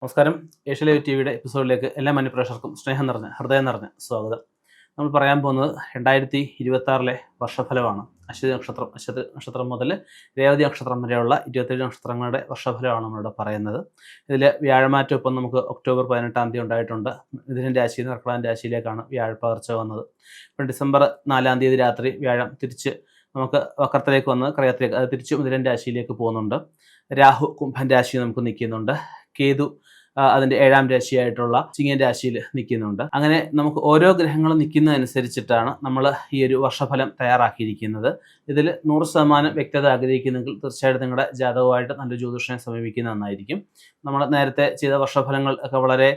നമസ്കാരം. Asia live ടിവിയുടെ എപ്പിസോഡിലേക്ക് എല്ലാ മാന്യപ്രേക്ഷകർക്കും സ്നേഹം നിറഞ്ഞ ഹൃദയം നിറഞ്ഞ സ്വാഗതം. നമ്മൾ പറയാൻ പോകുന്നത് 2026 വർഷഫലമാണ്. അശ്വതി നക്ഷത്രം മുതൽ രേവതി നക്ഷത്രം വരെയുള്ള 27 നക്ഷത്രങ്ങളുടെ വർഷഫലമാണ് നമ്മളിവിടെ പറയുന്നത്. ഇതിൽ വ്യാഴമാറ്റം ഇപ്പം നമുക്ക് ഒക്ടോബർ 18 ഉണ്ടായിട്ടുണ്ട്. മിഥുനൻ രാശിയിൽ നിന്ന് കർക്കിടകൻ രാശിയിലേക്കാണ് വ്യാഴപ്പകർച്ച വന്നത്. ഇപ്പം ഡിസംബർ 4 രാത്രി വ്യാഴം തിരിച്ച് നമുക്ക് വക്രത്തിലേക്ക് വന്ന് ക്രയത്തിലേക്ക്, അത് തിരിച്ച് മിഥുനൻ രാശിയിലേക്ക് പോകുന്നുണ്ട്. രാഹു കുംഭൻ രാശി നമുക്ക് നിൽക്കുന്നുണ്ട്. കേതു അതിൻ്റെ 7ാം രാശിയായിട്ടുള്ള ചിങ്ങൻ രാശിയിൽ നിൽക്കുന്നുണ്ട്. അങ്ങനെ നമുക്ക് ഓരോ ഗ്രഹങ്ങളും നിൽക്കുന്നതനുസരിച്ചിട്ടാണ് നമ്മൾ ഈ ഒരു വർഷഫലം തയ്യാറാക്കിയിരിക്കുന്നത്. ഇതിൽ 100% വ്യക്തത ആഗ്രഹിക്കുന്നെങ്കിൽ തീർച്ചയായിട്ടും നിങ്ങളുടെ ജാതകമായിട്ട് നല്ലൊരു ജ്യോതിഷനെ സമീപിക്കുന്നത് നന്നായിരിക്കും. നമ്മൾ നേരത്തെ ചെയ്ത വർഷഫലങ്ങൾ ഒക്കെ വളരെ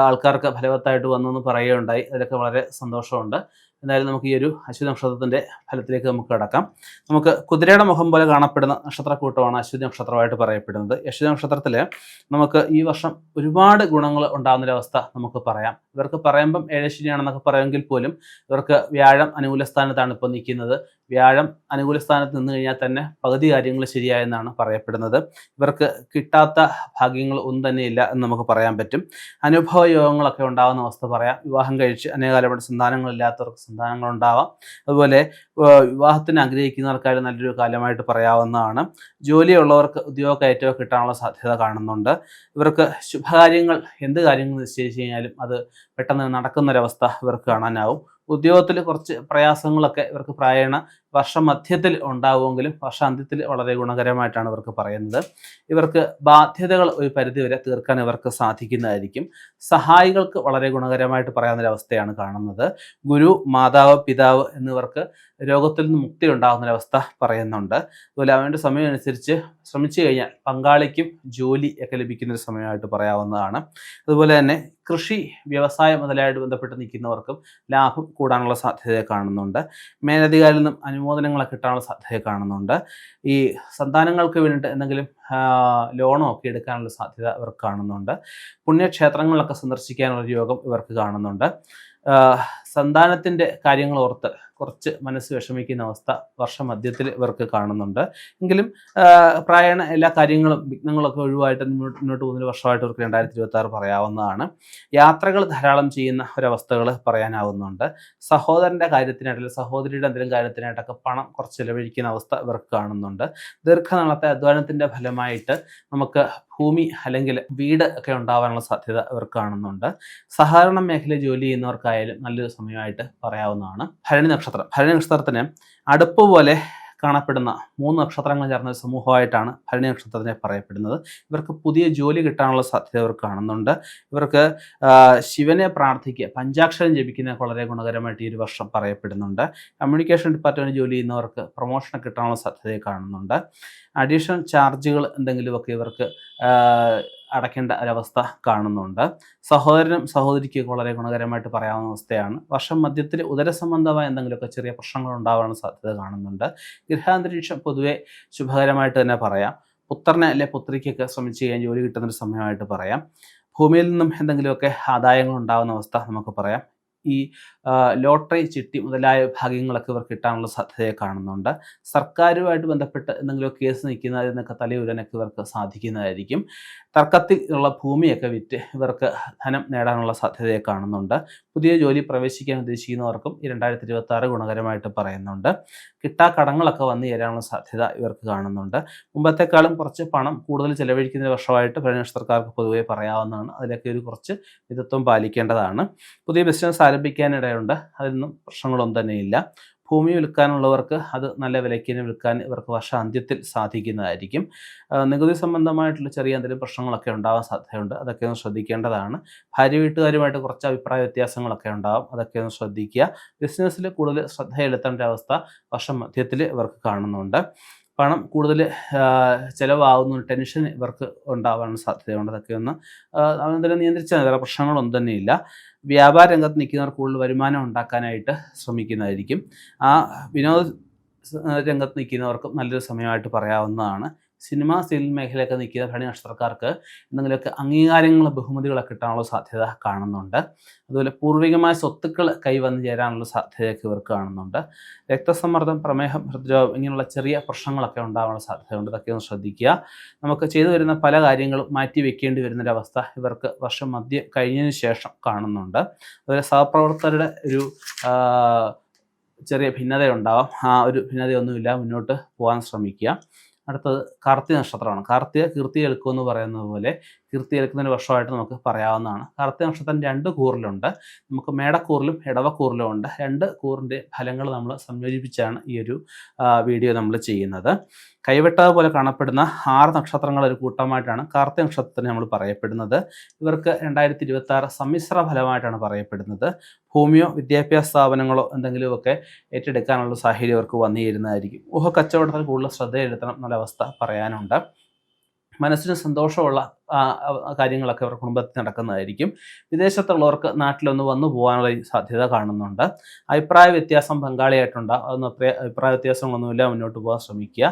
ആൾക്കാർക്ക് ഫലവത്തായിട്ട് വന്നെന്ന് പറയുകയുണ്ടായി. അതിലൊക്കെ വളരെ സന്തോഷമുണ്ട്. എന്തായാലും നമുക്ക് ഈ ഒരു അശ്വതി നക്ഷത്രത്തിൻ്റെ ഫലത്തിലേക്ക് നമുക്ക് കടക്കാം. നമുക്ക് കുതിരയുടെ മുഖം പോലെ കാണപ്പെടുന്ന നക്ഷത്രക്കൂട്ടമാണ് അശ്വതി നക്ഷത്രമായിട്ട് പറയപ്പെടുന്നത്. അശ്വതി നക്ഷത്രത്തിൽ നമുക്ക് ഈ വർഷം ഒരുപാട് ഗുണങ്ങൾ ഉണ്ടാകുന്നൊരവസ്ഥ നമുക്ക് പറയാം. ഇവർക്ക് പറയുമ്പം ഏഴശനിയാണെന്നൊക്കെ പറയുമെങ്കിൽ പോലും ഇവർക്ക് വ്യാഴം അനുകൂല സ്ഥാനത്താണ് ഇപ്പോൾ നിൽക്കുന്നത്. വ്യാഴം അനുകൂല സ്ഥാനത്ത് നിന്ന് കഴിഞ്ഞാൽ തന്നെ പകുതി കാര്യങ്ങൾ ശരിയായെന്നാണ് പറയപ്പെടുന്നത്. ഇവർക്ക് കിട്ടാത്ത ഭാഗ്യങ്ങൾ ഒന്നും തന്നെ ഇല്ല എന്ന് നമുക്ക് പറയാൻ പറ്റും. അനുഭവ യോഗങ്ങളൊക്കെ ഉണ്ടാകുന്ന അവസ്ഥ പറയാം. വിവാഹം കഴിച്ച് അനേകാലം സന്താനങ്ങളില്ലാത്തവർക്ക് സന്താനങ്ങൾ ഉണ്ടാവാം. അതുപോലെ വിവാഹത്തിന് ആഗ്രഹിക്കുന്നവർക്കായാലും നല്ലൊരു കാലമായിട്ട് പറയാവുന്നതാണ്. ജോലിയുള്ളവർക്ക് ഉദ്യോഗ കയറ്റം കിട്ടാനുള്ള സാധ്യത കാണുന്നുണ്ട്. ഇവർക്ക് ശുഭകാര്യങ്ങൾ എന്ത് കാര്യങ്ങൾ നിശ്ചയിച്ചു കഴിഞ്ഞാലും അത് പെട്ടെന്ന് നടക്കുന്നൊരവസ്ഥ ഇവർക്ക് കാണാനാവും. ഉദ്യോഗത്തിൽ കുറച്ച് പ്രയാസങ്ങളൊക്കെ ഇവർക്ക് പ്രായണ വർഷമധ്യത്തിൽ ഉണ്ടാവുമെങ്കിലും വർഷാന്ത്യത്തിൽ വളരെ ഗുണകരമായിട്ടാണ് ഇവർക്ക് പറയുന്നത്. ഇവർക്ക് ബാധ്യതകൾ ഒരു പരിധിവരെ തീർക്കാൻ ഇവർക്ക് സാധിക്കുന്നതായിരിക്കും. സഹായികൾക്ക് വളരെ ഗുണകരമായിട്ട് പറയാവുന്നൊരവസ്ഥയാണ് കാണുന്നത്. ഗുരു, മാതാവ്, പിതാവ് എന്നിവർക്ക് രോഗത്തിൽ നിന്ന് മുക്തി ഉണ്ടാകുന്നൊരവസ്ഥ പറയുന്നുണ്ട്. അതുപോലെ അവൻ്റെ സമയം അനുസരിച്ച് ശ്രമിച്ചു കഴിഞ്ഞാൽ പങ്കാളിക്കും ജോലി ഒക്കെ ലഭിക്കുന്നൊരു സമയമായിട്ട് പറയാവുന്നതാണ്. അതുപോലെ തന്നെ കൃഷി, വ്യവസായം മുതലായിട്ട് ബന്ധപ്പെട്ട് നിൽക്കുന്നവർക്കും ലാഭം കൂടാനുള്ള സാധ്യതയെ കാണുന്നുണ്ട്. മേലധികാരിൽ നിന്നും അനുമോദനങ്ങളൊക്കെ കിട്ടാനുള്ള സാധ്യതയെ കാണുന്നുണ്ട്. ഈ സന്താനങ്ങൾക്ക് വേണ്ടിയിട്ട് എന്തെങ്കിലും ലോണോ ഒക്കെ എടുക്കാനുള്ള സാധ്യത ഇവർക്ക് കാണുന്നുണ്ട്. പുണ്യക്ഷേത്രങ്ങളിലൊക്കെ സന്ദർശിക്കാനുള്ള യോഗം ഇവർക്ക് കാണുന്നുണ്ട്. സന്താനത്തിൻ്റെ കാര്യങ്ങൾ ഓർത്ത് കുറച്ച് മനസ്സ് വിഷമിക്കുന്ന അവസ്ഥ വർഷമധ്യത്തിൽ ഇവർക്ക് കാണുന്നുണ്ട്. എങ്കിലും പ്രായണ എല്ലാ കാര്യങ്ങളും വിഘ്നങ്ങളൊക്കെ ഒഴിവായിട്ട് മുന്നോട്ട് പോകുന്ന വർഷമായിട്ട് ഇവർക്ക് 2026 പറയാവുന്നതാണ്. യാത്രകൾ ധാരാളം ചെയ്യുന്ന ഒരവസ്ഥകൾ പറയാനാവുന്നുണ്ട്. സഹോദരൻ്റെ കാര്യത്തിനായിട്ട്, സഹോദരിയുടെ എന്തെങ്കിലും കാര്യത്തിനായിട്ടൊക്കെ പണം കുറച്ച് ചിലവഴിക്കുന്ന അവസ്ഥ ഇവർക്ക് കാണുന്നുണ്ട്. ദീർഘനാളത്തെ അധ്വാനത്തിൻ്റെ ഫലമായിട്ട് നമുക്ക് ഭൂമി അല്ലെങ്കിൽ വീട് ഒക്കെ ഉണ്ടാവാനുള്ള സാധ്യത ഇവർക്ക് കാണുന്നുണ്ട്. സഹകരണ മേഖലയിൽ ജോലി ചെയ്യുന്നവർക്കായാലും നല്ലൊരു സമയമായിട്ട് പറയാവുന്നതാണ്. ഭരണി നക്ഷത്രത്തിന് അടുപ്പ് പോലെ കാണപ്പെടുന്ന 3 നക്ഷത്രങ്ങൾ ചേർന്ന ഒരു സമൂഹമായിട്ടാണ് ഭരണി നക്ഷത്രത്തിനെ പറയപ്പെടുന്നത്. ഇവർക്ക് പുതിയ ജോലി കിട്ടാനുള്ള സാധ്യത ഇവർക്ക് കാണുന്നുണ്ട്. ഇവർക്ക് ശിവനെ പ്രാർത്ഥിക്കുക, പഞ്ചാക്ഷരം ജപിക്കുന്നതൊക്കെ വളരെ ഗുണകരമായിട്ട് ഈ ഒരു വർഷം പറയപ്പെടുന്നുണ്ട്. കമ്മ്യൂണിക്കേഷൻ ഡിപ്പാർട്ട്മെൻറ്റ് ജോലി ചെയ്യുന്നവർക്ക് പ്രൊമോഷൻ കിട്ടാനുള്ള സാധ്യതയെ കാണുന്നുണ്ട്. അഡീഷണൽ ചാർജുകൾ എന്തെങ്കിലുമൊക്കെ ഇവർക്ക് അടയ്ക്കേണ്ട ഒരവസ്ഥ കാണുന്നുണ്ട്. സഹോദരനും സഹോദരിക്കൊക്കെ വളരെ ഗുണകരമായിട്ട് പറയാവുന്ന അവസ്ഥയാണ്. വർഷം മധ്യത്തിൽ ഉദരസംബന്ധമായ എന്തെങ്കിലുമൊക്കെ ചെറിയ പ്രശ്നങ്ങൾ ഉണ്ടാവാനുള്ള സാധ്യത കാണുന്നുണ്ട്. ഗൃഹാന്തരീക്ഷം പൊതുവെ ശുഭകരമായിട്ട് തന്നെ പറയാം. പുത്രനെ അല്ലെ പുത്രിക്കൊക്കെ ശ്രമിച്ചു കഴിഞ്ഞാൽ ജോലി കിട്ടുന്നൊരു സമയമായിട്ട് പറയാം. ഭൂമിയിൽ നിന്നും എന്തെങ്കിലുമൊക്കെ ആദായങ്ങൾ ഉണ്ടാകുന്ന അവസ്ഥ നമുക്ക് പറയാം. ഈ ലോട്ടറി, ചിട്ടി മുതലായ ഭാഗ്യങ്ങളൊക്കെ ഇവർക്ക് കിട്ടാനുള്ള സാധ്യതയെ കാണുന്നുണ്ട്. സർക്കാരുമായിട്ട് ബന്ധപ്പെട്ട് എന്തെങ്കിലും കേസ് നിൽക്കുന്നതിൽ നിന്നൊക്കെ തലയുരാനൊക്കെ ഇവർക്ക് സാധിക്കുന്നതായിരിക്കും. തർക്കത്തിൽ ഉള്ള ഭൂമിയൊക്കെ വിറ്റ് ഇവർക്ക് ധനം നേടാനുള്ള സാധ്യതയെ കാണുന്നുണ്ട്. പുതിയ ജോലി പ്രവേശിക്കാൻ ഉദ്ദേശിക്കുന്നവർക്കും ഈ 2026 ഗുണകരമായിട്ട് പറയുന്നുണ്ട്. കിട്ടാക്കടങ്ങളൊക്കെ വന്നു ചേരാനുള്ള സാധ്യത ഇവർക്ക് കാണുന്നുണ്ട്. മുമ്പത്തെക്കാളും കുറച്ച് പണം കൂടുതൽ ചെലവഴിക്കുന്ന വർഷമായിട്ട് ഭരണി നക്ഷത്രക്കാർക്ക് പൊതുവെ പറയാവുന്നതാണ്. അതിലൊക്കെ ഒരു കുറച്ച് മിതത്വം പാലിക്കേണ്ടതാണ്. പുതിയ ബിസിനസ് ആരംഭിക്കാനിടയുണ്ട്. അതിലൊന്നും പ്രശ്നങ്ങളൊന്നും തന്നെയില്ല. ഭൂമി വിൽക്കാനുള്ളവർക്ക് അത് നല്ല വിലയ്ക്ക് വിൽക്കാൻ ഇവർക്ക് വർഷാന്ത്യത്തിൽ സാധിക്കുന്നതായിരിക്കും. നികുതി സംബന്ധമായിട്ടുള്ള ചെറിയ എന്തെങ്കിലും പ്രശ്നങ്ങളൊക്കെ ഉണ്ടാകാൻ സാധ്യതയുണ്ട്. അതൊക്കെ ഒന്ന് ശ്രദ്ധിക്കേണ്ടതാണ്. ഭാര്യ വീട്ടുകാരുമായിട്ട് കുറച്ച് അഭിപ്രായ വ്യത്യാസങ്ങളൊക്കെ ഉണ്ടാകും. അതൊക്കെ ഒന്ന് ശ്രദ്ധിക്കുക. ബിസിനസ്സിൽ കൂടുതൽ ശ്രദ്ധ ചെലുത്തേണ്ട അവസ്ഥ വർഷം മധ്യത്തിൽ ഇവർക്ക് കാണുന്നുണ്ട്. പണം കൂടുതൽ ചിലവാകുന്ന ടെൻഷൻ ഇവർക്ക് ഉണ്ടാവാനുള്ള സാധ്യതയുണ്ട്. അതൊക്കെ ഒന്ന് അതെന്തെങ്കിലും നിയന്ത്രിച്ചാൽ വേറെ പ്രശ്നങ്ങളൊന്നും തന്നെയില്ല. വ്യാപാര രംഗത്ത് നിൽക്കുന്നവർ കൂടുതൽ വരുമാനം ഉണ്ടാക്കാനായിട്ട് ശ്രമിക്കുന്നതായിരിക്കും. ആ വിനോദ രംഗത്ത് നിൽക്കുന്നവർക്കും നല്ലൊരു സമയമായിട്ട് പറയാവുന്നതാണ്. സിനിമ സീരിയൽ മേഖലയൊക്കെ നിൽക്കുന്ന ഭരണി നക്ഷത്രക്കാർക്ക് എന്തെങ്കിലുമൊക്കെ അംഗീകാരങ്ങളും ബഹുമതികളൊക്കെ കിട്ടാനുള്ള സാധ്യത കാണുന്നുണ്ട്. അതുപോലെ പൂർവികമായ സ്വത്തുക്കൾ കൈവന്നു ചേരാനുള്ള സാധ്യതയൊക്കെ ഇവർക്ക് കാണുന്നുണ്ട്. രക്തസമ്മർദ്ദം, പ്രമേഹം, ഹൃദ്രോഗം ഇങ്ങനെയുള്ള ചെറിയ പ്രശ്നങ്ങളൊക്കെ ഉണ്ടാകാനുള്ള സാധ്യതയുണ്ട്. ഇതൊക്കെ ഒന്ന് ശ്രദ്ധിക്കുക. നമുക്ക് ചെയ്തു വരുന്ന പല കാര്യങ്ങളും മാറ്റി വെക്കേണ്ടി വരുന്നൊരവസ്ഥ ഇവർക്ക് വർഷം മധ്യം കഴിഞ്ഞതിന് ശേഷം കാണുന്നുണ്ട്. അതുപോലെ സഹപ്രവർത്തകരുടെ ഒരു ചെറിയ ഭിന്നതയുണ്ടാവാം. ആ ഒരു ഭിന്നതയൊന്നുമില്ല, മുന്നോട്ട് പോകാൻ ശ്രമിക്കുക. അടുത്തത് കാർത്തിക നക്ഷത്രമാണ്. കാർത്തിക കീർത്തി കേൾക്കുമെന്ന് പറയുന്നത് പോലെ കീർത്തി കേൾക്കുന്നൊരു വർഷമായിട്ട് നമുക്ക് പറയാവുന്നതാണ്. കാർത്തിക നക്ഷത്രം 2 കൂറിലുണ്ട്. നമുക്ക് മേടക്കൂറിലും ഇടവക്കൂറിലും ഉണ്ട്. 2 കൂറിൻ്റെ ഫലങ്ങൾ നമ്മൾ സംയോജിപ്പിച്ചാണ് ഈ ഒരു വീഡിയോ നമ്മൾ ചെയ്യുന്നത്. കൈവെട്ടത് പോലെ കാണപ്പെടുന്ന 6 നക്ഷത്രങ്ങൾ ഒരു കൂട്ടമായിട്ടാണ് കാർത്തിക നക്ഷത്രത്തിന് നമ്മൾ പറയപ്പെടുന്നത്. ഇവർക്ക് 2026 സമ്മിശ്ര ഫലമായിട്ടാണ് പറയപ്പെടുന്നത്. ഭൂമിയോ വിദ്യാഭ്യാസ സ്ഥാപനങ്ങളോ എന്തെങ്കിലുമൊക്കെ ഏറ്റെടുക്കാനുള്ള സാഹചര്യം ഇവർക്ക് വന്നു ചേരുന്നതായിരിക്കും. ഊഹക്കച്ചവടത്തിൽ കൂടുതൽ ശ്രദ്ധ ചെലുത്തണം എന്നുള്ള അവസ്ഥ പറയാനുണ്ട്. മനസ്സിന് സന്തോഷമുള്ള കാര്യങ്ങളൊക്കെ അവർ കുടുംബത്തിൽ നടക്കുന്നതായിരിക്കും. വിദേശത്തുള്ളവർക്ക് നാട്ടിലൊന്ന് വന്നു പോകാനുള്ള സാധ്യത കാണുന്നുണ്ട്. അഭിപ്രായ വ്യത്യാസം പങ്കാളിയായിട്ടുണ്ടാകും. അതൊന്നും അഭിപ്രായ വ്യത്യാസങ്ങളൊന്നുമില്ല, മുന്നോട്ട് പോകാൻ ശ്രമിക്കുക.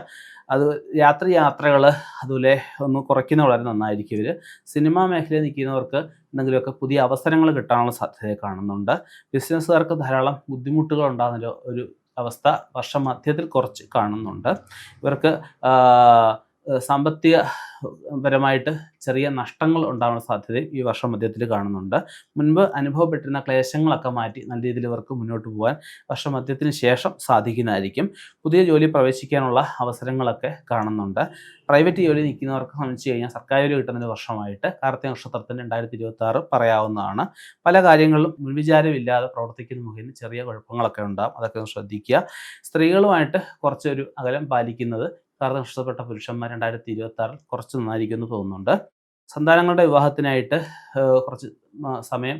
അത് യാത്രകൾ അതുപോലെ ഒന്ന് കുറയ്ക്കുന്ന വളരെ നന്നായിരിക്കും. ഇവർ സിനിമാ മേഖലയിൽ നിൽക്കുന്നവർക്ക് എന്തെങ്കിലുമൊക്കെ പുതിയ അവസരങ്ങൾ കിട്ടാനുള്ള സാധ്യത കാണുന്നുണ്ട്. ബിസിനസ്സുകാർക്ക് ധാരാളം ബുദ്ധിമുട്ടുകൾ ഉണ്ടാകുന്ന ഒരു അവസ്ഥ വർഷം മധ്യത്തിൽ കുറച്ച് കാണുന്നുണ്ട്. ഇവർക്ക് സാമ്പത്തികപരമായിട്ട് ചെറിയ നഷ്ടങ്ങൾ ഉണ്ടാകാനുള്ള സാധ്യതയും ഈ വർഷം മധ്യത്തിൽ കാണുന്നുണ്ട്. മുൻപ് അനുഭവപ്പെട്ടിരുന്ന ക്ലേശങ്ങളൊക്കെ മാറ്റി നല്ല രീതിയിൽ ഇവർക്ക് മുന്നോട്ട് പോകാൻ വർഷം മധ്യത്തിന് ശേഷം സാധിക്കുന്നതായിരിക്കും. പുതിയ ജോലി പ്രവേശിക്കാനുള്ള അവസരങ്ങളൊക്കെ കാണുന്നുണ്ട്. പ്രൈവറ്റ് ജോലി നിൽക്കുന്നവർക്ക് സംബന്ധിച്ച് കഴിഞ്ഞാൽ സർക്കാർ ജോലി കിട്ടുന്നൊരു വർഷമായിട്ട് കാർത്തിക നക്ഷത്രത്തിന് 2026 പറയാവുന്നതാണ്. പല കാര്യങ്ങളിലും മുൻവിചാരമില്ലാതെ പ്രവർത്തിക്കുന്ന മുഖേന ചെറിയ കുഴപ്പങ്ങളൊക്കെ ഉണ്ടാകും. അതൊക്കെ ഒന്ന് ശ്രദ്ധിക്കുക. സ്ത്രീകളുമായിട്ട് കുറച്ചൊരു അകലം പാലിക്കുന്നത് കാർത്തിക നക്ഷത്രപ്പെട്ട പുരുഷന്മാർ 2026 കുറച്ച് നന്നായിരിക്കും എന്ന് തോന്നുന്നുണ്ട്. സന്താനങ്ങളുടെ വിവാഹത്തിനായിട്ട് കുറച്ച് സമയം,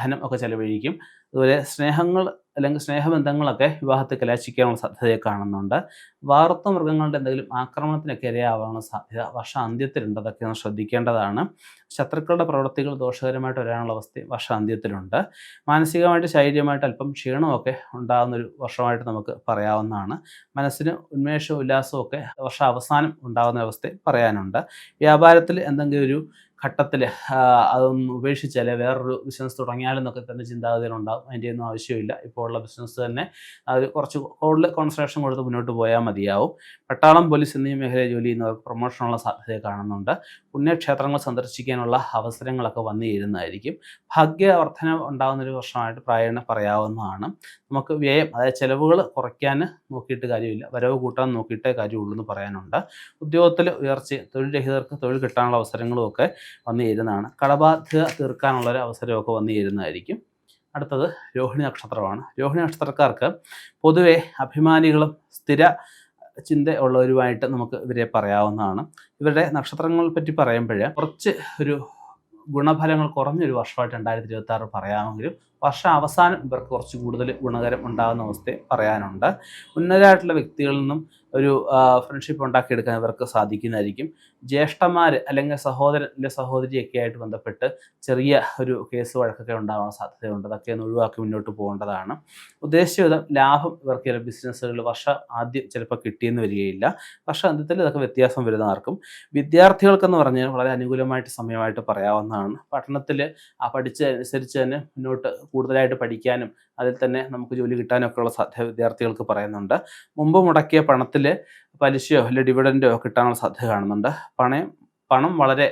ധനം ഒക്കെ ചെലവഴിക്കും. അതുപോലെ സ്നേഹങ്ങൾ അല്ലെങ്കിൽ സ്നേഹബന്ധങ്ങളൊക്കെ വിവാഹത്തിൽ കലാശിക്കാനുള്ള സാധ്യതയെ കാണുന്നുണ്ട്. വളർത്തു മൃഗങ്ങളുടെ എന്തെങ്കിലും ആക്രമണത്തിനൊക്കെ ഇരയാവാനുള്ള സാധ്യത വർഷാന്ത്യത്തിലുണ്ട്. അതൊക്കെ ഒന്ന് ശ്രദ്ധിക്കേണ്ടതാണ്. ശത്രുക്കളുടെ പ്രവൃത്തികൾ ദോഷകരമായിട്ട് വരാനുള്ള അവസ്ഥ വർഷാന്ത്യത്തിലുണ്ട്. മാനസികമായിട്ട് ശാരീരികമായിട്ട് അല്പം ക്ഷീണമൊക്കെ ഉണ്ടാകുന്നൊരു വർഷമായിട്ട് നമുക്ക് പറയാവുന്നതാണ്. മനസ്സിന് ഉന്മേഷവും ഉല്ലാസവും ഒക്കെ വർഷാവസാനം ഉണ്ടാകുന്ന അവസ്ഥ പറയാനുണ്ട്. വ്യാപാരത്തിൽ എന്തെങ്കിലും ഒരു ഘട്ടത്തിൽ അതൊന്നും ഉപേക്ഷിച്ചാൽ വേറൊരു ബിസിനസ് തുടങ്ങിയാലെന്നൊക്കെ തന്നെ ചിന്താഗതികളുണ്ടാകും. അതിൻ്റെ ഒന്നും ആവശ്യമില്ല. ഇപ്പോൾ ഉള്ള ബിസിനസ് തന്നെ അത് കുറച്ച് കൂടുതൽ കോൺസെൻട്രേഷൻ കൊടുത്ത് മുന്നോട്ട് പോയാൽ മതിയാവും. പട്ടാളം, പോലീസ് എന്നീ മേഖലയിൽ ജോലി ചെയ്യുന്നവർക്ക് പ്രൊമോഷനുള്ള സാധ്യത കാണുന്നുണ്ട്. പുണ്യക്ഷേത്രങ്ങൾ സന്ദർശിക്കാനുള്ള അവസരങ്ങളൊക്കെ വന്നു ചേരുന്നതായിരിക്കും. ഭാഗ്യവർദ്ധന ഉണ്ടാകുന്നൊരു വർഷമായിട്ട് പ്രായണ പറയാവുന്നതാണ്. നമുക്ക് വ്യയം, അതായത് ചിലവുകൾ കുറയ്ക്കാൻ നോക്കിയിട്ട് കാര്യമില്ല, വരവ് കൂട്ടാൻ നോക്കിയിട്ടേ കാര്യമുള്ളൂ എന്ന് പറയാനുണ്ട്. ഉദ്യോഗത്തിൽ ഉയർച്ച, തൊഴിൽ രഹിതർക്ക് തൊഴിൽ കിട്ടാനുള്ള അവസരങ്ങളും ഒക്കെ വന്നു ചേരുന്നതാണ്. കടബാധ്യത തീർക്കാനുള്ളൊരു അവസരമൊക്കെ വന്നു ചേരുന്നതായിരിക്കും. അടുത്തത് രോഹിണി നക്ഷത്രമാണ്. രോഹിണി നക്ഷത്രക്കാർക്ക് പൊതുവെ അഭിമാനികളും സ്ഥിര ചിന്ത ഉള്ളവരുമായിട്ട് നമുക്ക് ഇവരെ പറയാവുന്നതാണ്. ഇവരുടെ നക്ഷത്രങ്ങളെ പറ്റി പറയുമ്പോൾ കുറച്ച് ഒരു ഗുണഫലങ്ങൾ കുറഞ്ഞൊരു വർഷമായിട്ട് 2026 പറയാമെങ്കിലും വർഷം അവസാനം ഇവർക്ക് കുറച്ച് കൂടുതൽ ഗുണകരം ഉണ്ടാകുന്ന അവസ്ഥയെ പറയാനുണ്ട്. ഉന്നതരായിട്ടുള്ള വ്യക്തികളിൽ നിന്നും ഒരു ഫ്രണ്ട്ഷിപ്പ് ഉണ്ടാക്കിയെടുക്കാൻ ഇവർക്ക് സാധിക്കുന്നതായിരിക്കും. ജ്യേഷ്ഠന്മാർ അല്ലെങ്കിൽ സഹോദരൻ അല്ലെങ്കിൽ സഹോദരിയൊക്കെ ആയിട്ട് ബന്ധപ്പെട്ട് ചെറിയ ഒരു കേസ് വഴക്കൊക്കെ ഉണ്ടാകാൻ സാധ്യതയുണ്ട്. അതൊക്കെ ഒന്ന് ഒഴിവാക്കി മുന്നോട്ട് പോകേണ്ടതാണ്. ഉദ്ദേശിച്ച വിധം ലാഭം ഇവർക്ക് ചില ബിസിനസ്സുകളിൽ വർഷം ആദ്യം ചിലപ്പോൾ കിട്ടിയെന്ന് വരികയില്ല. വർഷാന്ത്യത്തിൽ ഇതൊക്കെ വ്യത്യാസം വരുന്നവർക്കും. വിദ്യാർത്ഥികൾക്കെന്ന് പറഞ്ഞാൽ വളരെ അനുകൂലമായിട്ട് സമയമായിട്ട് പറയാവുന്നതാണ്. പഠനത്തിൽ പഠിച്ചതനുസരിച്ച് തന്നെ മുന്നോട്ട് കൂടുതലായിട്ട് പഠിക്കാനും അതിൽ തന്നെ നമുക്ക് ജോലി കിട്ടാനൊക്കെയുള്ള സാധ്യത വിദ്യാർത്ഥികൾക്ക് പറയുന്നുണ്ട്. മുമ്പ് മുടക്കിയ പണത്തിൽ പലിശയോ അല്ലെങ്കിൽ ഡിവിഡൻഡോ കിട്ടാനുള്ള സാധ്യത കാണുന്നുണ്ട്. പണം വളരെ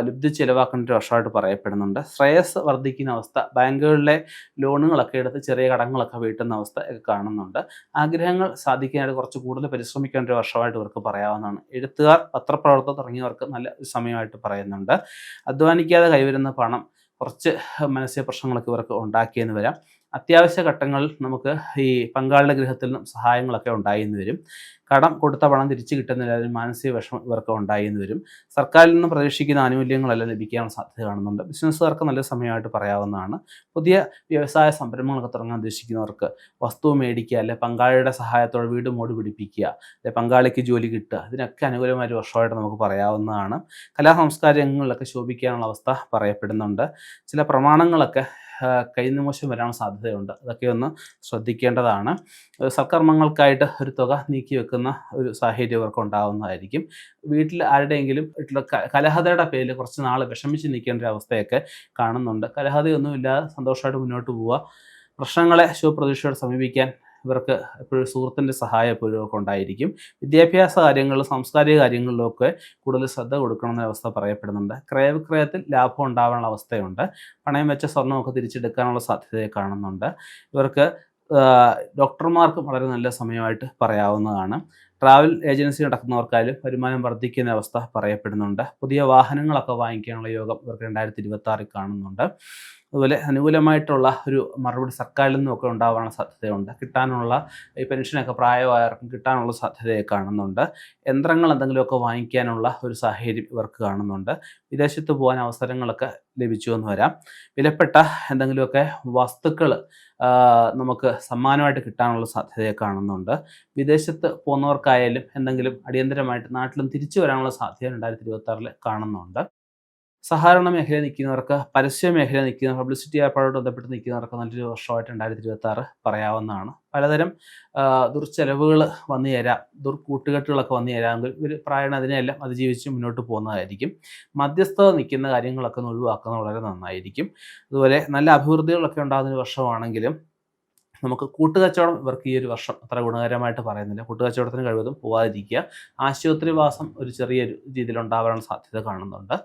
ലബ്ധി ചിലവാക്കേണ്ട ഒരു വർഷമായിട്ട് പറയപ്പെടുന്നുണ്ട്. ശ്രേയസ് വർദ്ധിക്കുന്ന അവസ്ഥ, ബാങ്കുകളിലെ ലോണുകളൊക്കെ എടുത്ത് ചെറിയ കടങ്ങളൊക്കെ വീട്ടുന്ന അവസ്ഥ ഒക്കെ കാണുന്നുണ്ട്. ആഗ്രഹങ്ങൾ സാധിക്കാനായിട്ട് കുറച്ച് കൂടുതൽ പരിശ്രമിക്കേണ്ട ഒരു വർഷമായിട്ട് ഇവർക്ക് പറയാവുന്നതാണ്. എഴുത്തുകാർ, പത്രപ്രവർത്തകർ തുടങ്ങിയവർക്ക് നല്ല സമയമായിട്ട് പറയുന്നുണ്ട്. അധ്വാനിക്കാതെ കൈവരുന്ന പണം കുറച്ച് മാനസിക പ്രശ്നങ്ങളൊക്കെ ഇവർക്ക് ഉണ്ടാക്കിയെന്ന് വരാം. അത്യാവശ്യ ഘട്ടങ്ങളിൽ നമുക്ക് ഈ പങ്കാളിയുടെ ഗൃഹത്തിൽ നിന്നും സഹായങ്ങളൊക്കെ ഉണ്ടായെന്ന് വരും. കടം കൊടുത്ത പണം തിരിച്ചു കിട്ടുന്നതിൽ മാനസിക വിഷമം ഇവർക്ക് ഉണ്ടായെന്ന് വരും. സർക്കാരിൽ നിന്നും പ്രതീക്ഷിക്കുന്ന ആനുകൂല്യങ്ങളെല്ലാം ലഭിക്കാനുള്ള സാധ്യത കാണുന്നുണ്ട്. ബിസിനസ്സുകാർക്ക് നല്ല സമയമായിട്ട് പറയാവുന്നതാണ്. പുതിയ വ്യവസായ സംരംഭങ്ങളൊക്കെ തുടങ്ങാൻ ഉദ്ദേശിക്കുന്നവർക്ക് വസ്തു മേടിക്കുക, അല്ലെ പങ്കാളിയുടെ സഹായത്തോടെ വീട് മോടി പിടിപ്പിക്കുക, അല്ലെ പങ്കാളിക്ക് ജോലി കിട്ടുക, ഇതിനൊക്കെ അനുകൂലമായ ഒരു വർഷമായിട്ട് നമുക്ക് പറയാവുന്നതാണ്. കലാസംസ്കാര രംഗങ്ങളിലൊക്കെ ശോഭിക്കാനുള്ള അവസ്ഥ പറയപ്പെടുന്നുണ്ട്. ചില പ്രമാണങ്ങളൊക്കെ കൈനിമോശം വരാൻ സാധ്യതയുണ്ട്. അതൊക്കെ ഒന്ന് ശ്രദ്ധിക്കേണ്ടതാണ്. സൽക്കർമ്മങ്ങൾക്കായിട്ട് ഒരു തുക നീക്കി വെക്കുന്നത് നിൽക്കുന്ന ഒരു സാഹചര്യം ഇവർക്ക് ഉണ്ടാകുന്നതായിരിക്കും. വീട്ടിൽ ആരുടെയെങ്കിലും വീട്ടിലെ കലഹതയുടെ പേരിൽ കുറച്ച് നാൾ വിഷമിച്ച് നിൽക്കേണ്ട ഒരു അവസ്ഥയൊക്കെ കാണുന്നുണ്ട്. കലഹതയൊന്നുമില്ലാതെ സന്തോഷമായിട്ട് മുന്നോട്ട് പോവുക, പ്രശ്നങ്ങളെ ശുഭപ്രതീക്ഷയോടെ സമീപിക്കാൻ ഇവർക്ക് എപ്പോഴും സുഹൃത്തിൻ്റെ സഹായം എപ്പോഴും ഒക്കെ ഉണ്ടായിരിക്കും. വിദ്യാഭ്യാസ കാര്യങ്ങളിലും സാംസ്കാരിക കാര്യങ്ങളിലുമൊക്കെ കൂടുതൽ ശ്രദ്ധ കൊടുക്കണമെന്ന അവസ്ഥ പറയപ്പെടുന്നുണ്ട്. ക്രയവിക്രയത്തിൽ ലാഭം ഉണ്ടാകാനുള്ള അവസ്ഥയുണ്ട്. പണയം വെച്ച സ്വർണ്ണമൊക്കെ തിരിച്ചെടുക്കാനുള്ള സാധ്യതയെ കാണുന്നുണ്ട്. ഇവർക്ക് ഡോക്ടർമാർക്കും വളരെ നല്ല സമയമായിട്ട് പറയാവുന്നതാണ്. ട്രാവൽ ഏജൻസി നടക്കുന്നവർക്കായാലും വരുമാനം വർദ്ധിക്കുന്ന അവസ്ഥ പറയപ്പെടുന്നുണ്ട്. പുതിയ വാഹനങ്ങളൊക്കെ വാങ്ങിക്കാനുള്ള യോഗം ഇവർക്ക് 2026 കാണുന്നുണ്ട്. അതുപോലെ അനുകൂലമായിട്ടുള്ള ഒരു മറുപടി സർക്കാരിൽ നിന്നൊക്കെ ഉണ്ടാകാനുള്ള സാധ്യതയുണ്ട്. കിട്ടാനുള്ള ഈ പെൻഷനൊക്കെ പ്രായമായവർക്കും കിട്ടാനുള്ള സാധ്യതയെ കാണുന്നുണ്ട്. യന്ത്രങ്ങൾ എന്തെങ്കിലുമൊക്കെ വാങ്ങിക്കാനുള്ള ഒരു സാഹചര്യം ഇവർക്ക് കാണുന്നുണ്ട്. വിദേശത്ത് പോകാൻ അവസരങ്ങളൊക്കെ ലഭിച്ചു എന്ന് വരാം. വിലപ്പെട്ട എന്തെങ്കിലുമൊക്കെ വസ്തുക്കൾ നമുക്ക് സമ്മാനമായിട്ട് കിട്ടാനുള്ള സാധ്യതയെ കാണുന്നുണ്ട്. വിദേശത്ത് പോകുന്നവർക്കായാലും എന്തെങ്കിലും അടിയന്തരമായിട്ട് നാട്ടിലും തിരിച്ചു വരാനുള്ള സാധ്യത 2026 കാണുന്നുണ്ട്. സഹകരണ മേഖലയിൽ നിൽക്കുന്നവർക്ക്, പരസ്യ മേഖലയിൽ നിൽക്കുന്ന പബ്ലിസിറ്റി ഏർപ്പാടോട് ബന്ധപ്പെട്ട് നിൽക്കുന്നവർക്ക് നല്ലൊരു വർഷമായിട്ട് 2026 പറയാവുന്നതാണ്. പലതരം ദുർച്ചെലവുകൾ വന്നു ചേരാം, ദുർകൂട്ടുകെട്ടുകളൊക്കെ വന്നു ചേരാമെങ്കിൽ ഒരു പ്രായണ അതിനെല്ലാം അതിജീവിച്ച് മുന്നോട്ട് പോകുന്നതായിരിക്കും. മധ്യസ്ഥത നിൽക്കുന്ന കാര്യങ്ങളൊക്കെ ഒന്ന് ഒഴിവാക്കുന്നത് വളരെ നന്നായിരിക്കും. അതുപോലെ നല്ല അഭിവൃദ്ധികളൊക്കെ ഉണ്ടാകുന്ന ഒരു വർഷമാണെങ്കിലും നമുക്ക് കൂട്ടുകച്ചവടം ഇവർക്ക് ഈ ഒരു വർഷം അത്ര ഗുണകരമായിട്ട് പറയുന്നില്ല. കൂട്ടുകച്ചവടത്തിന് കഴിവതും പോകാതിരിക്കുക. ആശുപത്രിവാസം ഒരു ചെറിയൊരു രീതിയിൽ ഉണ്ടാകാനുള്ള സാധ്യത കാണുന്നുണ്ട്.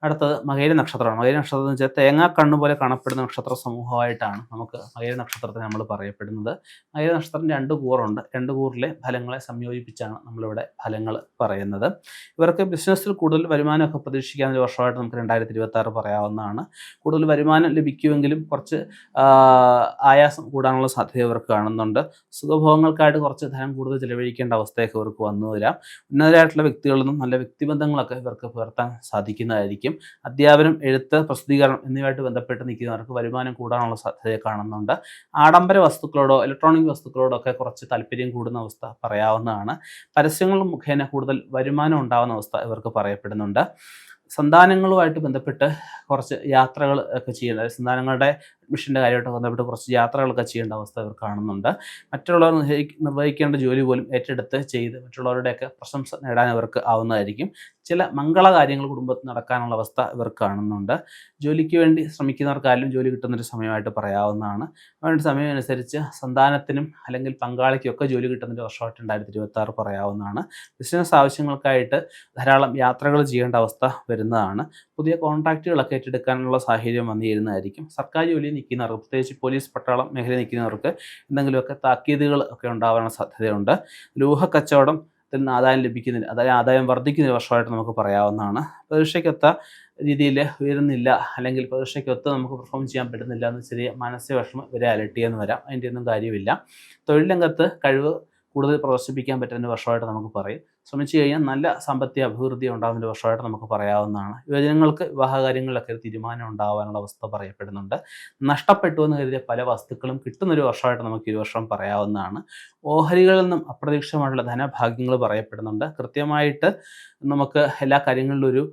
അടുത്തത് മകയിര നക്ഷത്രമാണ്. മകയിര നക്ഷത്രം എന്ന് വെച്ചാൽ തേങ്ങാ കണ്ണു പോലെ കാണപ്പെടുന്ന നക്ഷത്ര സമൂഹമായിട്ടാണ് നമുക്ക് മകയിര നക്ഷത്രത്തെ നമ്മൾ പറയപ്പെടുന്നത്. മകയിര നക്ഷത്രം 2 കൂറുണ്ട്. 2 കൂറിലെ ഫലങ്ങളെ സംയോജിപ്പിച്ചാണ് നമ്മളിവിടെ ഫലങ്ങൾ പറയുന്നത്. ഇവർക്ക് ബിസിനസ്സിൽ കൂടുതൽ വരുമാനമൊക്കെ പ്രതീക്ഷിക്കാവുന്ന ഒരു വർഷമായിട്ട് നമുക്ക് 2026 പറയാവുന്നതാണ്. കൂടുതൽ വരുമാനം ലഭിക്കുമെങ്കിലും കുറച്ച് ആയാസം കൂടാനുള്ള സാധ്യത ഇവർക്ക് കാണുന്നുണ്ട്. സുഖഭോഗങ്ങൾക്കായിട്ട് കുറച്ച് ധനം കൂടുതൽ ചിലവഴിക്കേണ്ട അവസ്ഥയൊക്കെ ഇവർക്ക് വന്നു വരാം. ഉന്നതരായിട്ടുള്ള വ്യക്തികളിൽ നിന്നും നല്ല വ്യക്തിബന്ധങ്ങളൊക്കെ ഇവർക്ക് പുലർത്താൻ സാധിക്കുന്നതായിരിക്കും. അധ്യാപനം, എഴുത്ത്, പ്രസിദ്ധീകരണം എന്നിവയായിട്ട് ബന്ധപ്പെട്ട് നിൽക്കുന്നവർക്ക് വരുമാനം കൂടാനുള്ള സാധ്യതയെ കാണുന്നുണ്ട്. ആഡംബര വസ്തുക്കളോടോ ഇലക്ട്രോണിക് വസ്തുക്കളോടോ ഒക്കെ കുറച്ച് താല്പര്യം കൂടുന്ന അവസ്ഥ പറയാവുന്നതാണ്. പരസ്യങ്ങൾ മുഖേന കൂടുതൽ വരുമാനം ഉണ്ടാകുന്ന അവസ്ഥ ഇവർക്ക് പറയപ്പെടുന്നുണ്ട്. സന്താനങ്ങളുമായിട്ട് ബന്ധപ്പെട്ട് കുറച്ച് യാത്രകൾ ഒക്കെ ചെയ്യേണ്ട, സന്താനങ്ങളുടെ അഡ്മിഷൻ്റെ കാര്യമായിട്ട് ബന്ധപ്പെട്ട് കുറച്ച് യാത്രകളൊക്കെ ചെയ്യേണ്ട അവസ്ഥ ഇവർ കാണുന്നുണ്ട്. മറ്റുള്ളവർ നിർവഹിക്കേണ്ട ജോലി പോലും ഏറ്റെടുത്ത് ചെയ്ത് മറ്റുള്ളവരുടെയൊക്കെ പ്രശംസ നേടാൻ ഇവർക്ക് ആവുന്നതായിരിക്കും. ചില മംഗളകാര്യങ്ങൾ കുടുംബത്തിൽ നടക്കാനുള്ള അവസ്ഥ ഇവർ കാണുന്നുണ്ട്. ജോലിക്ക് വേണ്ടി ശ്രമിക്കുന്നവർക്കായാലും ജോലി കിട്ടുന്നൊരു സമയമായിട്ട് പറയാവുന്നതാണ്. അവരുടെ സമയം അനുസരിച്ച് സന്താനത്തിനും അല്ലെങ്കിൽ പങ്കാളിക്കും ഒക്കെ ജോലി കിട്ടുന്നൊരു വർഷമായിട്ട് 2026 പറയാവുന്നതാണ്. ബിസിനസ് ആവശ്യങ്ങൾക്കായിട്ട് ധാരാളം യാത്രകൾ ചെയ്യേണ്ട അവസ്ഥ വരുന്നതാണ്. പുതിയ കോൺട്രാക്റ്റുകളൊക്കെ ഏറ്റെടുക്കാനുള്ള സാഹചര്യം വന്നു ചേരുന്നതായിരിക്കും. സർക്കാർ ജോലിയിൽ നിൽക്കുന്നവർക്ക്, പ്രത്യേകിച്ച് പോലീസ്, പട്ടാളം മേഖലയിൽ നിൽക്കുന്നവർക്ക് എന്തെങ്കിലുമൊക്കെ താക്കീതുകൾ ഒക്കെ ഉണ്ടാവാനുള്ള സാധ്യതയുണ്ട്. ലോഹ കച്ചവടത്തിൽ നിന്ന് ആദായം ലഭിക്കുന്നതിന്, അതായത് ആദായം വർദ്ധിക്കുന്ന ഒരു വർഷമായിട്ട് നമുക്ക് പറയാവുന്നതാണ്. പ്രതീക്ഷയ്ക്കൊത്ത രീതിയിൽ ഉയരുന്നില്ല, അല്ലെങ്കിൽ പ്രതീക്ഷയ്ക്കൊത്ത് നമുക്ക് പെർഫോം ചെയ്യാൻ പറ്റുന്നില്ല എന്ന് ചെറിയ മാനസിക വിഷമം ഇവരെ അലട്ടിയെന്ന് വരാം. അതിൻ്റെ ഒന്നും കാര്യമില്ല. തൊഴിൽ രംഗത്ത് കഴിവ് കൂടുതൽ പ്രദർശിപ്പിക്കാൻ പറ്റുന്ന വർഷമായിട്ട് നമുക്ക് പറയും. ശ്രമിച്ചു കഴിഞ്ഞാൽ നല്ല സാമ്പത്തിക അഭിവൃദ്ധി ഉണ്ടാകുന്ന വർഷമായിട്ട് നമുക്ക് പറയാവുന്നതാണ്. യുവജനങ്ങൾക്ക് വിവാഹകാര്യങ്ങളിലൊക്കെ ഒരു തീരുമാനം ഉണ്ടാകാനുള്ള അവസ്ഥ പറയപ്പെടുന്നുണ്ട്. നഷ്ടപ്പെട്ടു എന്ന് കരുതിയ പല വസ്തുക്കളും കിട്ടുന്നൊരു വർഷമായിട്ട് നമുക്ക് ഈ വർഷം പറയാവുന്നതാണ്. ഓഹരികളിൽ നിന്നും അപ്രതീക്ഷിതമായിട്ടുള്ള ധനഭാഗ്യങ്ങൾ പറയപ്പെടുന്നുണ്ട്. കൃത്യമായിട്ട് നമുക്ക് എല്ലാ കാര്യങ്ങളിലും ഒരു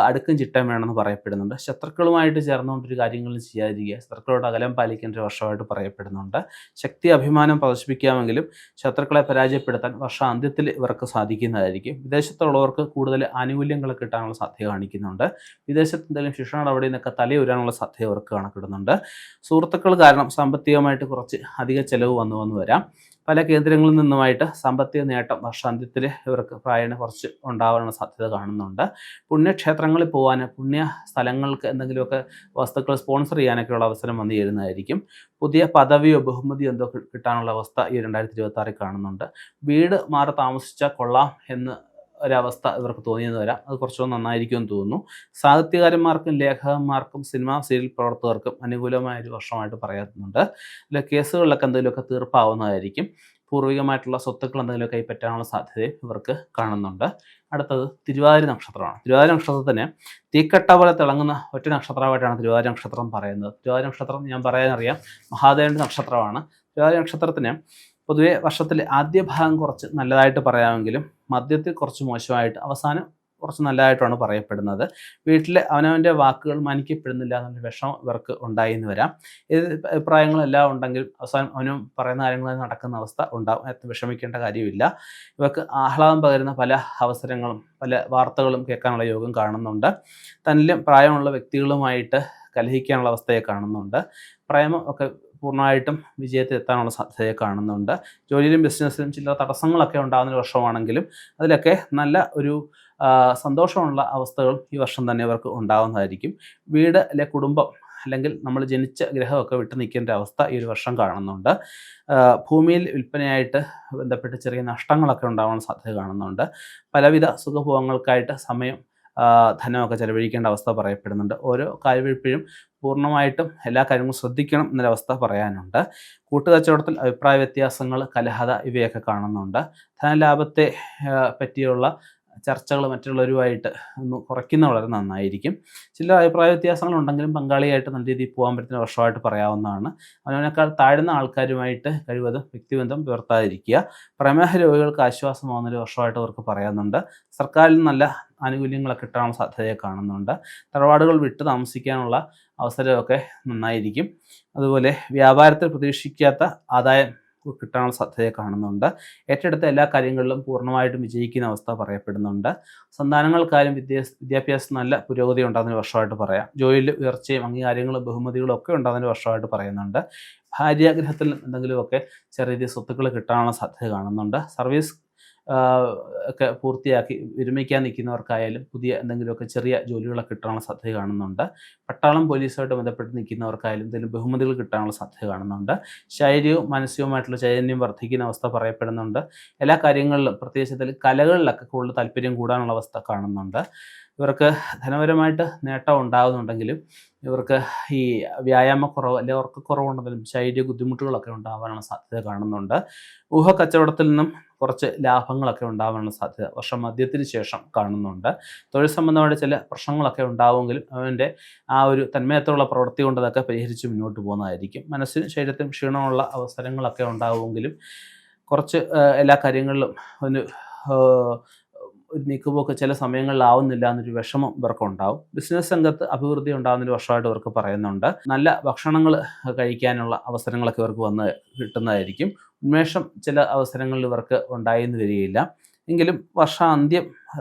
അടുക്കും ചിട്ടയും വേണമെന്ന് പറയപ്പെടുന്നുണ്ട്. ശത്രുക്കളുമായിട്ട് ചേർന്നുകൊണ്ടൊരു കാര്യങ്ങളും ചെയ്യാതിരിക്കുക, ശത്രുക്കളോട് അകലം പാലിക്കേണ്ട ഒരു വർഷമായിട്ട് പറയപ്പെടുന്നുണ്ട്. ശക്തി, അഭിമാനം പ്രദർശിപ്പിക്കാമെങ്കിലും ശത്രുക്കളെ പരാജയപ്പെടുത്താൻ വർഷാന്ത്യത്തിൽ ഇവർക്ക് സാധിക്കുന്നതായിരിക്കും. വിദേശത്തുള്ളവർക്ക് കൂടുതൽ ആനുകൂല്യങ്ങൾ കിട്ടാനുള്ള സാധ്യത കാണിക്കുന്നുണ്ട്. വിദേശത്ത് എന്തെങ്കിലും ശിക്ഷണ നടപടിയിൽ നിന്നൊക്കെ തലയുരാനുള്ള സാധ്യത ഇവർക്ക് കണക്കിടുന്നുണ്ട്. സുഹൃത്തുക്കൾ കാരണം സാമ്പത്തികമായിട്ട് കുറച്ച് അധിക ചെലവ് വന്നു വരാം. പല കേന്ദ്രങ്ങളിൽ നിന്നുമായിട്ട് സാമ്പത്തിക നേട്ടം വർഷാന്ത്യത്തിൽ ഇവർക്ക് പ്രായണ കുറച്ച് ഉണ്ടാകാനുള്ള സാധ്യത കാണുന്നുണ്ട്. പുണ്യക്ഷേത്രങ്ങളിൽ പോകാൻ, പുണ്യ സ്ഥലങ്ങൾക്ക് എന്തെങ്കിലുമൊക്കെ വസ്തുക്കൾ സ്പോൺസർ ചെയ്യാനൊക്കെയുള്ള അവസരം വന്നു ചേരുന്നതായിരിക്കും. പുതിയ പദവിയോ ബഹുമതിയോ എന്തോ കിട്ടാനുള്ള അവസ്ഥ ഈ 2026 കാണുന്നുണ്ട്. വീട് മാറി താമസിച്ചാൽ കൊള്ളാം എന്ന് ഒരവസ്ഥ ഇവർക്ക് തോന്നിയെന്ന് വരാം. അത് കുറച്ചുകൂടെ നന്നായിരിക്കുമെന്ന് തോന്നുന്നു. സാഹിത്യകാരന്മാർക്കും ലേഖകന്മാർക്കും സിനിമാ സീരിയൽ പ്രവർത്തകർക്കും അനുകൂലമായൊരു വർഷമായിട്ട് പറയുന്നുണ്ട്. അല്ല, കേസുകളിലൊക്കെ എന്തെങ്കിലുമൊക്കെ തീർപ്പാവുന്നതായിരിക്കും. പൂർവികമായിട്ടുള്ള സ്വത്തുക്കൾ എന്തെങ്കിലും കൈപ്പറ്റാനുള്ള സാധ്യതയും ഇവർക്ക് കാണുന്നുണ്ട്. അടുത്തത് തിരുവാതിര നക്ഷത്രമാണ്. തിരുവാതിര നക്ഷത്രത്തിന് തീക്കട്ട പോലെ തിളങ്ങുന്ന ഒറ്റ നക്ഷത്രമായിട്ടാണ് തിരുവാതിര നക്ഷത്രം പറയുന്നത്. തിരുവാതിര നക്ഷത്രം ഞാൻ പറയാനറിയാം, മഹാദേവൻ്റെ നക്ഷത്രമാണ്. തിരുവാതിര നക്ഷത്രത്തിന് പൊതുവെ വർഷത്തിൽ ആദ്യ ഭാഗം കുറച്ച് നല്ലതായിട്ട് പറയാമെങ്കിലും മധ്യത്തിൽ കുറച്ച് മോശമായിട്ട് അവസാനം കുറച്ച് നല്ലതായിട്ടാണ് പറയപ്പെടുന്നത്. വീട്ടിൽ അവനവൻ്റെ വാക്കുകൾ മാനിക്കപ്പെടുന്നില്ല എന്നുള്ള വിഷമം ഇവർക്ക് ഉണ്ടായി എന്ന് വരാം. ഇത് അഭിപ്രായങ്ങളെല്ലാം ഉണ്ടെങ്കിലും അവസാനം അവനും പറയുന്ന കാര്യങ്ങൾ നടക്കുന്ന അവസ്ഥ ഉണ്ടാകും. അത് വിഷമിക്കേണ്ട കാര്യമില്ല. ഇവർക്ക് ആഹ്ലാദം പകരുന്ന പല അവസരങ്ങളും പല വാർത്തകളും കേൾക്കാനുള്ള യോഗം കാണുന്നുണ്ട്. തന്നിലും പ്രായമുള്ള വ്യക്തികളുമായിട്ട് കലഹിക്കാനുള്ള അവസ്ഥയെ കാണുന്നുണ്ട്. പ്രേമം ഒക്കെ പൂർണ്ണമായിട്ടും വിജയത്തിൽ എത്താനുള്ള സാധ്യതയെ കാണുന്നുണ്ട്. ജോലിയിലും ബിസിനസ്സിലും ചില തടസ്സങ്ങളൊക്കെ ഉണ്ടാകുന്ന ഒരു വർഷമാണെങ്കിലും അതിലൊക്കെ നല്ല ഒരു സന്തോഷമുള്ള അവസ്ഥകൾ ഈ വർഷം തന്നെ ഇവർക്ക് ഉണ്ടാകുന്നതായിരിക്കും. വീട് അല്ലെ കുടുംബം അല്ലെങ്കിൽ നമ്മൾ ജനിച്ച ഗ്രഹമൊക്കെ വിട്ടു നിൽക്കേണ്ട അവസ്ഥ ഈ ഒരു വർഷം കാണുന്നുണ്ട്. ഭൂമിയിൽ വിൽപ്പനയായിട്ട് ബന്ധപ്പെട്ട് ചെറിയ നഷ്ടങ്ങളൊക്കെ ഉണ്ടാവാൻ സാധ്യത കാണുന്നുണ്ട്. പലവിധ സുഖഭോഗങ്ങൾക്കായിട്ട് സമയം ധനമൊക്കെ ചെലവഴിക്കേണ്ട അവസ്ഥ പറയപ്പെടുന്നുണ്ട്. ഓരോ കാൽവെയ്പ്പിലും പൂർണ്ണമായിട്ടും എല്ലാ കാര്യങ്ങളും ശ്രദ്ധിക്കണം എന്നൊരവസ്ഥ പറയാനുണ്ട്. കൂട്ടുകച്ചവടത്തിൽ അഭിപ്രായ വ്യത്യാസങ്ങൾ, കലഹത ഇവയൊക്കെ കാണുന്നുണ്ട്. ധനലാഭത്തെ പറ്റിയുള്ള ചർച്ചകൾ മറ്റുള്ളവരുമായിട്ട് ഒന്ന് കുറയ്ക്കുന്ന വളരെ നന്നായിരിക്കും. ചില അഭിപ്രായ വ്യത്യാസങ്ങളുണ്ടെങ്കിലും പങ്കാളിയായിട്ട് നല്ല രീതിയിൽ പോകാൻ പറ്റുന്ന വർഷമായിട്ട് പറയാവുന്നതാണ്. അവനേക്കാൾ താഴ്ന്ന ആൾക്കാരുമായിട്ട് കഴിവതും വ്യക്തിബന്ധം പുലർത്താതിരിക്കുക. പ്രമേഹ രോഗികൾക്ക് ആശ്വാസമാകുന്നൊരു വർഷമായിട്ട് അവർക്ക് പറയാനുണ്ട്. സർക്കാരിൽ നല്ല ആനുകൂല്യങ്ങളൊക്കെ കിട്ടാനുള്ള സാധ്യതയെ കാണുന്നുണ്ട്. തറവാടുകൾ വിട്ട് താമസിക്കാനുള്ള അവസരമൊക്കെ നന്നായിരിക്കും. അതുപോലെ വ്യാപാരത്തിൽ പ്രതീക്ഷിക്കാത്ത ആദായം കിട്ടാനുള്ള സാധ്യതയെ കാണുന്നുണ്ട്. ഏറ്റെടുത്ത എല്ലാ കാര്യങ്ങളിലും പൂർണ്ണമായിട്ടും വിജയിക്കുന്ന അവസ്ഥ പറയപ്പെടുന്നുണ്ട്. സന്താനങ്ങൾക്കാരും വിദ്യാഭ്യാസം നല്ല പുരോഗതി ഉണ്ടാകുന്ന വർഷമായിട്ട് പറയാം. ജോലിയിൽ ഉയർച്ചയും അംഗീകാരങ്ങളും ബഹുമതികളും ഒക്കെ ഉണ്ടാകുന്ന വർഷമായിട്ട് പറയുന്നുണ്ട്. ഭാര്യാഗ്രഹത്തിൽ എന്തെങ്കിലുമൊക്കെ ചെറിയ രീതിയിൽ സ്വത്തുക്കൾ കിട്ടാനുള്ള സാധ്യത കാണുന്നുണ്ട്. സർവീസ് ഒക്കെ പൂർത്തിയാക്കി വിരമിക്കാൻ നിൽക്കുന്നവർക്കായാലും പുതിയ എന്തെങ്കിലുമൊക്കെ ചെറിയ ജോലികളൊക്കെ കിട്ടാനുള്ള സാധ്യത കാണുന്നുണ്ട്. പട്ടാളം പോലീസുമായിട്ട് ബന്ധപ്പെട്ട് നിൽക്കുന്നവർക്കായാലും എന്തെങ്കിലും ബഹുമതികൾ കിട്ടാനുള്ള സാധ്യത കാണുന്നുണ്ട്. ശാരീരികവും മാനസികവുമായിട്ടുള്ള ചൈതന്യം വർദ്ധിക്കുന്ന അവസ്ഥ പറയപ്പെടുന്നുണ്ട്. എല്ലാ കാര്യങ്ങളിലും പ്രത്യേകിച്ച് കലകളിലൊക്കെ കൂടുതൽ താല്പര്യം കൂടാനുള്ള അവസ്ഥ കാണുന്നുണ്ട്. ഇവർക്ക് ധനപരമായിട്ട് നേട്ടം ഉണ്ടാകുന്നുണ്ടെങ്കിലും ഇവർക്ക് ഈ വ്യായാമക്കുറവ് അല്ലെങ്കിൽ ഉറക്കക്കുറവുണ്ടെങ്കിലും ശാരീരിക ബുദ്ധിമുട്ടുകളൊക്കെ ഉണ്ടാകാനുള്ള സാധ്യത കാണുന്നുണ്ട്. ഊഹക്കച്ചവടത്തിൽ നിന്നും കുറച്ച് ലാഭങ്ങളൊക്കെ ഉണ്ടാകാനുള്ള സാധ്യത വർഷം മധ്യത്തിന് ശേഷം കാണുന്നുണ്ട്. തൊഴിൽ സംബന്ധമായിട്ട് ചില പ്രശ്നങ്ങളൊക്കെ ഉണ്ടാവുമെങ്കിലും അവൻ്റെ ആ ഒരു തന്മയത്തോടുള്ള പ്രവൃത്തി കൊണ്ട് അതൊക്കെ പരിഹരിച്ച് മുന്നോട്ട് പോകുന്നതായിരിക്കും. മനസ്സിനും ശരീരത്തിനും ക്ഷീണമുള്ള അവസരങ്ങളൊക്കെ ഉണ്ടാവുമെങ്കിലും കുറച്ച് എല്ലാ കാര്യങ്ങളിലും ഒരു നീക്കുപോക്ക് ചില സമയങ്ങളിലാവുന്നില്ല എന്നൊരു വിഷമം ഇവർക്കുണ്ടാവും. ബിസിനസ് രംഗത്ത് അഭിവൃദ്ധി ഉണ്ടാകുന്നൊരു വർഷമായിട്ട് ഇവർക്ക് പറയുന്നുണ്ട്. നല്ല ഭക്ഷണങ്ങൾ കഴിക്കാനുള്ള അവസരങ്ങളൊക്കെ ഇവർക്ക് വന്ന് കിട്ടുന്നതായിരിക്കും. ഉന്മേഷം ചില അവസരങ്ങളിൽ ഇവർക്ക് ഉണ്ടായെന്ന് വരികയില്ല. എങ്കിലും വർഷാന്ത്യം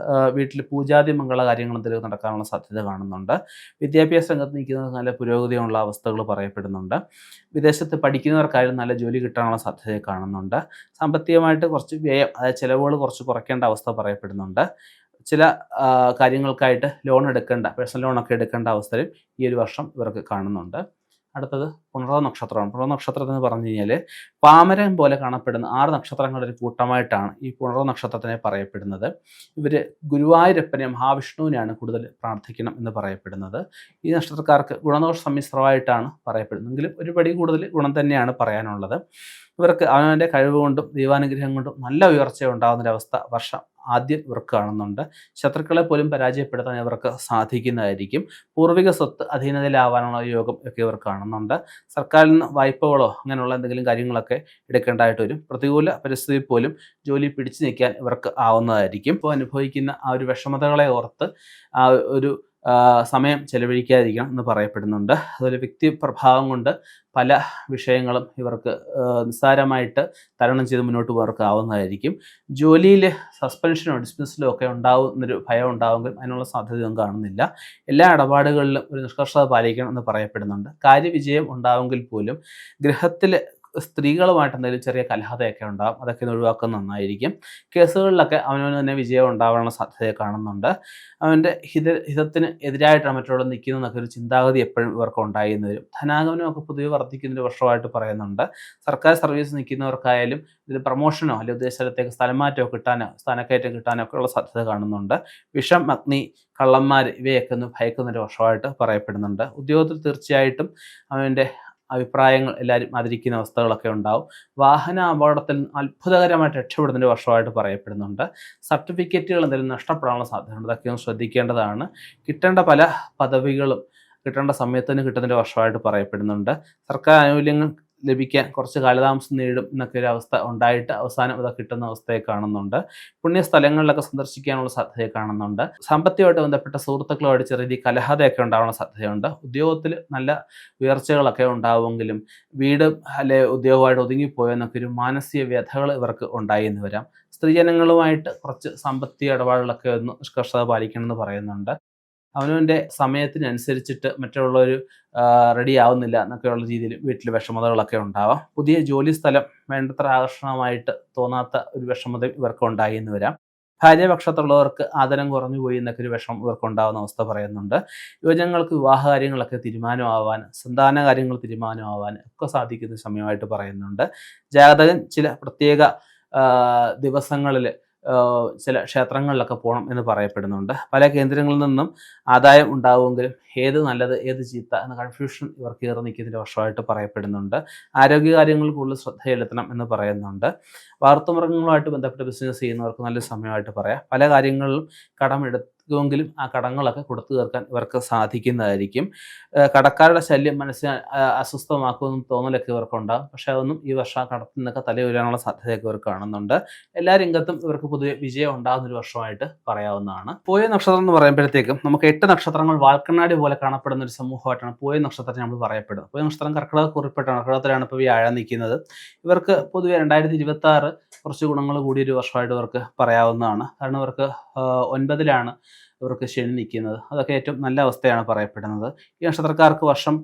വീട്ടിൽ പൂജാതി മംഗള കാര്യങ്ങൾ എന്തെങ്കിലും നടക്കാനുള്ള സാധ്യത കാണുന്നുണ്ട്. വിദ്യാഭ്യാസ രംഗത്ത് നിൽക്കുന്നത് നല്ല പുരോഗതിയുള്ള അവസ്ഥകൾ പറയപ്പെടുന്നുണ്ട്. വിദേശത്ത് പഠിക്കുന്നവർക്കായാലും നല്ല ജോലി കിട്ടാനുള്ള സാധ്യത കാണുന്നുണ്ട്. സാമ്പത്തികമായിട്ട് കുറച്ച് വ്യയം, അതായത് ചിലവുകൾ കുറച്ച് കുറയ്ക്കേണ്ട അവസ്ഥ പറയപ്പെടുന്നുണ്ട്. ചില കാര്യങ്ങൾക്കായിട്ട് ലോൺ എടുക്കേണ്ട, പേഴ്സണൽ ലോണൊക്കെ എടുക്കേണ്ട അവസരം ഈ ഒരു വർഷം ഇവർക്ക് കാണുന്നുണ്ട്. അടുത്തത് പുണർവ നക്ഷത്രമാണ്. പുണർവ നക്ഷത്രം എന്ന് പറഞ്ഞു കഴിഞ്ഞാൽ പാമരം പോലെ കാണപ്പെടുന്ന 6 നക്ഷത്രങ്ങളുടെ ഒരു കൂട്ടമായിട്ടാണ് ഈ പുണർവ നക്ഷത്രത്തിനെ പറയപ്പെടുന്നത്. ഇവർ ഗുരുവായൂരപ്പനെ മഹാവിഷ്ണുവിനെയാണ് കൂടുതൽ പ്രാർത്ഥിക്കണം എന്ന് പറയപ്പെടുന്നത്. ഈ നക്ഷത്രക്കാർക്ക് ഗുണദോഷ സമ്മിശ്രമായിട്ടാണ് പറയപ്പെടുന്നത്. എങ്കിലും ഒരു പടി കൂടുതൽ ഗുണം തന്നെയാണ് പറയാനുള്ളത്. ഇവർക്ക് അവനവൻ്റെ കഴിവ് കൊണ്ടും ദൈവാനുഗ്രഹം കൊണ്ടും നല്ല ഉയർച്ച ഉണ്ടാകുന്നൊരവസ്ഥ വർഷം ആദ്യം ഇവർക്ക് കാണുന്നുണ്ട്. ശത്രുക്കളെ പോലും പരാജയപ്പെടുത്താൻ ഇവർക്ക് സാധിക്കുന്നതായിരിക്കും. പൂർവിക സ്വത്ത് അധീനതയിലാവാനുള്ള യോഗം ഒക്കെ ഇവർ കാണുന്നുണ്ട്. സർക്കാരിൽ നിന്ന് വായ്പകളോ അങ്ങനെയുള്ള എന്തെങ്കിലും കാര്യങ്ങളൊക്കെ എടുക്കേണ്ടതായിട്ട് വരും. പ്രതികൂല പരിസ്ഥിതിയിൽ പോലും ജോലി പിടിച്ചു നിൽക്കാൻ ഇവർക്ക് ആവുന്നതായിരിക്കും. ഇപ്പോൾ അനുഭവിക്കുന്ന ആ ഒരു വിഷമതകളെ ഓർത്ത് ആ ഒരു സമയം ചെലവഴിക്കാതിരിക്കണം എന്ന് പറയപ്പെടുന്നുണ്ട്. അതുപോലെ വ്യക്തി പ്രഭാവം കൊണ്ട് പല വിഷയങ്ങളും ഇവർക്ക് നിസ്സാരമായിട്ട് തരണം ചെയ്ത് മുന്നോട്ട് പോകാർക്ക് ആവുന്നതായിരിക്കും. ജോലിയിൽ സസ്പെൻഷനോ ഡിസ്മിസിലോ ഒക്കെ ഉണ്ടാവുന്നൊരു ഭയം ഉണ്ടാവുമെങ്കിലും അതിനുള്ള സാധ്യതയൊന്നും കാണുന്നില്ല. എല്ലാ ഇടപാടുകളിലും ഒരു നിഷ്കർഷത പാലിക്കണം എന്ന് പറയപ്പെടുന്നുണ്ട്. കാര്യവിജയം ഉണ്ടാവുമെങ്കിൽ പോലും ഗൃഹത്തിൽ സ്ത്രീകളുമായിട്ട് എന്തെങ്കിലും ചെറിയ കലഹതയൊക്കെ ഉണ്ടാകും. അതൊക്കെ ഒഴിവാക്കുന്നത് നന്നായിരിക്കും. കേസുകളിലൊക്കെ അവനവന് തന്നെ വിജയം ഉണ്ടാവാനുള്ള സാധ്യതയെ കാണുന്നുണ്ട്. അവൻ്റെ ഹിതത്തിന് എതിരായിട്ടാണ് മറ്റുള്ള നിൽക്കുന്നതെന്നൊക്കെ ഒരു ചിന്താഗതി എപ്പോഴും ഇവർക്ക് ഉണ്ടായി എന്ന് വരും. ധനാഗമനമൊക്കെ പൊതുവെ വർദ്ധിക്കുന്നൊരു വർഷമായിട്ട് പറയുന്നുണ്ട്. സർക്കാർ സർവീസ് നിൽക്കുന്നവർക്കായാലും ഇതിൽ പ്രമോഷനോ അല്ലെങ്കിൽ ഉദ്ദേശ സ്ഥലത്തേക്ക് സ്ഥലമാറ്റമോ കിട്ടാനോ സ്ഥാനക്കയറ്റം കിട്ടാനോ ഒക്കെ ഉള്ള സാധ്യത കാണുന്നുണ്ട്. വിഷം, അഗ്നി, കള്ളന്മാർ ഇവയൊക്കെ ഒന്ന് ഭയക്കുന്നൊരു വർഷമായിട്ട് പറയപ്പെടുന്നുണ്ട്. ഉദ്യോഗത്തിൽ തീർച്ചയായിട്ടും അവൻ്റെ അഭിപ്രായങ്ങൾ എല്ലാവരും ആദരിക്കുന്ന അവസ്ഥകളൊക്കെ ഉണ്ടാവും. വാഹന അപകടത്തിൽ അത്ഭുതകരമായിട്ട് രക്ഷപ്പെടുന്നൊരു വർഷമായിട്ട് പറയപ്പെടുന്നുണ്ട്. സർട്ടിഫിക്കറ്റുകൾ എന്തെങ്കിലും നഷ്ടപ്പെടാനുള്ള സാധ്യതയുണ്ട്. അതൊക്കെ ഒന്ന് ശ്രദ്ധിക്കേണ്ടതാണ്. കിട്ടേണ്ട പല പദവികളും കിട്ടേണ്ട സമയത്തിന് കിട്ടുന്നൊരു വർഷമായിട്ട് പറയപ്പെടുന്നുണ്ട്. സർക്കാർ ആനുകൂല്യങ്ങൾ ലഭിക്കാൻ കുറച്ച് കാലതാമസം നേടും എന്നൊക്കെ ഒരു അവസ്ഥ ഉണ്ടായിട്ട് അവസാനം അത് കിട്ടുന്ന അവസ്ഥയെ കാണുന്നുണ്ട്. പുണ്യ സ്ഥലങ്ങളിലൊക്കെ സന്ദർശിക്കാനുള്ള സാധ്യതയെ കാണുന്നുണ്ട്. സാമ്പത്തികമായിട്ട് ബന്ധപ്പെട്ട സുഹൃത്തുക്കളുമായിട്ട് ചെറിയ രീതിയിൽ കലഹതയൊക്കെ ഉണ്ടാവാനുള്ള സാധ്യതയുണ്ട്. ഉദ്യോഗത്തിൽ നല്ല ഉയർച്ചകളൊക്കെ ഉണ്ടാവുമെങ്കിലും വീട് അല്ലെ ഉദ്യോഗമായിട്ട് ഒതുങ്ങിപ്പോയെന്നൊക്കെ ഒരു മാനസിക വ്യഥകൾ ഇവർക്ക് ഉണ്ടായി എന്ന് വരാം. സ്ത്രീജനങ്ങളുമായിട്ട് കുറച്ച് സാമ്പത്തിക ഇടപാടുകളൊക്കെ ഒന്ന് നിഷ്കർഷത പാലിക്കണമെന്ന് പറയുന്നുണ്ട്. അവനവൻ്റെ സമയത്തിനനുസരിച്ചിട്ട് മറ്റുള്ളവർ റെഡി ആവുന്നില്ല എന്നൊക്കെയുള്ള രീതിയിൽ വീട്ടിൽ വിഷമതകളൊക്കെ ഉണ്ടാവാം. പുതിയ ജോലി സ്ഥലം വേണ്ടത്ര ആകർഷണമായിട്ട് തോന്നാത്ത ഒരു വിഷമത ഇവർക്ക് ഉണ്ടായി എന്ന് വരാം. ഭാര്യപക്ഷത്തുള്ളവർക്ക് ആദരം കുറഞ്ഞു പോയി എന്നൊക്കെ ഒരു വിഷമം ഇവർക്ക് ഉണ്ടാകുന്ന അവസ്ഥ പറയുന്നുണ്ട്. യുവജനങ്ങൾക്ക് വിവാഹ കാര്യങ്ങളൊക്കെ തീരുമാനമാവാൻ, സന്താന കാര്യങ്ങൾ തീരുമാനമാവാൻ ഒക്കെ സാധിക്കുന്ന സമയമായിട്ട് പറയുന്നുണ്ട്. ജാതകൻ ചില പ്രത്യേക ദിവസങ്ങളിൽ ചില ക്ഷേത്രങ്ങളിലൊക്കെ പോകണം എന്ന് പറയപ്പെടുന്നുണ്ട്. പല കേന്ദ്രങ്ങളിൽ നിന്നും ആദായം ഉണ്ടാവുമെങ്കിലും ഏത് നല്ലത് ഏത് ചീത്ത എന്ന കൺഫ്യൂഷൻ ഇവർക്ക് ഏറെ നിൽക്കുന്നതിൻ്റെ വർഷമായിട്ട് പറയപ്പെടുന്നുണ്ട്. ആരോഗ്യകാര്യങ്ങളിൽ കൂടുതൽ ശ്രദ്ധ ചെലുത്തണം എന്ന് പറയുന്നുണ്ട്. വളർത്തുമൃഗങ്ങളുമായിട്ട് ബന്ധപ്പെട്ട് ബിസിനസ് ചെയ്യുന്നവർക്ക് നല്ലൊരു സമയമായിട്ട് പറയാം. പല കാര്യങ്ങളിലും കടമെടുക്കുമെങ്കിലും ആ കടങ്ങളൊക്കെ കൊടുത്തു തീർക്കാൻ ഇവർക്ക് സാധിക്കുന്നതായിരിക്കും. കടക്കാരുടെ ശല്യം മനസ്സിനെ അസ്വസ്ഥമാക്കുമെന്നും തോന്നലൊക്കെ ഇവർക്കുണ്ടാകും. പക്ഷേ അതൊന്നും ഈ വർഷം കടത്തിൽ നിന്നൊക്കെ തലയുയരാനുള്ള സാധ്യതയൊക്കെ ഇവർ കാണുന്നുണ്ട്. എല്ലാ രംഗത്തും ഇവർക്ക് പൊതുവെ വിജയം ഉണ്ടാകുന്ന ഒരു വർഷമായിട്ട് പറയാവുന്നതാണ്. പൂയ നക്ഷത്രം എന്ന് പറയുമ്പോഴത്തേക്കും നമുക്ക് 8 നക്ഷത്രങ്ങൾ വാൽക്കണ്ണാടി പോലെ കാണപ്പെടുന്ന ഒരു സമൂഹമായിട്ടാണ് പൂയ നക്ഷത്രത്തെ നമ്മൾ പറയപ്പെടുന്നത്. പൂയ നക്ഷത്രം കർക്കിടക കുറിപ്പെട്ടാണ്. കർക്കിടകത്തിലാണ് ഇപ്പോൾ വ്യാഴം നിൽക്കുന്നത്. ഇവർക്ക് പൊതുവെ 2026 കുറച്ച് ഗുണങ്ങൾ കൂടിയൊരു വർഷമായിട്ട് ഇവർക്ക് പറയാവുന്നതാണ്. കാരണം ഇവർക്ക് 9ലാണ് ഇവർക്ക് ശനി നിൽക്കുന്നത്. അതൊക്കെ ഏറ്റവും നല്ല അവസ്ഥയാണ് പറയപ്പെടുന്നത്. ഈ നക്ഷത്രക്കാർക്ക് വർഷം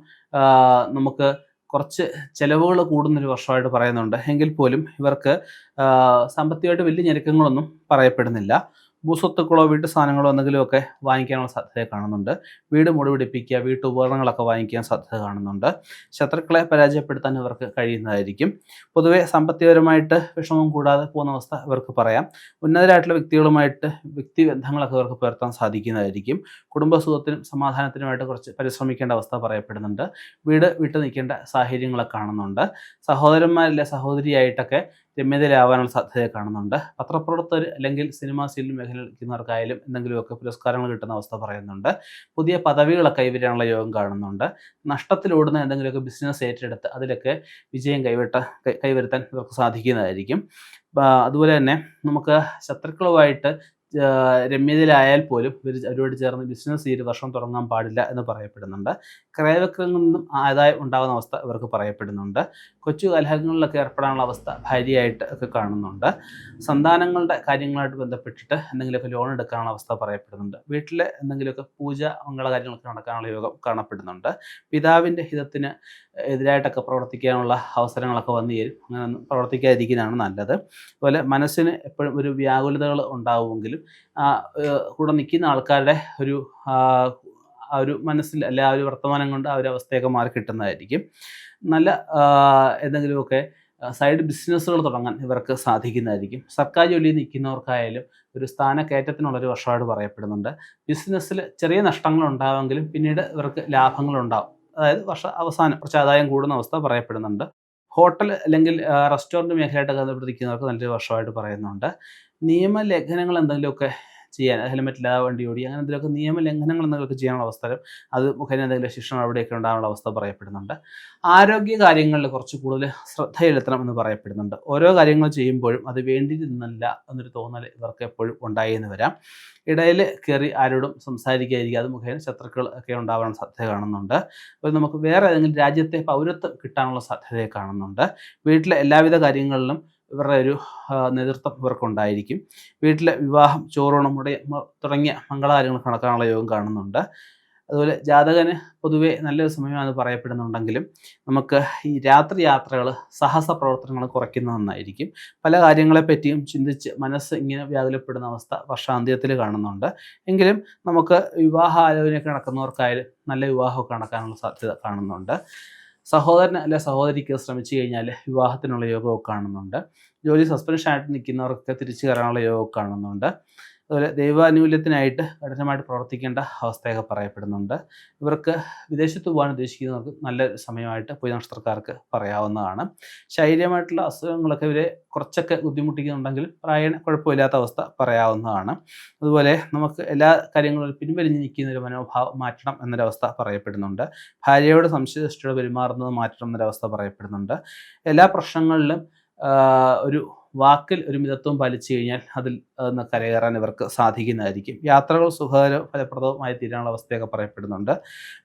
നമുക്ക് കുറച്ച് ചിലവുകൾ കൂടുന്നൊരു വർഷമായിട്ട് പറയുന്നുണ്ട്. എങ്കിൽ പോലും ഇവർക്ക് സാമ്പത്തികമായിട്ട് വലിയ ഞെരുക്കങ്ങളൊന്നും പറയപ്പെടുന്നില്ല. ഭൂസ്വത്തുക്കളോ വീട്ടു സാധനങ്ങളോ എന്തെങ്കിലുമൊക്കെ വാങ്ങിക്കാനുള്ള സാധ്യത കാണുന്നുണ്ട്. വീട് മുടിപിടിപ്പിക്കുക, വീട്ടുപകരണങ്ങളൊക്കെ വാങ്ങിക്കാൻ സാധ്യത കാണുന്നുണ്ട്. ശത്രുക്കളെ പരാജയപ്പെടുത്താൻ ഇവർക്ക് കഴിയുന്നതായിരിക്കും. പൊതുവെ സാമ്പത്തികപരമായിട്ട് വിഷമം കൂടാതെ പോകുന്ന അവസ്ഥ ഇവർക്ക് പറയാം. ഉന്നതരായിട്ടുള്ള വ്യക്തികളുമായിട്ട് വ്യക്തിബന്ധങ്ങളൊക്കെ ഇവർക്ക് പുലർത്താൻ സാധിക്കുന്നതായിരിക്കും. കുടുംബസുഖത്തിനും സമാധാനത്തിനുമായിട്ട് കുറച്ച് പരിശ്രമിക്കേണ്ട അവസ്ഥ പറയപ്പെടുന്നുണ്ട്. വീട് വിട്ടു നിൽക്കേണ്ട സാഹചര്യങ്ങളൊക്കെ കാണുന്നുണ്ട്. സഹോദരന്മാരിലെ സഹോദരിയായിട്ടൊക്കെ രമ്യതയിലാവാനുള്ള സാധ്യത കാണുന്നുണ്ട്. പത്രപ്രവർത്തകർ അല്ലെങ്കിൽ സിനിമാ സീരിയൽ മേഖലയിൽ നിൽക്കുന്നവർക്കായാലും എന്തെങ്കിലുമൊക്കെ പുരസ്കാരങ്ങൾ കിട്ടുന്ന അവസ്ഥ പറയുന്നുണ്ട്. പുതിയ പദവികളൊക്കെ കൈവരാനുള്ള യോഗം കാണുന്നുണ്ട്. നഷ്ടത്തിലോടുന്ന എന്തെങ്കിലുമൊക്കെ ബിസിനസ് ഏറ്റെടുത്ത് അതിലൊക്കെ വിജയം കൈവരുത്താൻ ഇവർക്ക് സാധിക്കുന്നതായിരിക്കും. അതുപോലെ തന്നെ നമുക്ക് ശത്രുക്കളുമായിട്ട് രമ്യതയിലായാൽ പോലും അവരോട് ചേർന്ന് ബിസിനസ് ഈ ഒരു വർഷം തുടങ്ങാൻ പാടില്ല എന്ന് പറയപ്പെടുന്നുണ്ട്. ക്രയവിക്രയങ്ങളിൽ നിന്നും ആദായം ഉണ്ടാകുന്ന അവസ്ഥ ഇവർക്ക് പറയപ്പെടുന്നുണ്ട്. കൊച്ചു കലഹങ്ങളിലൊക്കെ ഏർപ്പെടാനുള്ള അവസ്ഥ ഭാര്യയായിട്ട് ഒക്കെ കാണുന്നുണ്ട്. സന്താനങ്ങളുടെ കാര്യങ്ങളായിട്ട് ബന്ധപ്പെട്ടിട്ട് എന്തെങ്കിലുമൊക്കെ ലോൺ എടുക്കാനുള്ള അവസ്ഥ പറയപ്പെടുന്നുണ്ട്. വീട്ടിലെ എന്തെങ്കിലുമൊക്കെ പൂജ മംഗള കാര്യങ്ങളൊക്കെ നടക്കാനുള്ള യോഗം കാണപ്പെടുന്നുണ്ട്. പിതാവിൻ്റെ ഹിതത്തിന് എതിരായിട്ടൊക്കെ പ്രവർത്തിക്കാനുള്ള അവസരങ്ങളൊക്കെ വന്നു ചേരും. അങ്ങനെ പ്രവർത്തിക്കാതിരിക്കുന്നതാണ് നല്ലത്. അതുപോലെ മനസ്സിന് എപ്പോഴും ഒരു വ്യാകുലതകൾ ഉണ്ടാവുമെങ്കിലും കൂടെ നിൽക്കുന്ന ആൾക്കാരുടെ ഒരു മനസ്സിൽ അല്ലെ ആ ഒരു വർത്തമാനം കൊണ്ട് ആ ഒരു അവസ്ഥയൊക്കെ മാറി കിട്ടുന്നതായിരിക്കും. നല്ല എന്തെങ്കിലുമൊക്കെ സൈഡ് ബിസിനസ്സുകൾ തുടങ്ങാൻ ഇവർക്ക് സാധിക്കുന്നതായിരിക്കും. സർക്കാർ ജോലിയിൽ നിൽക്കുന്നവർക്കായാലും ഒരു സ്ഥാനക്കയറ്റത്തിനുള്ളൊരു വർഷമായിട്ട് പറയപ്പെടുന്നുണ്ട്. ബിസിനസ്സിൽ ചെറിയ നഷ്ടങ്ങൾ ഉണ്ടാവുമെങ്കിലും പിന്നീട് ഇവർക്ക് ലാഭങ്ങളുണ്ടാവും. അതായത് വർഷ അവസാനം കുറച്ച് ആദായം കൂടുന്ന അവസ്ഥ പറയപ്പെടുന്നുണ്ട്. ഹോട്ടൽ അല്ലെങ്കിൽ റെസ്റ്റോറൻറ്റ് മേഖലയായിട്ടൊക്കെ ബന്ധപ്പെട്ടിരിക്കുന്നവർക്ക് നല്ലൊരു വർഷമായിട്ട് പറയുന്നുണ്ട്. നിയമലംഘനങ്ങൾ എന്തെങ്കിലുമൊക്കെ ചെയ്യാൻ, ഹെൽമെറ്റ് ഇല്ലാതെ വണ്ടി ഓടി അങ്ങനെ എന്തെങ്കിലുമൊക്കെ നിയമലംഘനങ്ങൾ എന്തെങ്കിലുമൊക്കെ ചെയ്യാനുള്ള അവസരം, അത് മുഖേന എന്തെങ്കിലും ശിക്ഷ നടപടിയൊക്കെ ഉണ്ടാകാനുള്ള അവസ്ഥ പറയപ്പെടുന്നുണ്ട്. ആരോഗ്യ കാര്യങ്ങളിൽ കുറച്ച് കൂടുതൽ ശ്രദ്ധ ചെലുത്തണം എന്ന് പറയപ്പെടുന്നുണ്ട്. ഓരോ കാര്യങ്ങൾ ചെയ്യുമ്പോഴും അത് വേണ്ടിയിരുന്നില്ല എന്നൊരു തോന്നൽ ഇവർക്ക് എപ്പോഴും ഉണ്ടായി എന്ന് വരാം. ഇടയിൽ കയറി ആരോടും സംസാരിക്കാതിരിക്കുക, അത് മുഖേന ശത്രുക്കൾ ഒക്കെ ഉണ്ടാവാൻ സാധ്യത കാണുന്നുണ്ട്. അപ്പോൾ നമുക്ക് വേറെ ഏതെങ്കിലും രാജ്യത്തെ പൗരത്വം കിട്ടാനുള്ള സാധ്യതയെ കാണുന്നുണ്ട്. വീട്ടിലെ എല്ലാവിധ കാര്യങ്ങളിലും ഇവരുടെ ഒരു നേതൃത്വം ഇവർക്കുണ്ടായിരിക്കും. വീട്ടിലെ വിവാഹം, ചോറൂണം തുടങ്ങിയ മംഗളകാര്യങ്ങൾ നടക്കാനുള്ള യോഗം കാണുന്നുണ്ട്. അതുപോലെ ജാതകന് പൊതുവെ നല്ലൊരു സമയമാണെന്ന് പറയപ്പെടുന്നുണ്ടെങ്കിലും നമുക്ക് ഈ രാത്രി യാത്രകൾ, സാഹസ പ്രവർത്തനങ്ങൾ കുറയ്ക്കുന്നത് നന്നായിരിക്കും. പല കാര്യങ്ങളെപ്പറ്റിയും ചിന്തിച്ച് മനസ്സ് ഇങ്ങനെ വ്യാകുലപ്പെടുന്ന അവസ്ഥ വർഷാന്ത്യത്തിൽ കാണുന്നുണ്ട്. എങ്കിലും നമുക്ക് വിവാഹ ആലോചനയൊക്കെ നടക്കുന്നവർക്കായാലും നല്ല വിവാഹമൊക്കെ നടക്കാനുള്ള സാധ്യത കാണുന്നുണ്ട്. സഹോദരൻ അല്ലെ സഹോദരിക്ക് ശ്രമിച്ചു കഴിഞ്ഞാൽ വിവാഹത്തിനുള്ള യോഗമൊക്കെ കാണുന്നുണ്ട്. ജോലി സസ്പെൻഷനായിട്ട് നിൽക്കുന്നവർക്ക് തിരിച്ചു കയറാനുള്ള യോഗമൊക്കെ കാണുന്നുണ്ട്. അതുപോലെ ദൈവാനുകൂല്യത്തിനായിട്ട് കഠിനമായിട്ട് പ്രവർത്തിക്കേണ്ട അവസ്ഥയൊക്കെ പറയപ്പെടുന്നുണ്ട്. ഇവർക്ക് വിദേശത്ത് പോകാൻ ഉദ്ദേശിക്കുന്നവർക്ക് നല്ലൊരു സമയമായിട്ട് പൂയ നക്ഷത്രക്കാർക്ക് പറയാവുന്നതാണ്. ശാരീരികമായിട്ടുള്ള അസുഖങ്ങളൊക്കെ ഇവരെ കുറച്ചൊക്കെ ബുദ്ധിമുട്ടിക്കുന്നുണ്ടെങ്കിലും പ്രായണ കുഴപ്പമില്ലാത്ത അവസ്ഥ പറയാവുന്നതാണ്. അതുപോലെ നമുക്ക് എല്ലാ കാര്യങ്ങളും പിൻവലിഞ്ഞ് നിൽക്കുന്ന ഒരു മനോഭാവം മാറ്റണം എന്നൊരവസ്ഥ പറയപ്പെടുന്നുണ്ട്. ഭാര്യയോട് സംശയദൃഷ്ടിയോടെ പെരുമാറുന്നത് മാറ്റണം എന്നൊരവസ്ഥ പറയപ്പെടുന്നുണ്ട്. എല്ലാ പ്രശ്നങ്ങളിലും ഒരു വാക്കിൽ ഒരു മിതത്വം പാലിച്ചു കഴിഞ്ഞാൽ അതിൽ നിന്ന് കരകയറാൻ ഇവർക്ക് സാധിക്കുന്നതായിരിക്കും. യാത്രകൾ സുഖകരവും ഫലപ്രദവുമായി തീരാനുള്ള അവസ്ഥയൊക്കെ പറയപ്പെടുന്നുണ്ട്.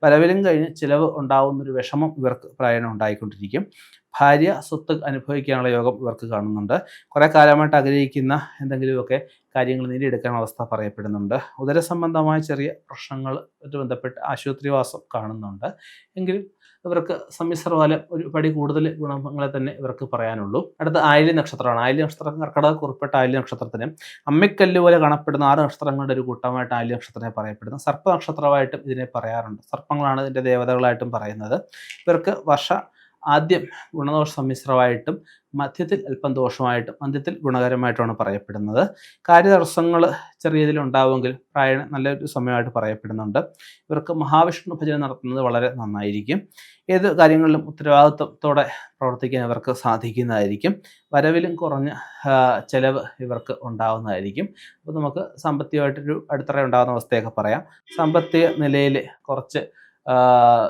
വരവിലും കഴിഞ്ഞ് ചിലവ് ഉണ്ടാകുന്നൊരു വിഷമം ഇവർക്ക് പ്രായണം ഉണ്ടായിക്കൊണ്ടിരിക്കും. ഭാര്യ സ്വത്ത് അനുഭവിക്കാനുള്ള യോഗം ഇവർക്ക് കാണുന്നുണ്ട്. കുറേ കാലമായിട്ട് ആഗ്രഹിക്കുന്ന എന്തെങ്കിലുമൊക്കെ കാര്യങ്ങൾ നേടിയെടുക്കാനുള്ള അവസ്ഥ പറയപ്പെടുന്നുണ്ട്. ഉദര സംബന്ധമായ ചെറിയ പ്രശ്നങ്ങളുമായിട്ട് ബന്ധപ്പെട്ട് ആശുപത്രിവാസം കാണുന്നുണ്ട്. എങ്കിലും ഇവർക്ക് സമ്മിശ്രഫലം ഒരു പടി കൂടുതൽ ഗുണങ്ങളെ തന്നെ ഇവർക്ക് പറയാനുള്ളൂ. അടുത്ത ആയില്യം നക്ഷത്രമാണ്. ആയില്യം നക്ഷത്രം കർക്കടക കുറിപ്പെട്ട ആയില്യം നക്ഷത്രത്തിന് അമ്മിക്കല്ല് പോലെ കാണപ്പെടുന്ന 6 നക്ഷത്രങ്ങളുടെ ഒരു കൂട്ടമായിട്ട് ആയില്യം നക്ഷത്രത്തെ പറയപ്പെടുന്നു. സർപ്പ നക്ഷത്രമായിട്ടും ഇതിനെ പറയാറുണ്ട്. സർപ്പങ്ങളാണ് ഇതിൻ്റെ ദേവതകളായിട്ടും പറയുന്നത്. ഇവർക്ക് ആദ്യം ഗുണദോഷ സമ്മിശ്രമായിട്ടും മധ്യത്തിൽ അല്പം ദോഷമായിട്ടും അന്ത്യത്തിൽ ഗുണകരമായിട്ടുമാണ് പറയപ്പെടുന്നത്. കാര്യതടസ്സങ്ങൾ ചെറിയ രീതിയിൽ ഉണ്ടാവുമെങ്കിൽ പ്രായണ നല്ലൊരു സമയമായിട്ട് പറയപ്പെടുന്നുണ്ട്. ഇവർക്ക് മഹാവിഷ്ണു ഭജന നടത്തുന്നത് വളരെ നന്നായിരിക്കും. ഏത് കാര്യങ്ങളിലും ഉത്തരവാദിത്വത്തോടെ പ്രവർത്തിക്കാൻ ഇവർക്ക് സാധിക്കുന്നതായിരിക്കും. വരവിലും കുറഞ്ഞ ചെലവ് ഇവർക്ക് ഉണ്ടാവുന്നതായിരിക്കും. അപ്പോൾ നമുക്ക് സാമ്പത്തികമായിട്ടൊരു അടിത്തറ ഉണ്ടാകുന്ന അവസ്ഥയൊക്കെ പറയാം. സാമ്പത്തിക നിലയിൽ കുറച്ച്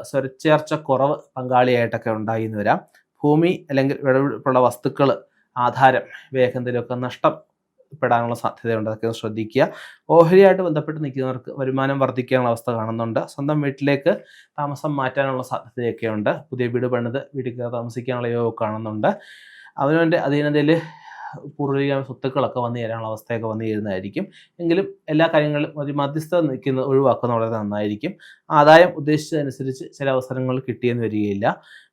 സ്വരച്ചേർച്ച കുറവ് പങ്കാളിയായിട്ടൊക്കെ ഉണ്ടായി എന്ന് വരാം. ഭൂമി അല്ലെങ്കിൽ വിളവെടുപ്പുള്ള വസ്തുക്കൾ ആധാരം എന്തെങ്കിലുമൊക്കെ നഷ്ടപ്പെടാനുള്ള സാധ്യതയുണ്ട്. അതൊക്കെ ശ്രദ്ധിക്കുക. ഓഹരിയായിട്ട് ബന്ധപ്പെട്ട് നിൽക്കുന്നവർക്ക് വരുമാനം വർദ്ധിക്കാനുള്ള അവസ്ഥ കാണുന്നുണ്ട്. സ്വന്തം വീട്ടിലേക്ക് താമസം മാറ്റാനുള്ള സാധ്യതയൊക്കെ ഉണ്ട്. പുതിയ വീട് പണിത് വീട്ടിൽ താമസിക്കാനുള്ള യോഗം കാണുന്നുണ്ട്. അവനവൻ്റെ അധീനതയിൽ പൂർവിക സ്വത്തുക്കളൊക്കെ വന്നു ചേരാനുള്ള അവസ്ഥയൊക്കെ വന്നു ചേരുന്നതായിരിക്കും. എങ്കിലും എല്ലാ കാര്യങ്ങളിലും ഒരു മധ്യസ്ഥത നിൽക്കുന്നത് ഒഴിവാക്കുന്നത് വളരെ നന്നായിരിക്കും. ആദായം ഉദ്ദേശിച്ചതനുസരിച്ച് ചില അവസരങ്ങൾ കിട്ടിയെന്ന് വരികയില്ല.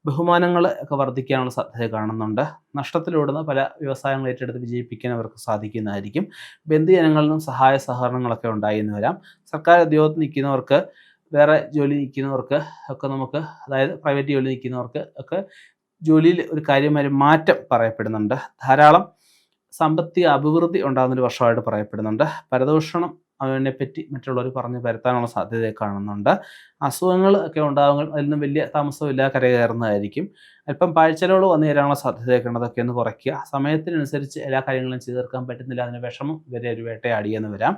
ബഹുമാനങ്ങൾ ഒക്കെ വർദ്ധിക്കാനുള്ള സാധ്യത കാണുന്നുണ്ട്. നഷ്ടത്തിലോടുന്ന പല വ്യവസായങ്ങൾ ഏറ്റെടുത്ത് വിജയിപ്പിക്കാൻ അവർക്ക് സാധിക്കുന്നതായിരിക്കും. ബന്ധുജനങ്ങളിൽ നിന്നും സഹായ സഹകരണങ്ങളൊക്കെ ഉണ്ടായി എന്ന് വരാം. സർക്കാർ ഉദ്യോഗത്തിൽ നിൽക്കുന്നവർക്ക്, വേറെ ജോലി നിൽക്കുന്നവർക്ക് ഒക്കെ നമുക്ക്, അതായത് പ്രൈവറ്റ് ജോലി നിൽക്കുന്നവർക്ക് ഒക്കെ ജോലിയിൽ ഒരു കാര്യമായ മാറ്റം പറയപ്പെടുന്നുണ്ട്. ധാരാളം സാമ്പത്തിക അഭിവൃദ്ധി ഉണ്ടാകുന്നൊരു വർഷമായിട്ട് പറയപ്പെടുന്നുണ്ട്. പരദൂഷണം അവനെപ്പറ്റി മറ്റുള്ളവർ പറഞ്ഞ് പരത്താനുള്ള സാധ്യതയെ കാണുന്നുണ്ട്. അസുഖങ്ങൾ ഒക്കെ ഉണ്ടാകുമ്പോൾ അതിൽ നിന്നും വലിയ താമസമില്ല, കരകയറുന്നതായിരിക്കും. അല്പം പാഴ്ചലോട് വന്നു തരാനുള്ള സാധ്യതയൊക്കെ ഉണ്ട്. അതൊക്കെ ഒന്ന് കുറയ്ക്കുക. സമയത്തിനനുസരിച്ച് എല്ലാ കാര്യങ്ങളും ചെയ്തു തീർക്കാൻ പറ്റുന്നില്ല, അതിന് വിഷമം വരെ ഒരു വേട്ടയാടിയെന്ന് വരാം.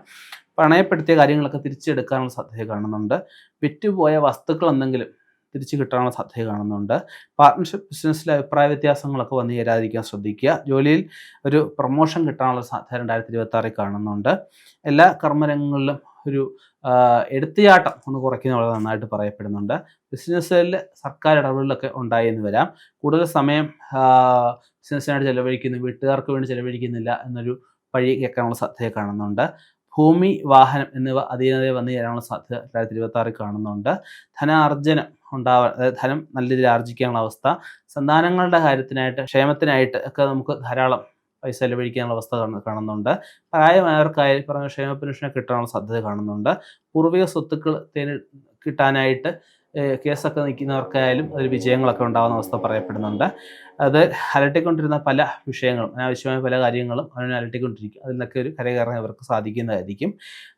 പണയപ്പെടുത്തിയ കാര്യങ്ങളൊക്കെ തിരിച്ചെടുക്കാനുള്ള സാധ്യത കാണുന്നുണ്ട്. വിറ്റുപോയ വസ്തുക്കൾ എന്തെങ്കിലും തിരിച്ചു കിട്ടാനുള്ള സാധ്യത കാണുന്നുണ്ട്. പാർട്ട്ണർഷിപ്പ് ബിസിനസ്സിൽ അഭിപ്രായ വ്യത്യാസങ്ങളൊക്കെ വന്നു ചേരാതിരിക്കാൻ ശ്രദ്ധിക്കുക. ജോലിയിൽ ഒരു പ്രൊമോഷൻ കിട്ടാനുള്ള സാധ്യത 2026 കാണുന്നുണ്ട്. എല്ലാ കർമ്മരംഗങ്ങളിലും ഒരു എടുത്തുചാട്ടം ഒന്ന് കുറയ്ക്കുന്നത് വളരെ നന്നായിട്ട് പറയപ്പെടുന്നുണ്ട്. ബിസിനസ്സിൽ സർക്കാർ ഇടപെടലൊക്കെ ഉണ്ടായി എന്ന് വരാം. കൂടുതൽ സമയം ബിസിനസ്സിനായിട്ട് ചിലവഴിക്കുന്നു, വീട്ടുകാർക്ക് വേണ്ടി ചിലവഴിക്കുന്നില്ല എന്നൊരു പഴി കേൾക്കാനുള്ള സാധ്യത കാണുന്നുണ്ട്. ഭൂമി, വാഹനം എന്നിവ അധീനതയിൽ വന്നു ചേരാനുള്ള സാധ്യത 2026 കാണുന്നുണ്ട്. ധനാർജനം ഉണ്ടാവാൻ, അതായത് ധനം നല്ല രീതിയിൽ ആർജിക്കാനുള്ള അവസ്ഥ, സന്താനങ്ങളുടെ കാര്യത്തിനായിട്ട് ക്ഷേമത്തിനായിട്ട് ഒക്കെ നമുക്ക് ധാരാളം പൈസ ചെലവഴിക്കാനുള്ള അവസ്ഥ കാണുന്നുണ്ട്. പ്രായമായവർക്കായി പറഞ്ഞ ക്ഷേമ പെൻഷനെ കിട്ടാനുള്ള സാധ്യത കാണുന്നുണ്ട്. പൂർവിക സ്വത്തുക്കൾ കിട്ടാനായിട്ട് കേസൊക്കെ നിൽക്കുന്നവർക്കായാലും ഒരു വിജയങ്ങളൊക്കെ ഉണ്ടാകുന്ന അവസ്ഥ പറയപ്പെടുന്നുണ്ട്. അത് അലട്ടിക്കൊണ്ടിരുന്ന പല വിഷയങ്ങളും, അനാവശ്യമായ പല കാര്യങ്ങളും അവനെ അലട്ടിക്കൊണ്ടിരിക്കും. അതിൽ നിന്നൊക്കെ ഒരു കരകയറാൻ അവർക്ക് സാധിക്കുന്നതായിരിക്കും.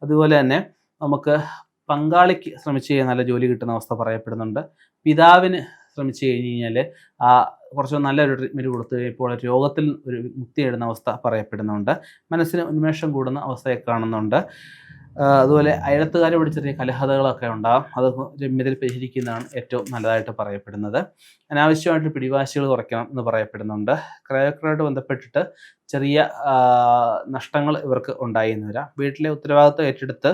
അതുപോലെ തന്നെ നമുക്ക് പങ്കാളിക്ക് ശ്രമിച്ചു കഴിഞ്ഞാൽ നല്ല ജോലി കിട്ടുന്ന അവസ്ഥ പറയപ്പെടുന്നുണ്ട്. പിതാവിന് ശ്രമിച്ചു കഴിഞ്ഞ് കഴിഞ്ഞാൽ കുറച്ച് നല്ലൊരു ട്രീറ്റ്മെൻറ്റ് കൊടുത്തു കഴിയുമ്പോൾ രോഗത്തിൽ ഒരു മുക്തി നേടുന്ന അവസ്ഥ പറയപ്പെടുന്നുണ്ട്. മനസ്സിന് ഉന്മേഷം കൂടുന്ന അവസ്ഥയൊക്കെ കാണുന്നുണ്ട്. അതുപോലെ അയലത്തുകാരോട് ചെറിയ കലഹതകളൊക്കെ ഉണ്ടാകും. അത് രമ്യതയിൽ പരിഹരിക്കുന്നതാണ് ഏറ്റവും നല്ലതായിട്ട് പറയപ്പെടുന്നത്. അനാവശ്യമായിട്ട് പിടിവാശികൾ കുറയ്ക്കണം എന്ന് പറയപ്പെടുന്നുണ്ട്. ക്രയവിക്രയമായിട്ട് ബന്ധപ്പെട്ടിട്ട് ചെറിയ നഷ്ടങ്ങൾ ഇവർക്ക് ഉണ്ടായി എന്ന് വരാം. വീട്ടിലെ ഉത്തരവാദിത്വം ഏറ്റെടുത്ത്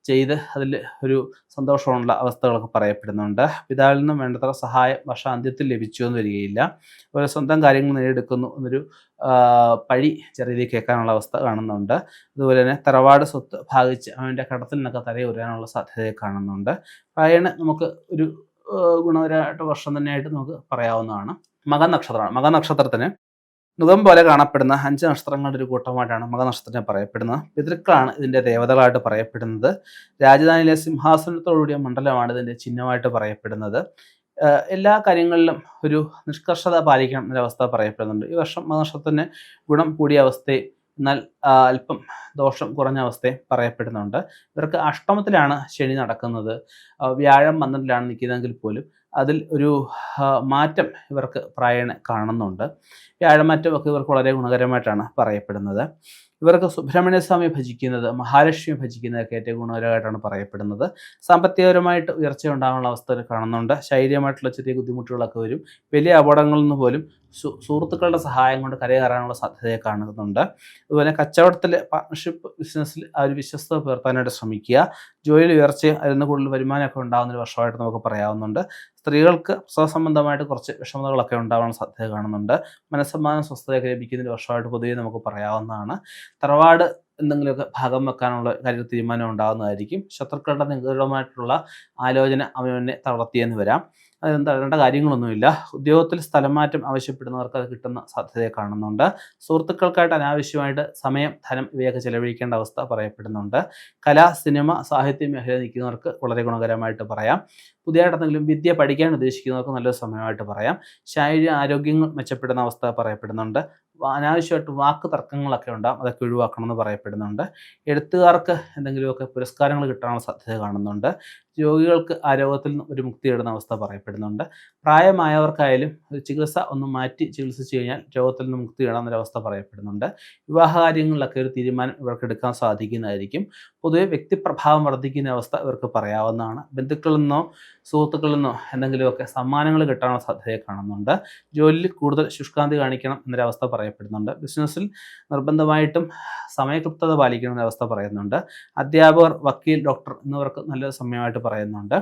ചെയ്ത് അതിൽ ഒരു സന്തോഷമുള്ള അവസ്ഥകളൊക്കെ പറയപ്പെടുന്നുണ്ട്. പിതാവിൽ നിന്നും വേണ്ടത്ര സഹായം വർഷാന്ത്യത്തിൽ ലഭിച്ചു എന്ന് വരികയില്ല. അതുപോലെ സ്വന്തം കാര്യങ്ങൾ നേടിയെടുക്കുന്നു എന്നൊരു പഴി ചെറിയ കേൾക്കാനുള്ള അവസ്ഥ കാണുന്നുണ്ട്. അതുപോലെ തന്നെ തറവാട് സ്വത്ത് ഭാഗിച്ച് അവൻ്റെ കടത്തിൽ നിന്നൊക്കെ തലയുരാനുള്ള സാധ്യതയെ കാണുന്നുണ്ട്. പ്രായണ നമുക്ക് ഒരു ഗുണകരമായിട്ട് വർഷം തന്നെയായിട്ട് നമുക്ക് പറയാവുന്നതാണ്. മകനക്ഷത്രമാണ്. മകനക്ഷത്രത്തിന് നുകം പോലെ കാണപ്പെടുന്ന 5 നക്ഷത്രങ്ങളുടെ ഒരു കൂട്ടമായിട്ടാണ് മകനക്ഷത്രത്തെ പറയപ്പെടുന്നത്. പിതൃക്കളാണ് ഇതിൻ്റെ ദേവതകളായിട്ട് പറയപ്പെടുന്നത്. രാജധാനിയിലെ സിംഹാസനത്തോടുകൂടിയ മണ്ഡലമാണ് ഇതിൻ്റെ ചിഹ്നമായിട്ട് പറയപ്പെടുന്നത്. എല്ലാ കാര്യങ്ങളിലും ഒരു നിഷ്കർഷത പാലിക്കണം എന്നൊരവസ്ഥ പറയപ്പെടുന്നുണ്ട്. ഈ വർഷം മകനക്ഷത്രത്തിന് ഗുണം കൂടിയ അവസ്ഥയെ എന്നാൽ അല്പം ദോഷം കുറഞ്ഞ അവസ്ഥയും പറയപ്പെടുന്നുണ്ട്. ഇവർക്ക് അഷ്ടമത്തിലാണ് ശനി നടക്കുന്നത്. വ്യാഴം 12ലാണ് നിൽക്കുന്നതെങ്കിൽ പോലും അതിൽ ഒരു മാറ്റം ഇവർക്ക് പ്രായേണ കാണുന്നുണ്ട്. വ്യാഴമാറ്റമൊക്കെ ഇവർക്ക് വളരെ ഗുണകരമായിട്ടാണ് പറയപ്പെടുന്നത്. ഇവർക്ക് സുബ്രഹ്മണ്യ സ്വാമി ഭജിക്കുന്നത്, മഹാലക്ഷ്മി ഭജിക്കുന്നതൊക്കെ ഏറ്റവും ഗുണകരമായിട്ടാണ് പറയപ്പെടുന്നത്. സാമ്പത്തികപരമായിട്ട് ഉയർച്ച ഉണ്ടാകാനുള്ള അവസ്ഥ കാണുന്നുണ്ട്. ശാരീരികമായിട്ടുള്ള ചെറിയ ബുദ്ധിമുട്ടുകളൊക്കെ വരും. വലിയ അപകടങ്ങളിൽ നിന്ന് പോലും സുഹൃത്തുക്കളുടെ സഹായം കൊണ്ട് കരകയറാനുള്ള സാധ്യതയെ കാണുന്നുണ്ട്. അതുപോലെ കച്ചവടത്തിൽ, പാർട്ട്ണർഷിപ്പ് ബിസിനസ്സിൽ ആ ഒരു വിശ്വസ്തത പുലർത്താനായിട്ട് ശ്രമിക്കുക. ജോലിയിൽ ഉയർച്ചയും അതിൽ കൂടുതൽ വരുമാനമൊക്കെ ഉണ്ടാകുന്ന ഒരു വർഷമായിട്ട് നമുക്ക് പറയാവുന്നുണ്ട്. സ്ത്രീകൾക്ക് പ്രസവ സംബന്ധമായിട്ട് കുറച്ച് വിഷമതകളൊക്കെ ഉണ്ടാകാനുള്ള സാധ്യത കാണുന്നുണ്ട്. മനസ്സമാധാന സ്വസ്ഥതയൊക്കെ ലഭിക്കുന്ന ഒരു വർഷമായിട്ട് പൊതുവെ നമുക്ക് പറയാവുന്നതാണ്. തറവാട് എന്തെങ്കിലുമൊക്കെ ഭാഗം വെക്കാനുള്ള കാര്യത്തിൽ തീരുമാനം ഉണ്ടാകുന്നതായിരിക്കും. ശത്രുക്കളുടെ നിഗൂഢമായിട്ടുള്ള ആലോചന അവനെ തളർത്തിയെന്ന് വരാം. അതെന്താ അറിയേണ്ട കാര്യങ്ങളൊന്നുമില്ല. ഉദ്യോഗത്തിൽ സ്ഥലം മാറ്റം ആവശ്യപ്പെടുന്നവർക്ക് അത് കിട്ടുന്ന സാധ്യതയെ കാണുന്നുണ്ട്. സുഹൃത്തുക്കൾക്കായിട്ട് അനാവശ്യമായിട്ട് സമയം, ധനം ഇവയൊക്കെ ചെലവഴിക്കേണ്ട അവസ്ഥ പറയപ്പെടുന്നുണ്ട്. കല, സിനിമ, സാഹിത്യ മേഖല നിൽക്കുന്നവർക്ക് വളരെ ഗുണകരമായിട്ട് പറയാം. പുതിയതായിട്ട് എന്തെങ്കിലും വിദ്യ പഠിക്കാൻ ഉദ്ദേശിക്കുന്നവർക്ക് നല്ലൊരു സമയമായിട്ട് പറയാം. ശാരീരിക ആരോഗ്യങ്ങൾ മെച്ചപ്പെടുന്ന അവസ്ഥ പറയപ്പെടുന്നുണ്ട്. അനാവശ്യമായിട്ട് വാക്ക് തർക്കങ്ങളൊക്കെ ഉണ്ടാകും, അതൊക്കെ ഒഴിവാക്കണമെന്ന് പറയപ്പെടുന്നുണ്ട്. എഴുത്തുകാർക്ക് എന്തെങ്കിലുമൊക്കെ പുരസ്കാരങ്ങൾ കിട്ടാനുള്ള സാധ്യത കാണുന്നുണ്ട്. രോഗികൾക്ക് ആ രോഗത്തിൽ നിന്ന് ഒരു മുക്തി നേടുന്ന അവസ്ഥ പറയപ്പെടുന്നുണ്ട്. പ്രായമായവർക്കായാലും ചികിത്സ ഒന്ന് മാറ്റി ചികിത്സിച്ച് കഴിഞ്ഞാൽ രോഗത്തിൽ നിന്ന് മുക്തി നേടാവുന്നൊരവസ്ഥ പറയപ്പെടുന്നുണ്ട്. വിവാഹകാര്യങ്ങളിലൊക്കെ ഒരു തീരുമാനം ഇവർക്ക് എടുക്കാൻ സാധിക്കുന്നതായിരിക്കും. പൊതുവെ വ്യക്തിപ്രഭാവം വർദ്ധിക്കുന്ന അവസ്ഥ ഇവർക്ക് പറയാവുന്നതാണ്. ബന്ധുക്കളിൽ നിന്നോ സുഹൃത്തുക്കളിൽ നിന്നോ എന്തെങ്കിലുമൊക്കെ സമ്മാനങ്ങൾ കിട്ടാനുള്ള സാധ്യതയെ കാണുന്നുണ്ട്. ജോലിയിൽ കൂടുതൽ ശുഷ്കാന്തി കാണിക്കണം എന്നൊരവസ്ഥ പറയപ്പെടുന്നുണ്ട്. ബിസിനസ്സിൽ നിർബന്ധമായിട്ടും സമയക്ലിപ്തത പാലിക്കണം എന്നൊരവസ്ഥ പറയുന്നുണ്ട്. അധ്യാപകർ, വക്കീൽ, ഡോക്ടർ എന്നിവർക്ക് നല്ലൊരു സമയമായിട്ട് പറയുന്നുണ്ട്.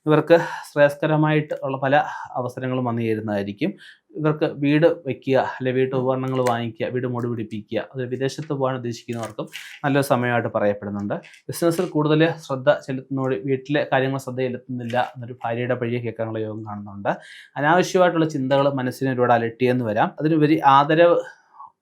ഇവർക്ക് ശ്രേയസ്കരമായിട്ട് ഉള്ള പല അവസരങ്ങളും വന്നു ചേരുന്നതായിരിക്കും. ഇവർക്ക് വീട് വയ്ക്കുക, അല്ലെങ്കിൽ വീട്ടു ഉപകരണങ്ങൾ വാങ്ങിക്കുക, വീട് മൂടി പിടിപ്പിക്കുക, അത് വിദേശത്ത് പോകാൻ ഉദ്ദേശിക്കുന്നവർക്കും നല്ലൊരു സമയമായിട്ട് പറയപ്പെടുന്നുണ്ട്. ബിസിനസ്സിൽ കൂടുതൽ ശ്രദ്ധ ചെലുത്തുന്നതോടെ വീട്ടിലെ കാര്യങ്ങൾ ശ്രദ്ധ ചെലുത്തുന്നില്ല എന്നൊരു ഭാര്യയുടെ പഴിയെ കേൾക്കാനുള്ള യോഗം കാണുന്നുണ്ട്. അനാവശ്യമായിട്ടുള്ള ചിന്തകൾ മനസ്സിനെ ഒരുപാട് അലട്ടിയെന്ന് വരാം. അതിനുപരി ആദരവ്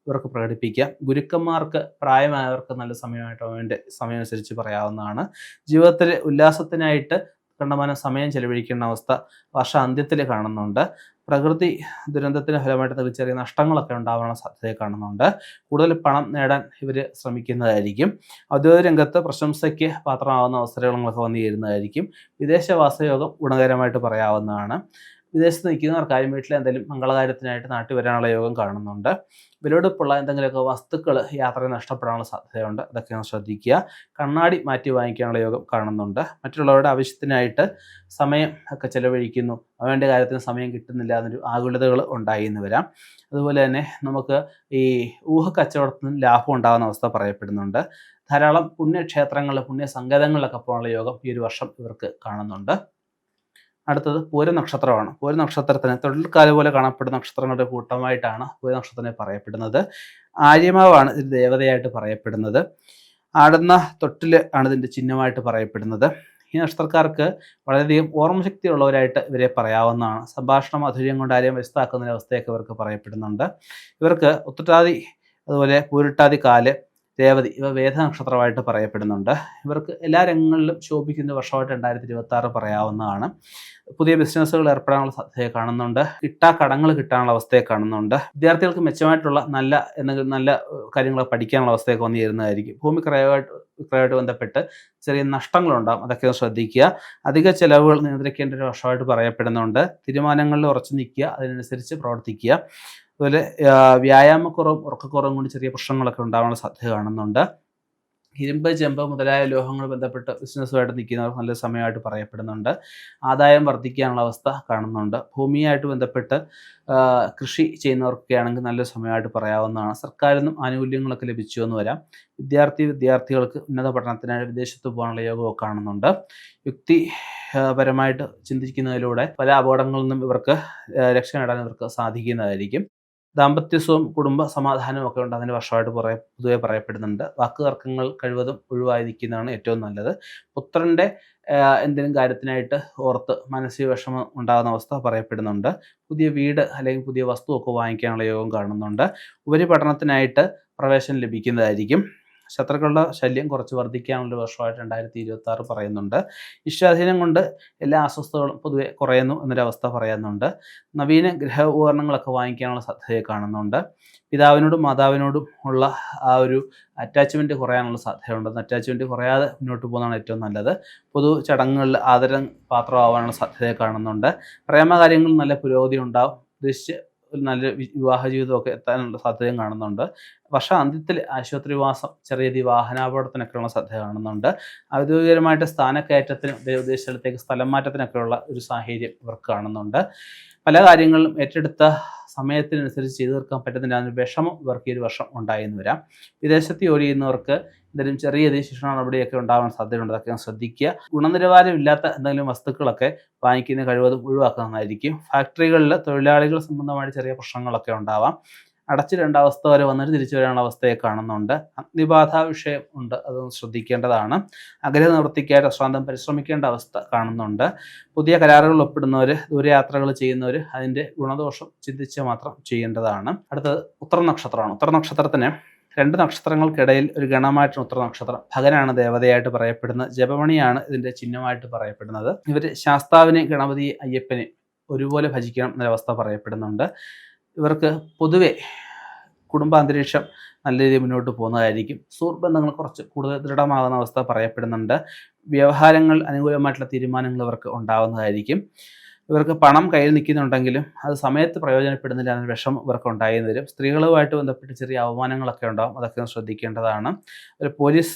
ഇവർക്ക് പ്രകടിപ്പിക്കാം. ഗുരുക്കന്മാർക്ക്, പ്രായമായവർക്ക് നല്ല സമയമായിട്ട് അവൻ്റെ സമയം അനുസരിച്ച് പറയാവുന്നതാണ്. ജീവിതത്തിൽ ഉല്ലാസത്തിനായിട്ട് കണ്ടമാനം സമയം ചെലവഴിക്കേണ്ട അവസ്ഥ വർഷാന്ത്യത്തിൽ കാണുന്നുണ്ട്. പ്രകൃതി ദുരന്തത്തിൻ്റെ ഫലമായിട്ട് ചെറിയ നഷ്ടങ്ങളൊക്കെ ഉണ്ടാകാനുള്ള സാധ്യതയെ കാണുന്നുണ്ട്. കൂടുതൽ പണം നേടാൻ ഇവർ ശ്രമിക്കുന്നതായിരിക്കും. ഔദ്യോഗിക രംഗത്ത് പ്രശംസയ്ക്ക് പാത്രമാകുന്ന അവസരങ്ങളൊക്കെ വന്നു ചേരുന്നതായിരിക്കും. വിദേശവാസയോഗം ഗുണകരമായിട്ട് പറയാവുന്നതാണ്. വിദേശത്ത് നിൽക്കുന്നവർക്കാരും വീട്ടിലെ എന്തെങ്കിലും മംഗളകാര്യത്തിനായിട്ട് നാട്ടിൽ വരാനുള്ള യോഗം കാണുന്നുണ്ട്. വിലപിടിപ്പുള്ള എന്തെങ്കിലുമൊക്കെ വസ്തുക്കൾ യാത്രയിൽ നഷ്ടപ്പെടാനുള്ള സാധ്യതയുണ്ട്, അതൊക്കെ ഒന്ന് ശ്രദ്ധിക്കുക. കണ്ണാടി മാറ്റി വാങ്ങിക്കാനുള്ള യോഗം കാണുന്നുണ്ട്. മറ്റുള്ളവരുടെ ആവശ്യത്തിനായിട്ട് സമയം ഒക്കെ ചെലവഴിക്കുന്നു, അവൻ്റെ കാര്യത്തിന് സമയം കിട്ടുന്നില്ല എന്നൊരു ആകുലതകൾ ഉണ്ടായി എന്ന് വരാം. അതുപോലെ തന്നെ നമുക്ക് ഈ ഊഹക്കച്ചവടത്തിന് ലാഭം ഉണ്ടാകുന്ന അവസ്ഥ പറയപ്പെടുന്നുണ്ട്. ധാരാളം പുണ്യക്ഷേത്രങ്ങളിൽ, പുണ്യസങ്കേതങ്ങളിലൊക്കെ പോകാനുള്ള യോഗം ഈ ഒരു വർഷം ഇവർക്ക് കാണുന്നുണ്ട്. അടുത്തത് പൂര നക്ഷത്രമാണ്. പൂര നക്ഷത്രത്തിന് തൊഴിൽക്കാല പോലെ കാണപ്പെടുന്ന നക്ഷത്രങ്ങളുടെ കൂട്ടമായിട്ടാണ് പൂര നക്ഷത്രത്തിനെ പറയപ്പെടുന്നത്. ആര്യമാവാണ് ഇത് ദേവതയായിട്ട് പറയപ്പെടുന്നത്. ആടുന്ന തൊട്ടിൽ ആണ് ഇതിൻ്റെ ചിഹ്നമായിട്ട് പറയപ്പെടുന്നത്. ഈ നക്ഷത്രക്കാർക്ക് വളരെയധികം ഓർമ്മശക്തി ഉള്ളവരായിട്ട് ഇവരെ പറയാവുന്നതാണ്. സംഭാഷണ മാധുര്യം കൊണ്ട് ആരെയും വ്യസ്തമാക്കുന്ന അവസ്ഥയൊക്കെ ഇവർക്ക് പറയപ്പെടുന്നുണ്ട്. ഇവർക്ക് ഉത്രട്ടാതി, അതുപോലെ പൂരിട്ടാതി, കാല്, രേവതി ഇവ വേദ നക്ഷത്രമായിട്ട് പറയപ്പെടുന്നുണ്ട്. ഇവർക്ക് എല്ലാ രംഗങ്ങളിലും ശോഭിക്കുന്ന വർഷമായിട്ട് 2026 പറയാവുന്നതാണ്. പുതിയ ബിസിനസ്സുകൾ ഏർപ്പെടാനുള്ള സാധ്യതയെ കാണുന്നുണ്ട്. കടങ്ങൾ കിട്ടാനുള്ള അവസ്ഥയെ കാണുന്നുണ്ട്. വിദ്യാർത്ഥികൾക്ക് മെച്ചമായിട്ടുള്ള നല്ല കാര്യങ്ങൾ പഠിക്കാനുള്ള അവസ്ഥയൊക്കെ വന്നു ചേരുന്നതായിരിക്കും. ഭൂമി ക്രയമായിട്ട് ബന്ധപ്പെട്ട് ചെറിയ നഷ്ടങ്ങളുണ്ടാകും, അതൊക്കെ ശ്രദ്ധിക്കുക. അധിക ചെലവുകൾ നിയന്ത്രിക്കേണ്ട ഒരു വർഷമായിട്ട് പറയപ്പെടുന്നുണ്ട്. തീരുമാനങ്ങളിൽ ഉറച്ചു നിൽക്കുക, അതിനനുസരിച്ച് പ്രവർത്തിക്കുക. അതുപോലെ വ്യായാമക്കുറവും ഉറക്കക്കുറവും കൊണ്ട് ചെറിയ പ്രശ്നങ്ങളൊക്കെ ഉണ്ടാകാനുള്ള സാധ്യത കാണുന്നുണ്ട്. ഇരുമ്പ്, ചെമ്പ് മുതലായ ലോഹങ്ങൾ ബന്ധപ്പെട്ട് ബിസിനസ്സുമായിട്ട് നിൽക്കുന്നവർ നല്ല സമയമായിട്ട് പറയപ്പെടുന്നുണ്ട്. ആദായം വർദ്ധിക്കാനുള്ള അവസ്ഥ കാണുന്നുണ്ട്. ഭൂമിയായിട്ട് ബന്ധപ്പെട്ട് കൃഷി ചെയ്യുന്നവർക്കൊക്കെ ആണെങ്കിൽ നല്ലൊരു സമയമായിട്ട് പറയാവുന്നതാണ്. സർക്കാരിൽ നിന്നും ആനുകൂല്യങ്ങളൊക്കെ ലഭിച്ചു എന്ന് വരാം. വിദ്യാർത്ഥികൾക്ക് ഉന്നത പഠനത്തിനായി വിദേശത്ത് പോകാനുള്ള യോഗമൊക്കെ കാണുന്നുണ്ട്. യുക്തിപരമായിട്ട് ചിന്തിക്കുന്നതിലൂടെ പല അപകടങ്ങളിൽ നിന്നും ഇവർക്ക് രക്ഷ നേടാൻ ഇവർക്ക് സാധിക്കുന്നതായിരിക്കും. ദാമ്പത്യസുഖവും കുടുംബ സമാധാനവും ഒക്കെ ഉണ്ട് അതിൻ്റെ വർഷമായിട്ട് പൊതുവെ പറയപ്പെടുന്നുണ്ട്. വാക്കുതർക്കങ്ങൾ കഴിവതും ഒഴിവായിരിക്കുന്നതാണ് ഏറ്റവും നല്ലത്. പുത്രൻ്റെ എന്തെങ്കിലും കാര്യത്തിനായിട്ട് ഓർത്ത് മാനസിക വിഷമം ഉണ്ടാകുന്ന അവസ്ഥ പറയപ്പെടുന്നുണ്ട്. പുതിയ വീട് അല്ലെങ്കിൽ പുതിയ വസ്തുവൊക്കെ വാങ്ങിക്കാനുള്ള യോഗം കാണുന്നുണ്ട്. ഉപരിപഠനത്തിനായിട്ട് പ്രവേശനം ലഭിക്കുന്നതായിരിക്കും. ശത്രുക്കളുടെ ശല്യം കുറച്ച് വർദ്ധിക്കാനുള്ളൊരു വർഷമായിട്ട് 2026 പറയുന്നുണ്ട്. ഈശ്വരാധീനം കൊണ്ട് എല്ലാ അസ്വസ്ഥതകളും പൊതുവെ കുറയുന്നു എന്നൊരവസ്ഥ പറയുന്നുണ്ട്. നവീന ഗ്രഹ ഉപകരണങ്ങളൊക്കെ വാങ്ങിക്കാനുള്ള സാധ്യതയെ കാണുന്നുണ്ട്. പിതാവിനോടും മാതാവിനോടും ഉള്ള ആ ഒരു അറ്റാച്ച്മെൻറ്റ് കുറയാനുള്ള സാധ്യതയുണ്ട്. അറ്റാച്ച്മെൻറ്റ് കുറയാതെ മുന്നോട്ട് പോകുന്നതാണ് ഏറ്റവും നല്ലത്. പൊതു ചടങ്ങുകളിൽ ആദരം പാത്രമാവാനുള്ള സാധ്യതയെ കാണുന്നുണ്ട്. പ്രേമകാര്യങ്ങളിൽ നല്ല പുരോഗതി ഉണ്ടാവും. ഉദ്ദേശിച്ച് ഒരു നല്ല വിവാഹ ജീവിതമൊക്കെ എത്താനുള്ള സാധ്യതയും കാണുന്നുണ്ട്. വർഷാന്ത്യത്തിൽ ആശുപത്രിവാസം, ചെറിയ രീതിയിൽ വാഹനാപകടത്തിനൊക്കെയുള്ള സാധ്യത കാണുന്നുണ്ട്. ഔദ്യോഗികമായിട്ട് സ്ഥാനക്കയറ്റത്തിനും ഉദ്ദേശ സ്ഥലത്തേക്ക് സ്ഥലം മാറ്റത്തിനൊക്കെയുള്ള ഒരു സാഹചര്യം ഇവർക്ക് കാണുന്നുണ്ട്. പല കാര്യങ്ങളും ഏറ്റെടുത്ത സമയത്തിനനുസരിച്ച് ചെയ്തു തീർക്കാൻ പറ്റുന്നില്ല എന്നൊരു വിഷമം ഇവർക്ക് ഈ ഒരു വർഷം ഉണ്ടായെന്ന് വരാം. വിദേശത്ത് ജോലി ചെയ്യുന്നവർക്ക് എന്തെങ്കിലും ചെറിയ ശിക്ഷണ നടപടിയൊക്കെ ഉണ്ടാവാൻ സാധ്യതയുണ്ട്. അതൊക്കെ ശ്രദ്ധിക്കുക. ഗുണനിലവാരമില്ലാത്ത എന്തെങ്കിലും വസ്തുക്കളൊക്കെ വാങ്ങിക്കുന്ന കഴിവതും ഒഴിവാക്കുന്നതായിരിക്കും. ഫാക്ടറികളിൽ തൊഴിലാളികൾ സംബന്ധമായിട്ട് ചെറിയ പ്രശ്നങ്ങളൊക്കെ ഉണ്ടാവാം. അടച്ചിടേണ്ട അവസ്ഥ വരെ വന്നിട്ട് തിരിച്ചു വരാനുള്ള അവസ്ഥയെ കാണുന്നുണ്ട്. അഗ്നിബാധ വിഷയം ഉണ്ട്, അതൊന്ന് ശ്രദ്ധിക്കേണ്ടതാണ്. ആഗ്രഹ നിവൃത്തിക്കായിട്ട് അശ്രാന്തം പരിശ്രമിക്കേണ്ട അവസ്ഥ കാണുന്നുണ്ട്. പുതിയ കരാറുകൾ ഒപ്പിടുന്നവർ, ദൂരയാത്രകൾ ചെയ്യുന്നവർ അതിൻ്റെ ഗുണദോഷം ചിന്തിച്ച് മാത്രം ചെയ്യേണ്ടതാണ്. അടുത്തത് ഉത്തര നക്ഷത്രമാണ്. ഉത്തര നക്ഷത്രത്തിന് 2 നക്ഷത്രങ്ങൾക്കിടയിൽ ഒരു ഗണമായിട്ടാണ് ഉത്തര നക്ഷത്രം. ഭഗനാണ് ദേവതയായിട്ട് പറയപ്പെടുന്നത്. ജപമണിയാണ് ഇതിൻ്റെ ചിഹ്നമായിട്ട് പറയപ്പെടുന്നത്. ഇവർ ശാസ്താവിനെ, ഗണപതി, അയ്യപ്പനെ ഒരുപോലെ ഭജിക്കണം എന്നൊരവസ്ഥ പറയപ്പെടുന്നുണ്ട്. ഇവർക്ക് പൊതുവെ കുടുംബാന്തരീക്ഷം നല്ല രീതിയിൽ മുന്നോട്ട് പോകുന്നതായിരിക്കും. സുഹൃത്ബന്ധങ്ങൾ കുറച്ച് കൂടുതൽ ദൃഢമാകുന്ന അവസ്ഥ പറയപ്പെടുന്നുണ്ട്. വ്യവഹാരങ്ങൾ അനുകൂലമായിട്ടുള്ള തീരുമാനങ്ങൾ ഇവർക്ക് ഉണ്ടാകുന്നതായിരിക്കും. ഇവർക്ക് പണം കയ്യിൽ നിൽക്കുന്നുണ്ടെങ്കിലും അത് സമയത്ത് പ്രയോജനപ്പെടുന്നില്ല എന്ന വിഷമം ഇവർക്ക് ഉണ്ടായെന്ന് വരും. സ്ത്രീകളുമായിട്ട് ബന്ധപ്പെട്ട് ചെറിയ അവമാനങ്ങളൊക്കെ ഉണ്ടാകും, അതൊക്കെ ശ്രദ്ധിക്കേണ്ടതാണ്. ഒരു പോലീസ്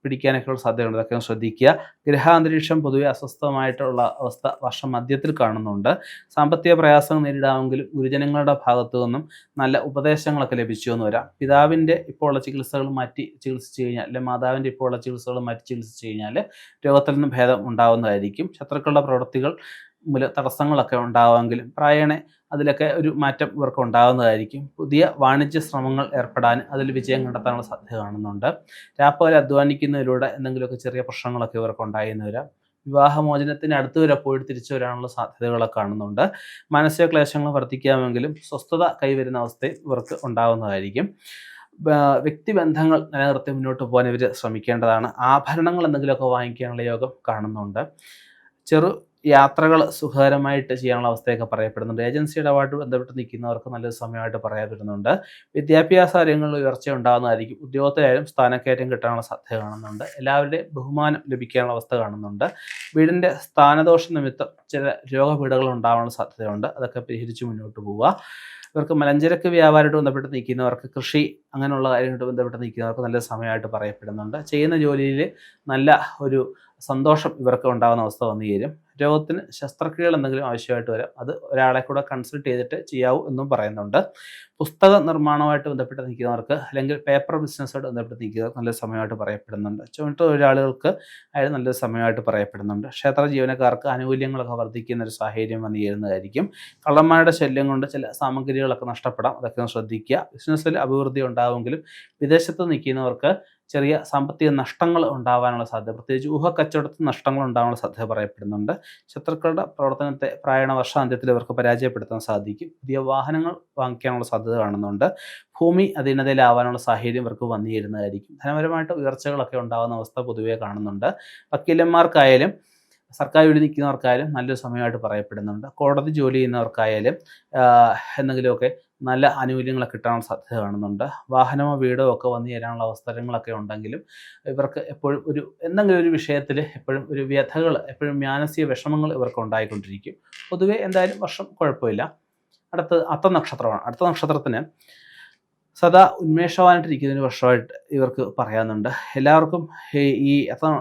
പിടിക്കാനൊക്കെയുള്ള സാധ്യതയുണ്ട്, അതൊക്കെ ശ്രദ്ധിക്കുക. ഗ്രഹാന്തരീക്ഷം പൊതുവെ അസ്വസ്ഥമായിട്ടുള്ള അവസ്ഥ വർഷം മധ്യത്തിൽ കാണുന്നുണ്ട്. സാമ്പത്തിക പ്രയാസങ്ങൾ നേരിടാമെങ്കിലും ഗുരുജനങ്ങളുടെ ഭാഗത്തു നിന്നും നല്ല ഉപദേശങ്ങളൊക്കെ ലഭിച്ചു എന്ന് വരാം. പിതാവിൻ്റെ ഇപ്പോൾ ഉള്ള ചികിത്സകൾ മാറ്റി ചികിത്സിച്ച് കഴിഞ്ഞാൽ, അല്ലെങ്കിൽ മാതാവിൻ്റെ ഇപ്പോൾ ഉള്ള ചികിത്സകൾ മാറ്റി ചികിത്സിച്ച് കഴിഞ്ഞാൽ രോഗത്തിൽ നിന്ന് ഭേദം ഉണ്ടാകുന്നതായിരിക്കും. ശത്രുക്കളുടെ പ്രവൃത്തികൾ മൂലം തടസ്സങ്ങളൊക്കെ ഉണ്ടാകുമെങ്കിലും പ്രായണ അതിലൊക്കെ ഒരു മാറ്റം ഇവർക്ക് ഉണ്ടാകുന്നതായിരിക്കും. പുതിയ വാണിജ്യ ശ്രമങ്ങൾ ഏർപ്പെടാൻ അതിൽ വിജയം കണ്ടെത്താനുള്ള സാധ്യത കാണുന്നുണ്ട്. രാപ്പകൽ അധ്വാനിക്കുന്നതിലൂടെ എന്തെങ്കിലുമൊക്കെ ചെറിയ പ്രശ്നങ്ങളൊക്കെ ഇവർക്ക് ഉണ്ടായെന്ന് വരാം. വിവാഹമോചനത്തിന് അടുത്ത് വരെ പോയിട്ട് തിരിച്ചു വരാനുള്ള സാധ്യതകളൊക്കെ കാണുന്നുണ്ട്. മാനസിക ക്ലേശങ്ങൾ വർദ്ധിക്കാമെങ്കിലും സ്വസ്ഥത കൈവരുന്ന അവസ്ഥ ഇവർക്ക് ഉണ്ടാകുന്നതായിരിക്കും. വ്യക്തിബന്ധങ്ങൾ നിലനിർത്തി മുന്നോട്ട് പോകാൻ ഇവർ ശ്രമിക്കേണ്ടതാണ്. ആഭരണങ്ങൾ എന്തെങ്കിലുമൊക്കെ വാങ്ങിക്കാനുള്ള യോഗം കാണുന്നുണ്ട്. ചെറു യാത്രകൾ സുഖകരമായിട്ട് ചെയ്യാനുള്ള അവസ്ഥയൊക്കെ പറയപ്പെടുന്നുണ്ട്. ഏജൻസി ഇടപാട് ബന്ധപ്പെട്ട് നിൽക്കുന്നവർക്ക് നല്ലൊരു സമയമായിട്ട് പറയപ്പെടുന്നുണ്ട്. വിദ്യാഭ്യാസ കാര്യങ്ങളിൽ ഉയർച്ച ഉണ്ടാകുന്നതായിരിക്കും. ഉദ്യോഗത്തിലായാലും സ്ഥാനക്കയറ്റം കിട്ടാനുള്ള സാധ്യത കാണുന്നുണ്ട്. എല്ലാവരുടെയും ബഹുമാനം ലഭിക്കാനുള്ള അവസ്ഥ കാണുന്നുണ്ട്. വീടിൻ്റെ സ്ഥാനദോഷ നിമിത്തം ചില രോഗപീഠകൾ ഉണ്ടാകാനുള്ള സാധ്യതയുണ്ട്, അതൊക്കെ പരിഹരിച്ച് മുന്നോട്ട് പോവുക. ഇവർക്ക് മലഞ്ചരക്ക് വ്യാപാരമായിട്ട് ബന്ധപ്പെട്ട് നിൽക്കുന്നവർക്ക്, കൃഷി അങ്ങനെയുള്ള കാര്യങ്ങളായിട്ട് ബന്ധപ്പെട്ട് നിൽക്കുന്നവർക്ക് നല്ല സമയമായിട്ട് പറയപ്പെടുന്നുണ്ട്. ചെയ്യുന്ന ജോലിയിൽ നല്ല ഒരു സന്തോഷം ഇവർക്ക് ഉണ്ടാകുന്ന അവസ്ഥ വന്നു ചേരും. രോഗത്തിന് ശസ്ത്രക്രിയകൾ എന്തെങ്കിലും ആവശ്യമായിട്ട് വരാം, അത് ഒരാളെ കൂടെ കൺസൾട്ട് ചെയ്തിട്ട് ചെയ്യാവൂ എന്നും പറയുന്നുണ്ട്. പുസ്തക നിർമ്മാണവുമായിട്ട് ബന്ധപ്പെട്ട് നിൽക്കുന്നവർക്ക്, അല്ലെങ്കിൽ പേപ്പർ ബിസിനസ്സായിട്ട് ബന്ധപ്പെട്ട് നിൽക്കുന്നവർക്ക് നല്ല സമയമായിട്ട് പറയപ്പെടുന്നുണ്ട്. തൊഴിലാളികൾക്ക് അയാൾ നല്ലൊരു സമയമായിട്ട് പറയപ്പെടുന്നുണ്ട്. ക്ഷേത്ര ജീവനക്കാർക്ക് ആനുകൂല്യങ്ങളൊക്കെ വർദ്ധിക്കുന്ന ഒരു സാഹചര്യം വന്നു ചേരുന്നതായിരിക്കും. കള്ളന്മാരുടെ ശല്യം കൊണ്ട് ചില സാമഗ്രികളൊക്കെ നഷ്ടപ്പെടാം, അതൊക്കെ ഒന്ന് ശ്രദ്ധിക്കുക. ബിസിനസ്സിൽ അഭിവൃദ്ധി ഉണ്ടാവുമെങ്കിലും വിദേശത്ത് നിൽക്കുന്നവർക്ക് ചെറിയ സാമ്പത്തിക നഷ്ടങ്ങൾ ഉണ്ടാവാനുള്ള സാധ്യത, പ്രത്യേകിച്ച് ഊഹക്കച്ചവടത്തിൽ നഷ്ടങ്ങൾ ഉണ്ടാവാനുള്ള സാധ്യത പറയപ്പെടുന്നുണ്ട്. ശത്രുക്കളുടെ പ്രവർത്തനത്തെ പ്രായണ വർഷാന്ത്യത്തിൽ ഇവർക്ക് പരാജയപ്പെടുത്താൻ സാധിക്കും. പുതിയ വാഹനങ്ങൾ വാങ്ങിക്കാനുള്ള സാധ്യത കാണുന്നുണ്ട്. ഭൂമി അധീനതയിലാവാനുള്ള സാഹചര്യം ഇവർക്ക് വന്നു ചേരുന്നതായിരിക്കും. ധനപരമായിട്ട് ഉയർച്ചകളൊക്കെ ഉണ്ടാകുന്ന അവസ്ഥ പൊതുവേ കാണുന്നുണ്ട്. വക്കീലന്മാർക്കായാലും സർക്കാർ ജോലി നിൽക്കുന്നവർക്കായാലും നല്ലൊരു സമയമായിട്ട് പറയപ്പെടുന്നുണ്ട്. കോടതി ജോലി ചെയ്യുന്നവർക്കായാലും എന്തെങ്കിലുമൊക്കെ നല്ല ആനുകൂല്യങ്ങളൊക്കെ കിട്ടാനുള്ള സാധ്യത കാണുന്നുണ്ട്. വാഹനമോ വീടോ ഒക്കെ വന്നു ചേരാനുള്ള അവസരങ്ങളൊക്കെ ഉണ്ടെങ്കിലും ഇവർക്ക് എപ്പോഴും എന്തെങ്കിലും ഒരു വിഷയത്തിൽ എപ്പോഴും ഒരു വ്യഥകൾ, എപ്പോഴും മാനസിക വിഷമങ്ങൾ ഇവർക്ക് ഉണ്ടായിക്കൊണ്ടിരിക്കും. പൊതുവെ എന്തായാലും വർഷം കുഴപ്പമില്ല. അടുത്തത് അത്തം നക്ഷത്രമാണ്. അടുത്ത നക്ഷത്രത്തിന് സദാ ഉന്മേഷവാനായിട്ടിരിക്കുന്നൊരു വർഷമായിട്ട് ഇവർക്ക് പറയാനുണ്ട്. എല്ലാവർക്കും ഈ അത്തം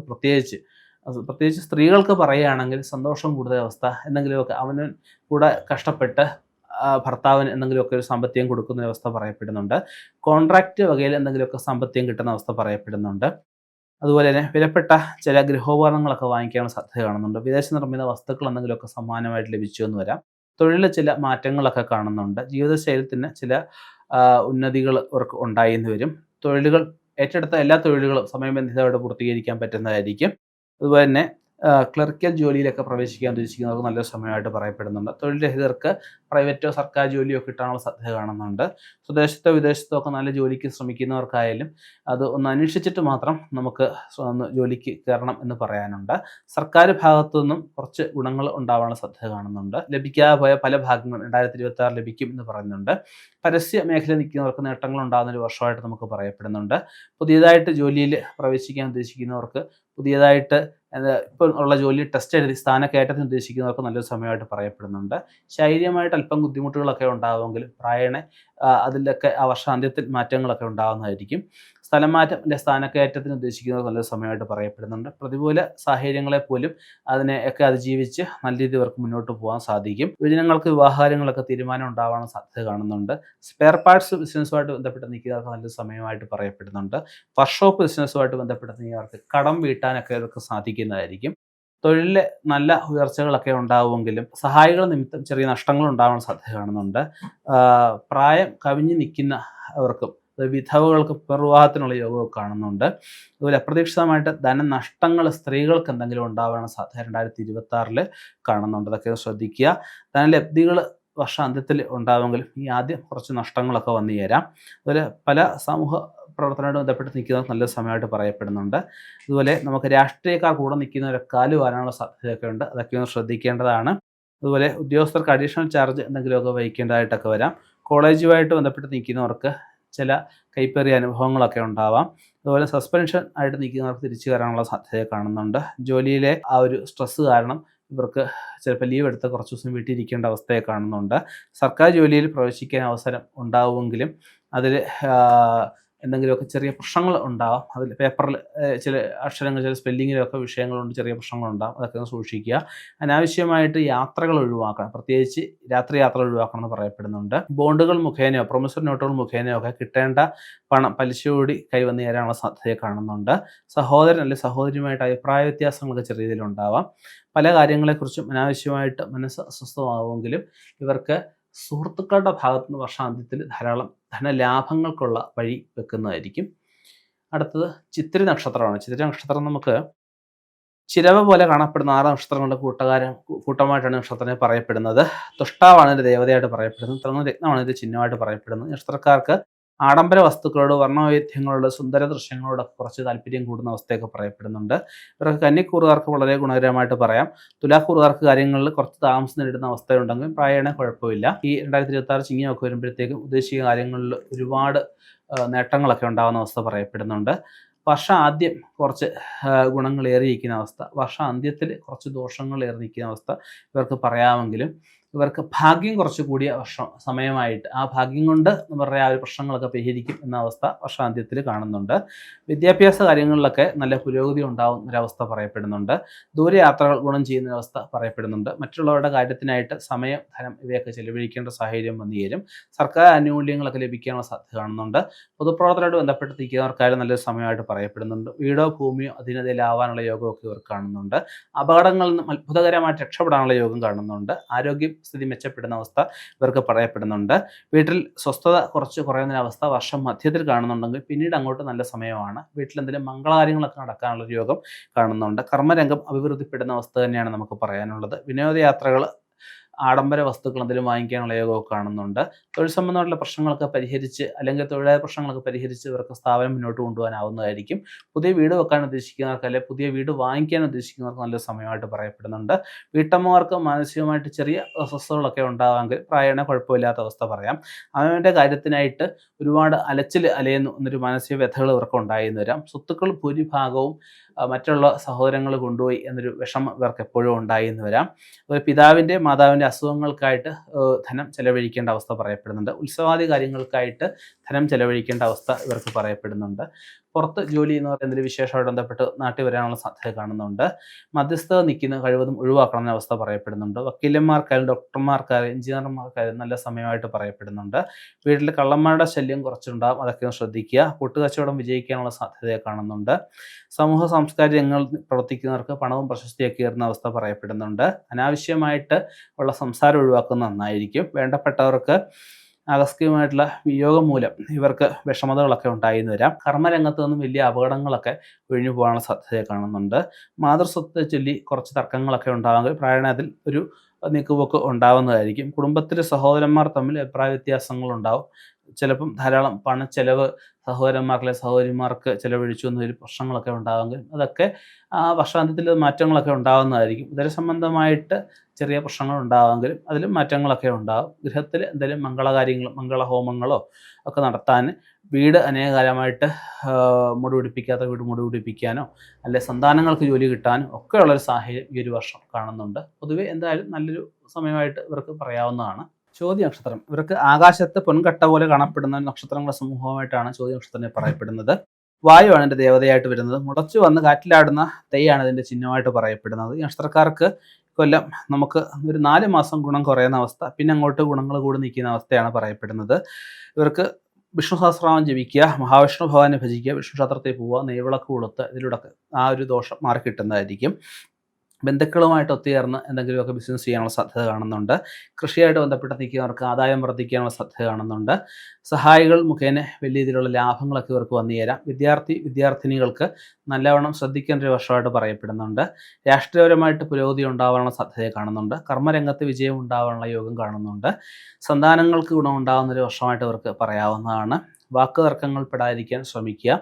പ്രത്യേകിച്ച് സ്ത്രീകൾക്ക് പറയുകയാണെങ്കിൽ സന്തോഷം കൂടുതൽ അവസ്ഥ, എന്തെങ്കിലുമൊക്കെ അവന് കൂടെ കഷ്ടപ്പെട്ട് ഭർത്താവിന് എന്തെങ്കിലുമൊക്കെ ഒരു സാമ്പത്തികം കൊടുക്കുന്ന അവസ്ഥ പറയപ്പെടുന്നുണ്ട്. കോൺട്രാക്റ്റ് വകയിൽ എന്തെങ്കിലുമൊക്കെ സാമ്പത്തികം കിട്ടുന്ന അവസ്ഥ പറയപ്പെടുന്നുണ്ട്. അതുപോലെ തന്നെ വിലപ്പെട്ട ചില ഗൃഹോപകരണങ്ങളൊക്കെ വാങ്ങിക്കാനുള്ള സാധ്യത കാണുന്നുണ്ട്. വിദേശ നിർമ്മിത വസ്തുക്കൾ എന്തെങ്കിലുമൊക്കെ സമ്മാനമായിട്ട് ലഭിച്ചു എന്ന് വരാം. തൊഴിലിൽ ചില മാറ്റങ്ങളൊക്കെ കാണുന്നുണ്ട്. ജീവിതശൈലത്തിന് ചില ഉന്നതികൾ അവർക്ക് ഉണ്ടായെന്ന് വരും. തൊഴിലുകൾ ഏറ്റെടുത്ത എല്ലാ തൊഴിലുകളും സമയബന്ധിതമായിട്ട് പൂർത്തീകരിക്കാൻ പറ്റുന്നതായിരിക്കും. അതുപോലെ തന്നെ ക്ലറിക്കൽ ജോലിയിലൊക്കെ പ്രവേശിക്കാൻ ഉദ്ദേശിക്കുന്നവർക്ക് നല്ലൊരു സമയമായിട്ട് പറയപ്പെടുന്നുണ്ട്. തൊഴിൽ രഹിതർക്ക് പ്രൈവറ്റോ സർക്കാർ ജോലിയോ കിട്ടാനുള്ള സാധ്യത കാണുന്നുണ്ട്. സ്വദേശത്തോ വിദേശത്തോ ഒക്കെ നല്ല ജോലിക്ക് ശ്രമിക്കുന്നവർക്കായാലും അത് ഒന്ന് അന്വേഷിച്ചിട്ട് മാത്രം നമുക്ക് ഒന്ന് ജോലിക്ക് കയറണം എന്ന് പറയാനുണ്ട്. സർക്കാർ ഭാഗത്തു നിന്നും കുറച്ച് ഗുണങ്ങൾ ഉണ്ടാവാനുള്ള സാധ്യത കാണുന്നുണ്ട്. ലഭിക്കാതെ പോയ പല ഭാഗങ്ങളും 2026 ലഭിക്കും എന്ന് പറയുന്നുണ്ട്. പരസ്യ മേഖല നിൽക്കുന്നവർക്ക് നേട്ടങ്ങൾ ഉണ്ടാകുന്ന ഒരു വർഷമായിട്ട് നമുക്ക് പറയപ്പെടുന്നുണ്ട്. പുതിയതായിട്ട് ജോലിയിൽ പ്രവേശിക്കാൻ ഉദ്ദേശിക്കുന്നവർക്ക്, പുതിയതായിട്ട് ഇപ്പോൾ ഉള്ള ജോലി ടെസ്റ്റ് എഴുതി സ്ഥാനക്കയറ്റത്തിന് ഉദ്ദേശിക്കുന്നവർക്ക് നല്ലൊരു സമയമായിട്ട് പറയപ്പെടുന്നുണ്ട്. ശാരീരികമായിട്ട് അല്പം ബുദ്ധിമുട്ടുകളൊക്കെ ഉണ്ടാവുമെങ്കിലും പ്രായണ അതിലൊക്കെ ആ വർഷാന്ത്യത്തിൽ മാറ്റങ്ങളൊക്കെ ഉണ്ടാകുന്നതായിരിക്കും. സ്ഥലം മാറ്റം അല്ലെ സ്ഥാനക്കയറ്റത്തിന് ഉദ്ദേശിക്കുന്നത് നല്ലൊരു സമയമായിട്ട് പറയപ്പെടുന്നുണ്ട്. പ്രതികൂല സാഹചര്യങ്ങളെ പോലും അതിനെയൊക്കെ അതിജീവിച്ച് നല്ല രീതിയിൽ ഇവർക്ക് മുന്നോട്ട് പോകാൻ സാധിക്കും. യുവജനങ്ങൾക്ക് വിവാഹകാര്യങ്ങളൊക്കെ തീരുമാനം ഉണ്ടാവാൻ സാധ്യത കാണുന്നുണ്ട്. സ്പെയർ പാർട്സ് ബിസിനസ്സുമായിട്ട് ബന്ധപ്പെട്ട് നിൽക്കുന്നവർക്ക് നല്ലൊരു സമയമായിട്ട് പറയപ്പെടുന്നുണ്ട്. വർക്ക്ഷോപ്പ് ബിസിനസ്സുമായിട്ട് ബന്ധപ്പെട്ട് നിൽക്കുന്നവർക്ക് കടം വീട്ടാനൊക്കെ ഇവർക്ക് സാധിക്കുന്നതായിരിക്കും. തൊഴിലിൽ നല്ല ഉയർച്ചകളൊക്കെ ഉണ്ടാവുമെങ്കിലും സഹായികൾ നിമിത്തം ചെറിയ നഷ്ടങ്ങൾ ഉണ്ടാവാൻ സാധ്യത കാണുന്നുണ്ട്. പ്രായം കവിഞ്ഞ് നിൽക്കുന്നവർക്കും വിധവകൾക്ക് പുനർവിവാഹത്തിനുള്ള യോഗമൊക്കെ കാണുന്നുണ്ട്. അതുപോലെ അപ്രതീക്ഷിതമായിട്ട് ധനനഷ്ടങ്ങൾ സ്ത്രീകൾക്ക് എന്തെങ്കിലും ഉണ്ടാവാനുള്ള സാധ്യത 2026 കാണുന്നുണ്ട്. അതൊക്കെ ശ്രദ്ധിക്കുക. ധനലബ്ധികൾ വർഷാന്ത്യത്തിൽ ഉണ്ടാവുമെങ്കിലും ഈ ആദ്യം കുറച്ച് നഷ്ടങ്ങളൊക്കെ വന്നു ചേരാം. അതുപോലെ പല സമൂഹ പ്രവർത്തനവുമായിട്ട് ബന്ധപ്പെട്ട് നിൽക്കുന്നത് നല്ല സമയമായിട്ട് പറയപ്പെടുന്നുണ്ട്. അതുപോലെ നമുക്ക് രാഷ്ട്രീയക്കാർ കൂടെ നിൽക്കുന്നവരെ കാല് വാരാനുള്ള സാധ്യതയൊക്കെ ഉണ്ട്. അതൊക്കെ ഒന്ന് ശ്രദ്ധിക്കേണ്ടതാണ്. അതുപോലെ ഉദ്യോഗസ്ഥർക്ക് അഡീഷണൽ ചാർജ് എന്തെങ്കിലുമൊക്കെ വഹിക്കേണ്ടതായിട്ടൊക്കെ വരാം. കോളേജുമായിട്ട് ബന്ധപ്പെട്ട് നിൽക്കുന്നവർക്ക് ചില കൈപ്പേറിയ അനുഭവങ്ങളൊക്കെ ഉണ്ടാവാം. അതുപോലെ സസ്പെൻഷൻ ആയിട്ട് നിൽക്കുന്നവർക്ക് തിരിച്ചു കയറാനുള്ള സാധ്യത കാണുന്നുണ്ട്. ജോലിയിലെ ആ ഒരു സ്ട്രെസ്സ് കാരണം ഇവർക്ക് ചിലപ്പോൾ ലീവ് എടുത്ത് കുറച്ച് ദിവസം വീട്ടിലിരിക്കേണ്ട അവസ്ഥയെ കാണുന്നുണ്ട്. സർക്കാർ ജോലിയിൽ പ്രവേശിക്കാൻ അവസരം ഉണ്ടാവുമെങ്കിലും അതിൽ എന്തെങ്കിലുമൊക്കെ ചെറിയ പ്രശ്നങ്ങൾ ഉണ്ടാവാം. അതിൽ പേപ്പറിൽ ചില അക്ഷരങ്ങൾ, ചില സ്പെല്ലിങ്ങിലൊക്കെ വിഷയങ്ങളുണ്ട്, ചെറിയ പ്രശ്നങ്ങളുണ്ടാകും. അതൊക്കെ ഒന്ന് സൂക്ഷിക്കുക. അനാവശ്യമായിട്ട് യാത്രകൾ ഒഴിവാക്കണം. പ്രത്യേകിച്ച് രാത്രി യാത്ര ഒഴിവാക്കണം എന്ന് പറയപ്പെടുന്നുണ്ട്. ബോണ്ടുകൾ മുഖേനയോ പ്രൊമിസറി നോട്ടുകൾ മുഖേനയോ ഒക്കെ കിട്ടേണ്ട പണം പലിശയോടി കൈവന്നു ചേരാനുള്ള സാധ്യതയെ കാണുന്നുണ്ട്. സഹോദരൻ അല്ലെങ്കിൽ സഹോദരിയുമായിട്ട് അഭിപ്രായ വ്യത്യാസങ്ങളൊക്കെ ചെറിയ രീതിയിലുണ്ടാവാം. പല കാര്യങ്ങളെക്കുറിച്ചും അനാവശ്യമായിട്ട് മനസ്സ് അസ്വസ്ഥമാവുമെങ്കിലും ഇവർക്ക് സുഹൃത്തുക്കളുടെ ഭാഗത്തു നിന്ന് വർഷാന്ത്യത്തിൽ ധാരാളം ധനലാഭങ്ങൾക്കുള്ള വഴി വെക്കുന്നതായിരിക്കും. അടുത്തത് ചിത്തിരി നക്ഷത്രമാണ്. ചിത്തിരി നക്ഷത്രം നമുക്ക് ചിരവ പോലെ കാണപ്പെടുന്ന 6 നക്ഷത്രങ്ങളുടെ കൂട്ടമായിട്ടാണ് നക്ഷത്രത്തിനെ പറയപ്പെടുന്നത്. തുഷ്ടാവാണ് ഇതിൻ്റെ ദേവതയായിട്ട് പറയപ്പെടുന്നത്. രത്നമാണ് ഇതിൻ്റെ ചിഹ്നമായിട്ട് പറയപ്പെടുന്നത്. നക്ഷത്രക്കാർക്ക് ആഡംബര വസ്തുക്കളോട്, വർണ്ണവൈവിധ്യങ്ങളോട്, സുന്ദര ദൃശ്യങ്ങളോടൊക്കെ കുറച്ച് താല്പര്യം കൂടുന്ന അവസ്ഥയൊക്കെ പറയപ്പെടുന്നുണ്ട്. ഇവർക്ക് കന്നിക്കൂറുകാർക്ക് വളരെ ഗുണകരമായിട്ട് പറയാം. തുലാക്കൂറുകാർക്ക് കാര്യങ്ങളിൽ കുറച്ച് താമസം നേരിടുന്ന അവസ്ഥയുണ്ടെങ്കിലും പ്രായണ കുഴപ്പമില്ല. ഈ 2026 ചിങ്ങമൊക്കെ വരുമ്പോഴത്തേക്കും ഉദ്ദേശിച്ച കാര്യങ്ങളിൽ ഒരുപാട് നേട്ടങ്ങളൊക്കെ ഉണ്ടാകുന്ന അവസ്ഥ പറയപ്പെടുന്നുണ്ട്. വർഷാദ്യം കുറച്ച് ഗുണങ്ങളേറിയിരിക്കുന്ന അവസ്ഥ, വർഷാന്ത്യത്തിൽ കുറച്ച് ദോഷങ്ങളേറി നിൽക്കുന്ന അവസ്ഥ ഇവർക്ക് പറയാമെങ്കിലും ഇവർക്ക് ഭാഗ്യം കുറച്ച് കൂടിയ സമയമായിട്ട് ആ ഭാഗ്യം കൊണ്ട് ഇവരുടെ ആ ഒരു പ്രശ്നങ്ങളൊക്കെ പരിഹരിക്കും എന്ന അവസ്ഥ വർഷാന്ത്യത്തിൽ കാണുന്നുണ്ട്. വിദ്യാഭ്യാസ കാര്യങ്ങളിലൊക്കെ നല്ല പുരോഗതി ഉണ്ടാകുന്ന ഒരവസ്ഥ പറയപ്പെടുന്നുണ്ട്. ദൂരയാത്രകൾ ഗുണം ചെയ്യുന്ന അവസ്ഥ പറയപ്പെടുന്നുണ്ട്. മറ്റുള്ളവരുടെ കാര്യത്തിനായിട്ട് സമയം, ധനം ഇവയൊക്കെ ചെലവഴിക്കേണ്ട സാഹചര്യം വന്നു ചേരും. സർക്കാർ ആനുകൂല്യങ്ങളൊക്കെ ലഭിക്കാനുള്ള സാധ്യത കാണുന്നുണ്ട്. പൊതുപ്രവർത്തനമായിട്ട് ബന്ധപ്പെട്ട് നിൽക്കുന്നവർക്കായാലും നല്ലൊരു സമയമായിട്ട് പറയപ്പെടുന്നുണ്ട്. വീടോ ഭൂമിയോ അധീനതയിലാവാനുള്ള യോഗമൊക്കെ ഇവർ കാണുന്നുണ്ട്. അപകടങ്ങളിൽ നിന്നും അത്ഭുതകരമായിട്ട് രക്ഷപ്പെടാനുള്ള യോഗം കാണുന്നുണ്ട്. ആരോഗ്യം സ്ഥിതി മെച്ചപ്പെടുന്ന അവസ്ഥ ഇവർക്ക് പറയപ്പെടുന്നുണ്ട്. വീട്ടിൽ സ്വസ്ഥത കുറച്ച് കുറയുന്ന അവസ്ഥ വർഷം മധ്യത്തിൽ കാണുന്നുണ്ടെങ്കിൽ പിന്നീട് അങ്ങോട്ട് നല്ല സമയമാണ്. വീട്ടിൽ എന്തെങ്കിലും മംഗളകാര്യങ്ങളൊക്കെ നടക്കാനുള്ള ഒരു യോഗം കാണുന്നുണ്ട്. കർമ്മരംഗം അഭിവൃദ്ധിപ്പെടുന്ന അവസ്ഥ തന്നെയാണ് നമുക്ക് പറയാനുള്ളത്. വിനോദയാത്രകൾ, ആഡംബര വസ്തുക്കൾ എന്തെങ്കിലും വാങ്ങിക്കാനുള്ള യോഗമൊക്കെ കാണുന്നുണ്ട്. തൊഴിൽ സംബന്ധമായിട്ടുള്ള പ്രശ്നങ്ങളൊക്കെ പരിഹരിച്ച്, അല്ലെങ്കിൽ തൊഴിലായ പ്രശ്നങ്ങളൊക്കെ പരിഹരിച്ച് ഇവർക്ക് സ്ഥാപനം മുന്നോട്ട് കൊണ്ടുപോകാനാവുന്നതായിരിക്കും. പുതിയ വീട് വെക്കാൻ ഉദ്ദേശിക്കുന്നവർക്ക്, അല്ലെങ്കിൽ പുതിയ വീട് വാങ്ങിക്കാൻ ഉദ്ദേശിക്കുന്നവർക്ക് നല്ല സമയമായിട്ട് പറയപ്പെടുന്നുണ്ട്. വീട്ടമ്മമാർക്ക് മാനസികമായിട്ട് ചെറിയ അസ്വസ്ഥതകളൊക്കെ ഉണ്ടാവാമെങ്കിൽ പ്രായണ കുഴപ്പമില്ലാത്ത അവസ്ഥ പറയാം. അവൻ്റെ കാര്യത്തിനായിട്ട് ഒരുപാട് അലയുന്നു എന്നൊരു മാനസിക വ്യഥകൾ ഇവർക്ക് ഉണ്ടായെന്ന് വരാം. സ്വത്തുക്കൾ ഭൂരിഭാഗവും മറ്റുള്ള സഹോദരങ്ങൾ കൊണ്ടുപോയി എന്നൊരു വിഷമം ഇവർക്ക് എപ്പോഴും ഉണ്ടായി എന്ന് വരാം. പിതാവിൻ്റെ മാതാവിൻ്റെ അസുഖങ്ങൾക്കായിട്ട് ധനം ചെലവഴിക്കേണ്ട അവസ്ഥ പറയപ്പെടുന്നുണ്ട്. ഉത്സവാദി കാര്യങ്ങൾക്കായിട്ട് ധനം ചെലവഴിക്കേണ്ട അവസ്ഥ ഇവർക്ക് പറയപ്പെടുന്നുണ്ട്. പുറത്ത് ജോലി ചെയ്യുന്നവർ എന്തെങ്കിലും വിശേഷമായിട്ട് ബന്ധപ്പെട്ട് നാട്ടിൽ വരാനുള്ള സാധ്യത കാണുന്നുണ്ട്. മധ്യസ്ഥത നിൽക്കുന്ന കഴിവതും ഒഴിവാക്കണമെന്ന അവസ്ഥ പറയപ്പെടുന്നുണ്ട്. വക്കീലന്മാർക്കായാലും ഡോക്ടർമാർക്കായാലും എഞ്ചിനീയർമാർക്കായാലും നല്ല സമയമായിട്ട് പറയപ്പെടുന്നുണ്ട്. വീട്ടിൽ കള്ളന്മാരുടെ ശല്യം കുറച്ചുണ്ടാകും. അതൊക്കെ ഒന്ന് ശ്രദ്ധിക്കുക. കൂട്ടുകച്ചവടം വിജയിക്കാനുള്ള സാധ്യതയെ കാണുന്നുണ്ട്. സമൂഹ സാംസ്കാരിക രംഗങ്ങളിൽ പ്രവർത്തിക്കുന്നവർക്ക് പണവും പ്രശസ്തിയൊക്കെ ഏറുന്ന അവസ്ഥ പറയപ്പെടുന്നുണ്ട്. അനാവശ്യമായിട്ട് ഉള്ള സംസാരം ഒഴിവാക്കുന്നത് നന്നായിരിക്കും. വേണ്ടപ്പെട്ടവർക്ക് ആകസ്മികമായിട്ടുള്ള വിയോഗം മൂലം ഇവർക്ക് വിഷമതകളൊക്കെ ഉണ്ടായിന്ന് വരാം. കർമ്മരംഗത്ത് നിന്നും വലിയ അപകടങ്ങളൊക്കെ ഒഴിഞ്ഞു പോകാനുള്ള സാധ്യത കാണുന്നുണ്ട്. മാതൃസ്വത്തെ ചൊല്ലി കുറച്ച് തർക്കങ്ങളൊക്കെ ഉണ്ടാകുമെങ്കിൽ പ്രായണത്തിൽ ഒരു നീക്കുപോക്ക് ഉണ്ടാവുന്നതായിരിക്കും. കുടുംബത്തിലെ സഹോദരന്മാർ തമ്മിൽ അഭിപ്രായ വ്യത്യാസങ്ങളുണ്ടാവും. ചിലപ്പം ധാരാളം പണച്ചെലവ് സഹോദരന്മാർക്കിലെ സഹോദരിമാർക്ക് ചിലവഴിച്ചു എന്നൊരു പ്രശ്നങ്ങളൊക്കെ ഉണ്ടാകുമെങ്കിൽ അതൊക്കെ വർഷാന്ത്യത്തിൽ മാറ്റങ്ങളൊക്കെ ഉണ്ടാകുന്നതായിരിക്കും. ഉദരസംബന്ധമായിട്ട് ചെറിയ പ്രശ്നങ്ങൾ ഉണ്ടാകുമെങ്കിലും അതിലും മാറ്റങ്ങളൊക്കെ ഉണ്ടാകും. ഗൃഹത്തിൽ എന്തെങ്കിലും മംഗളകാര്യങ്ങളും മംഗളഹോമങ്ങളോ ഒക്കെ നടത്താൻ, വീട് അനേകകാലമായിട്ട് മുടി പിടിപ്പിക്കാത്ത വീട് മുടി പിടിപ്പിക്കാനോ അല്ലെ സന്താനങ്ങൾക്ക് ജോലി കിട്ടാനും ഒക്കെയുള്ളൊരു സാഹചര്യം ഈ ഒരു വർഷം കാണുന്നുണ്ട്. പൊതുവെ എന്തായാലും നല്ലൊരു സമയമായിട്ട് ഇവർക്ക് പറയാവുന്നതാണ്. ചോദ്യ നക്ഷത്രം ഇവർക്ക് ആകാശത്ത് പൊൻകട്ട പോലെ കാണപ്പെടുന്ന നക്ഷത്രങ്ങളുടെ സമൂഹമായിട്ടാണ് ചോദ്യ നക്ഷത്രത്തെ പറയപ്പെടുന്നത്. വായുവാണ് എൻ്റെ ദേവതയായിട്ട് വരുന്നത്. മുടച്ചു വന്ന് കാറ്റിലാടുന്ന തെയ്യാണ് ഇതിൻ്റെ ചിഹ്നമായിട്ട് പറയപ്പെടുന്നത്. ഈ നക്ഷത്രക്കാർക്ക് കൊല്ലം നമുക്ക് ഒരു 4 മാസം ഗുണം കുറയുന്ന അവസ്ഥ, പിന്നെ അങ്ങോട്ട് ഗുണങ്ങൾ കൂടി നിൽക്കുന്ന അവസ്ഥയാണ് പറയപ്പെടുന്നത്. ഇവർക്ക് വിഷ്ണു സഹസ്രനാമം ജപിക്കുക, മഹാവിഷ്ണു ഭഗവാനെ ഭജിക്കുക, വിഷ്ണു ക്ഷേത്രത്തിൽ പോവുക, നെയ്വിളക്ക് കൊടുത്ത് ഇതിലൂടെ ആ ഒരു ദോഷം മാറി കിട്ടുന്നതായിരിക്കും. ബന്ധുക്കളുമായിട്ട് ഒത്തുചേർന്ന് എന്തെങ്കിലുമൊക്കെ ബിസിനസ് ചെയ്യാനുള്ള സാധ്യത കാണുന്നുണ്ട്. കൃഷിയായിട്ട് ബന്ധപ്പെട്ട് നിൽക്കുന്നവർക്ക് ആദായം വർദ്ധിക്കാനുള്ള സാധ്യത കാണുന്നുണ്ട്. സഹായികൾ മുഖേന വലിയ രീതിയിലുള്ള ലാഭങ്ങളൊക്കെ ഇവർക്ക് വന്നു ചേരാം. വിദ്യാർത്ഥിനികൾക്ക് നല്ലവണ്ണം ശ്രദ്ധിക്കേണ്ട ഒരു വർഷമായിട്ട് പറയപ്പെടുന്നുണ്ട്. രാഷ്ട്രീയപരമായിട്ട് പുരോഗതി ഉണ്ടാകാനുള്ള സാധ്യത കാണുന്നുണ്ട്. കർമ്മരംഗത്ത് വിജയം ഉണ്ടാകാനുള്ള യോഗം കാണുന്നുണ്ട്. സന്താനങ്ങൾക്ക് ഗുണമുണ്ടാകുന്ന ഒരു വർഷമായിട്ട് ഇവർക്ക് പറയാവുന്നതാണ്. വാക്ക് തർക്കങ്ങൾ പെടാതിരിക്കാൻ ശ്രമിക്കുക.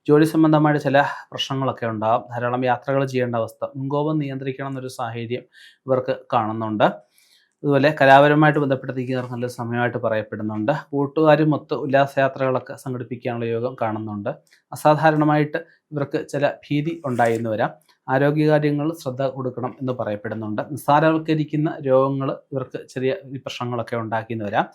ജോലി സംബന്ധമായിട്ട് ചില പ്രശ്നങ്ങളൊക്കെ ഉണ്ടാകും. ധാരാളം യാത്രകൾ ചെയ്യേണ്ട അവസ്ഥ, മുൻകോപം നിയന്ത്രിക്കണം എന്നൊരു സാഹചര്യം ഇവർക്ക് കാണുന്നുണ്ട്. അതുപോലെ കലാപരമായിട്ട് ബന്ധപ്പെടുത്തിക്കുന്നവർക്ക് നല്ലൊരു സമയമായിട്ട് പറയപ്പെടുന്നുണ്ട്. കൂട്ടുകാരും മൊത്ത് ഉല്ലാസയാത്രകളൊക്കെ സംഘടിപ്പിക്കാനുള്ള യോഗം കാണുന്നുണ്ട്. അസാധാരണമായിട്ട് ഇവർക്ക് ചില ഭീതി ഉണ്ടായെന്ന് വരാം. ആരോഗ്യകാര്യങ്ങളിൽ ശ്രദ്ധ കൊടുക്കണം എന്ന് പറയപ്പെടുന്നുണ്ട്. നിസ്സാരവൽക്കരിക്കുന്ന രോഗങ്ങൾ ഇവർക്ക് ചെറിയ പ്രശ്നങ്ങളൊക്കെ ഉണ്ടാക്കിയെന്ന് വരാം.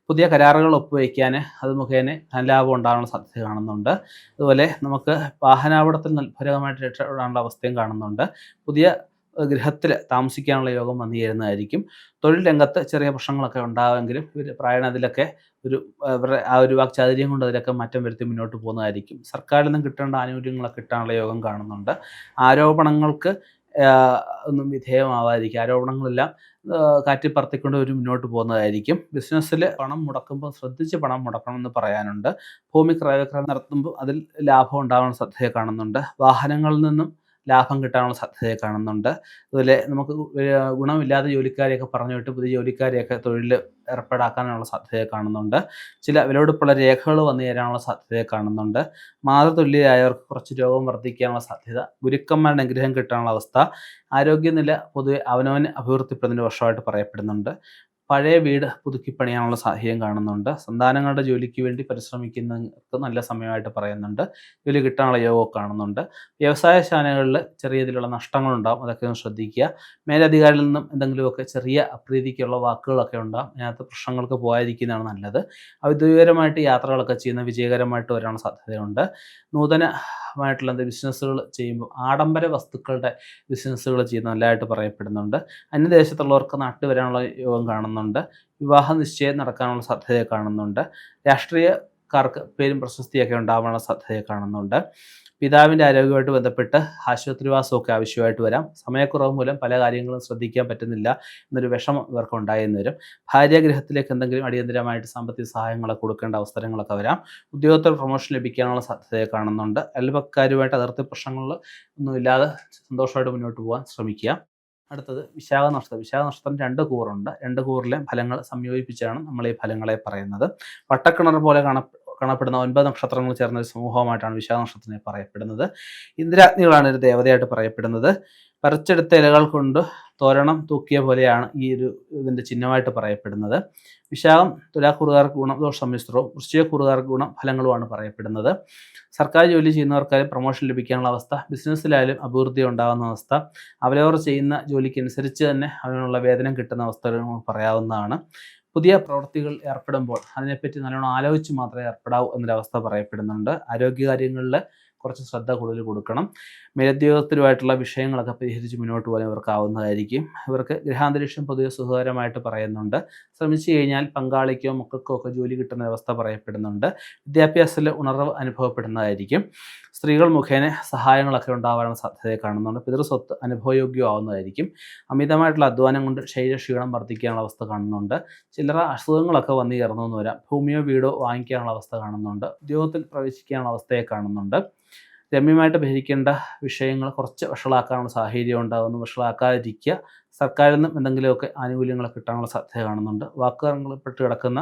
പുതിയ കരാറുകൾ ഒപ്പുവയ്ക്കാൻ അത് മുഖേന ധനലാഭം ഉണ്ടാകാനുള്ള സാധ്യത കാണുന്നുണ്ട്. അതുപോലെ നമുക്ക് വാഹനാപകടത്തിൽ ഫലകരമായിട്ട് രക്ഷപ്പെടാനുള്ള അവസ്ഥയും കാണുന്നുണ്ട്. പുതിയ ഗൃഹത്തിൽ താമസിക്കാനുള്ള യോഗം വന്നു ചേരുന്നതായിരിക്കും. തൊഴിൽ രംഗത്ത് ചെറിയ പ്രശ്നങ്ങളൊക്കെ ഉണ്ടാകുമെങ്കിലും ഇവർ പ്രായണതിലൊക്കെ ഇവരുടെ ആ ഒരു വാക്ചാതുര്യം കൊണ്ട് അതിലൊക്കെ മാറ്റം വരുത്തി മുന്നോട്ട് പോകുന്നതായിരിക്കും. സർക്കാരിൽ നിന്നും കിട്ടേണ്ട ആനുകൂല്യങ്ങളൊക്കെ കിട്ടാനുള്ള യോഗം കാണുന്നുണ്ട്. ആരോപണങ്ങൾക്ക് ഒന്നും വിധേയമാവാതിരിക്കും. ആരോപണങ്ങളെല്ലാം കാറ്റിപ്പറത്തിക്കൊണ്ട് ഒരു മുന്നോട്ട് പോകുന്നതായിരിക്കും. ബിസിനസ്സിൽ പണം മുടക്കുമ്പോൾ ശ്രദ്ധിച്ച് പണം മുടക്കണമെന്ന് പറയാനുണ്ട്. ഭൂമി ക്രയവിക്രയം നടത്തുമ്പോൾ അതിൽ ലാഭം ഉണ്ടാകാനുള്ള സാധ്യത കാണുന്നുണ്ട്. വാഹനങ്ങളിൽ നിന്നും ലാഭം കിട്ടാനുള്ള സാധ്യത കാണുന്നുണ്ട്. അതുപോലെ നമുക്ക് ഗുണമില്ലാത്ത ജോലിക്കാരെയൊക്കെ പറഞ്ഞു വിട്ട് പുതിയ ജോലിക്കാരെയൊക്കെ തൊഴിലിൽ ഏർപ്പെടാക്കാനുള്ള സാധ്യത കാണുന്നുണ്ട്. ചില വിലപിടിപ്പുള്ള രേഖകൾ വന്നു ചേരാനുള്ള സാധ്യത കാണുന്നുണ്ട്. മാതൃതുല്യരായവർക്ക് കുറച്ച് രോഗം വർദ്ധിക്കാനുള്ള സാധ്യത, ഗുരുക്കന്മാരുടെ അനുഗ്രഹം കിട്ടാനുള്ള അവസ്ഥ, ആരോഗ്യനില പൊതുവെ അവനവന് അഭിവൃദ്ധിപ്പെടുന്നതിൻ്റെ വർഷമായിട്ട് പറയപ്പെടുന്നുണ്ട്. പഴയ വീട് പുതുക്കി പണിയാനുള്ള സാഹചര്യം കാണുന്നുണ്ട്. സന്താനങ്ങളുടെ ജോലിക്ക് വേണ്ടി പരിശ്രമിക്കുന്നവർക്ക് നല്ല സമയമായിട്ട് പറയുന്നുണ്ട്. ജോലി കിട്ടാനുള്ള യോഗം കാണുന്നുണ്ട്. വ്യവസായശാലകളിൽ ചെറിയ രീതിയിലുള്ള നഷ്ടങ്ങളുണ്ടാകും, അതൊക്കെ ഒന്ന് ശ്രദ്ധിക്കുക. മേലധികാരിയിൽ നിന്നും എന്തെങ്കിലുമൊക്കെ ചെറിയ അപ്രീതിക്കുള്ള വാക്കുകളൊക്കെ ഉണ്ടാകും. അതിനകത്ത് പ്രശ്നങ്ങൾക്ക് പോകാതിരിക്കുന്നതാണ് നല്ലത്. ഔദ്യോഗികപരമായിട്ട് യാത്രകളൊക്കെ ചെയ്യുന്ന വിജയകരമായിട്ട് വരാനുള്ള സാധ്യതയുണ്ട്. നൂതനമായിട്ടുള്ള ബിസിനസ്സുകൾ ചെയ്യുമ്പോൾ ആഡംബര വസ്തുക്കളുടെ ബിസിനസ്സുകൾ ചെയ്യുന്ന നല്ലതായിട്ട് പറയപ്പെടുന്നുണ്ട്. അന്യദേശത്തുള്ളവർക്ക് നാട്ടിൽ വരാനുള്ള യോഗം കാണുന്നുണ്ട്. വിവാഹ നിശ്ചയം നടക്കാനുള്ള സാധ്യത കാണുന്നുണ്ട്. രാഷ്ട്രീയക്കാർക്ക് പേരും പ്രശസ്തിയൊക്കെ ഉണ്ടാകാനുള്ള സാധ്യത കാണുന്നുണ്ട്. പിതാവിൻ്റെ ആരോഗ്യമായിട്ട് ബന്ധപ്പെട്ട് ആശുപത്രിവാസമൊക്കെ ആവശ്യമായിട്ട് വരാം. സമയക്കുറവ് മൂലം പല കാര്യങ്ങളും ശ്രദ്ധിക്കാൻ പറ്റുന്നില്ല എന്നൊരു വിഷമം ഇവർക്ക് ഉണ്ടായെന്ന് വരും. ഭാര്യാഗൃഹത്തിലേക്ക് എന്തെങ്കിലും അടിയന്തരമായിട്ട് സാമ്പത്തിക സഹായങ്ങളൊക്കെ കൊടുക്കേണ്ട അവസരങ്ങളൊക്കെ വരാം. ഉദ്യോഗത്തിൽ പ്രൊമോഷൻ ലഭിക്കാനുള്ള സാധ്യത കാണുന്നുണ്ട്. അയൽപക്കരുമായിട്ട് അതിർത്തി പ്രശ്നങ്ങൾ ഒന്നുമില്ലാതെ സന്തോഷമായിട്ട് മുന്നോട്ട് പോകാൻ ശ്രമിക്കുക. അടുത്തത് വിശാഖ നക്ഷത്രം. വിശാഖ നക്ഷത്രം 2 കൂറുണ്ട്. 2 കൂറിലെ ഫലങ്ങൾ സംയോജിപ്പിച്ചാണ് നമ്മൾ ഈ ഫലങ്ങളെ പറയുന്നത്. വട്ടക്കിണർ പോലെ കാണപ്പെടുന്ന 9 നക്ഷത്രങ്ങൾ ചേർന്ന ഒരു സമൂഹമായിട്ടാണ് വിശാഖ നക്ഷത്രത്തിനെ പറയപ്പെടുന്നത്. ഇന്ദ്രാഗ്നികളാണ് ഒരു ദേവതയായിട്ട് പറയപ്പെടുന്നത്. പറിച്ചെടുത്ത ഇലകൾ കൊണ്ട് തോരണം തൂക്കിയ പോലെയാണ് ഈ ഒരു ഇതിൻ്റെ ചിഹ്നമായിട്ട് പറയപ്പെടുന്നത്. വിശാഖം തുലാക്കൂറുകാർക്ക് ഗുണദോഷ സമ്മിശ്രവും വൃശ്ചികക്കൂറുകാർക്ക് ഗുണഫലങ്ങളുമാണ് പറയപ്പെടുന്നത്. സർക്കാർ ജോലി ചെയ്യുന്നവർക്കായാലും പ്രൊമോഷൻ ലഭിക്കാനുള്ള അവസ്ഥ, ബിസിനസ്സിലായാലും അഭിവൃദ്ധി ഉണ്ടാകുന്ന അവസ്ഥ, അവരവർ ചെയ്യുന്ന ജോലിക്കനുസരിച്ച് തന്നെ അതിനുള്ള വേതനം കിട്ടുന്ന അവസ്ഥകൾ പറയാവുന്നതാണ്. പുതിയ പ്രവൃത്തികൾ ഏർപ്പെടുമ്പോൾ അതിനെപ്പറ്റി നല്ലോണം ആലോചിച്ച് മാത്രമേ ഏർപ്പെടാവൂ എന്നൊരവസ്ഥ പറയപ്പെടുന്നുണ്ട്. ആരോഗ്യകാര്യങ്ങളിൽ കുറച്ച് ശ്രദ്ധ കൂടുതൽ കൊടുക്കണം. മേലുദ്യോഗസ്ഥരുമായിട്ടുള്ള വിഷയങ്ങളൊക്കെ പരിഹരിച്ച് മുന്നോട്ട് പോകാൻ ഇവർക്കാവുന്നതായിരിക്കും. ഇവർക്ക് ഗൃഹാന്തരീക്ഷം പൊതുവെ സുഖകരമായിട്ട് പറയുന്നുണ്ട്. ശ്രമിച്ചു കഴിഞ്ഞാൽ പങ്കാളിക്കോ മക്കൾക്കോ ഒക്കെ ജോലി കിട്ടുന്ന അവസ്ഥ പറയപ്പെടുന്നുണ്ട്. വിദ്യാഭ്യാസത്തിൽ ഉണർവ് അനുഭവപ്പെടുന്നതായിരിക്കും. സ്ത്രീകൾ മുഖേന സഹായങ്ങളൊക്കെ ഉണ്ടാവാനുള്ള സാധ്യതയെ കാണുന്നുണ്ട്. പിതൃസ്വത്ത് അനുഭവയോഗ്യമാവുന്നതായിരിക്കും. അമിതമായിട്ടുള്ള അധ്വാനം കൊണ്ട് ശരീരക്ഷീണം വർദ്ധിക്കാനുള്ള അവസ്ഥ കാണുന്നുണ്ട്. ചില്ലറ അസുഖങ്ങളൊക്കെ വന്നു ചേർന്നു വരാം. ഭൂമിയോ വീടോ വാങ്ങിക്കാനുള്ള അവസ്ഥ കാണുന്നുണ്ട്. ഉദ്യോഗത്തിൽ പ്രവേശിക്കാനുള്ള അവസ്ഥയെ കാണുന്നുണ്ട്. രമ്യമായിട്ട് ഭരിക്കേണ്ട വിഷയങ്ങൾ കുറച്ച് വഷളാക്കാനുള്ള സാഹചര്യം ഉണ്ടാകുന്നു. വഷളാക്കാതിരിക്കുക. സർക്കാരിൽ നിന്നും എന്തെങ്കിലുമൊക്കെ ആനുകൂല്യങ്ങൾ കിട്ടാനുള്ള സാധ്യത കാണുന്നുണ്ട്. വാക്കുതർക്കപ്പെട്ട് കിടക്കുന്ന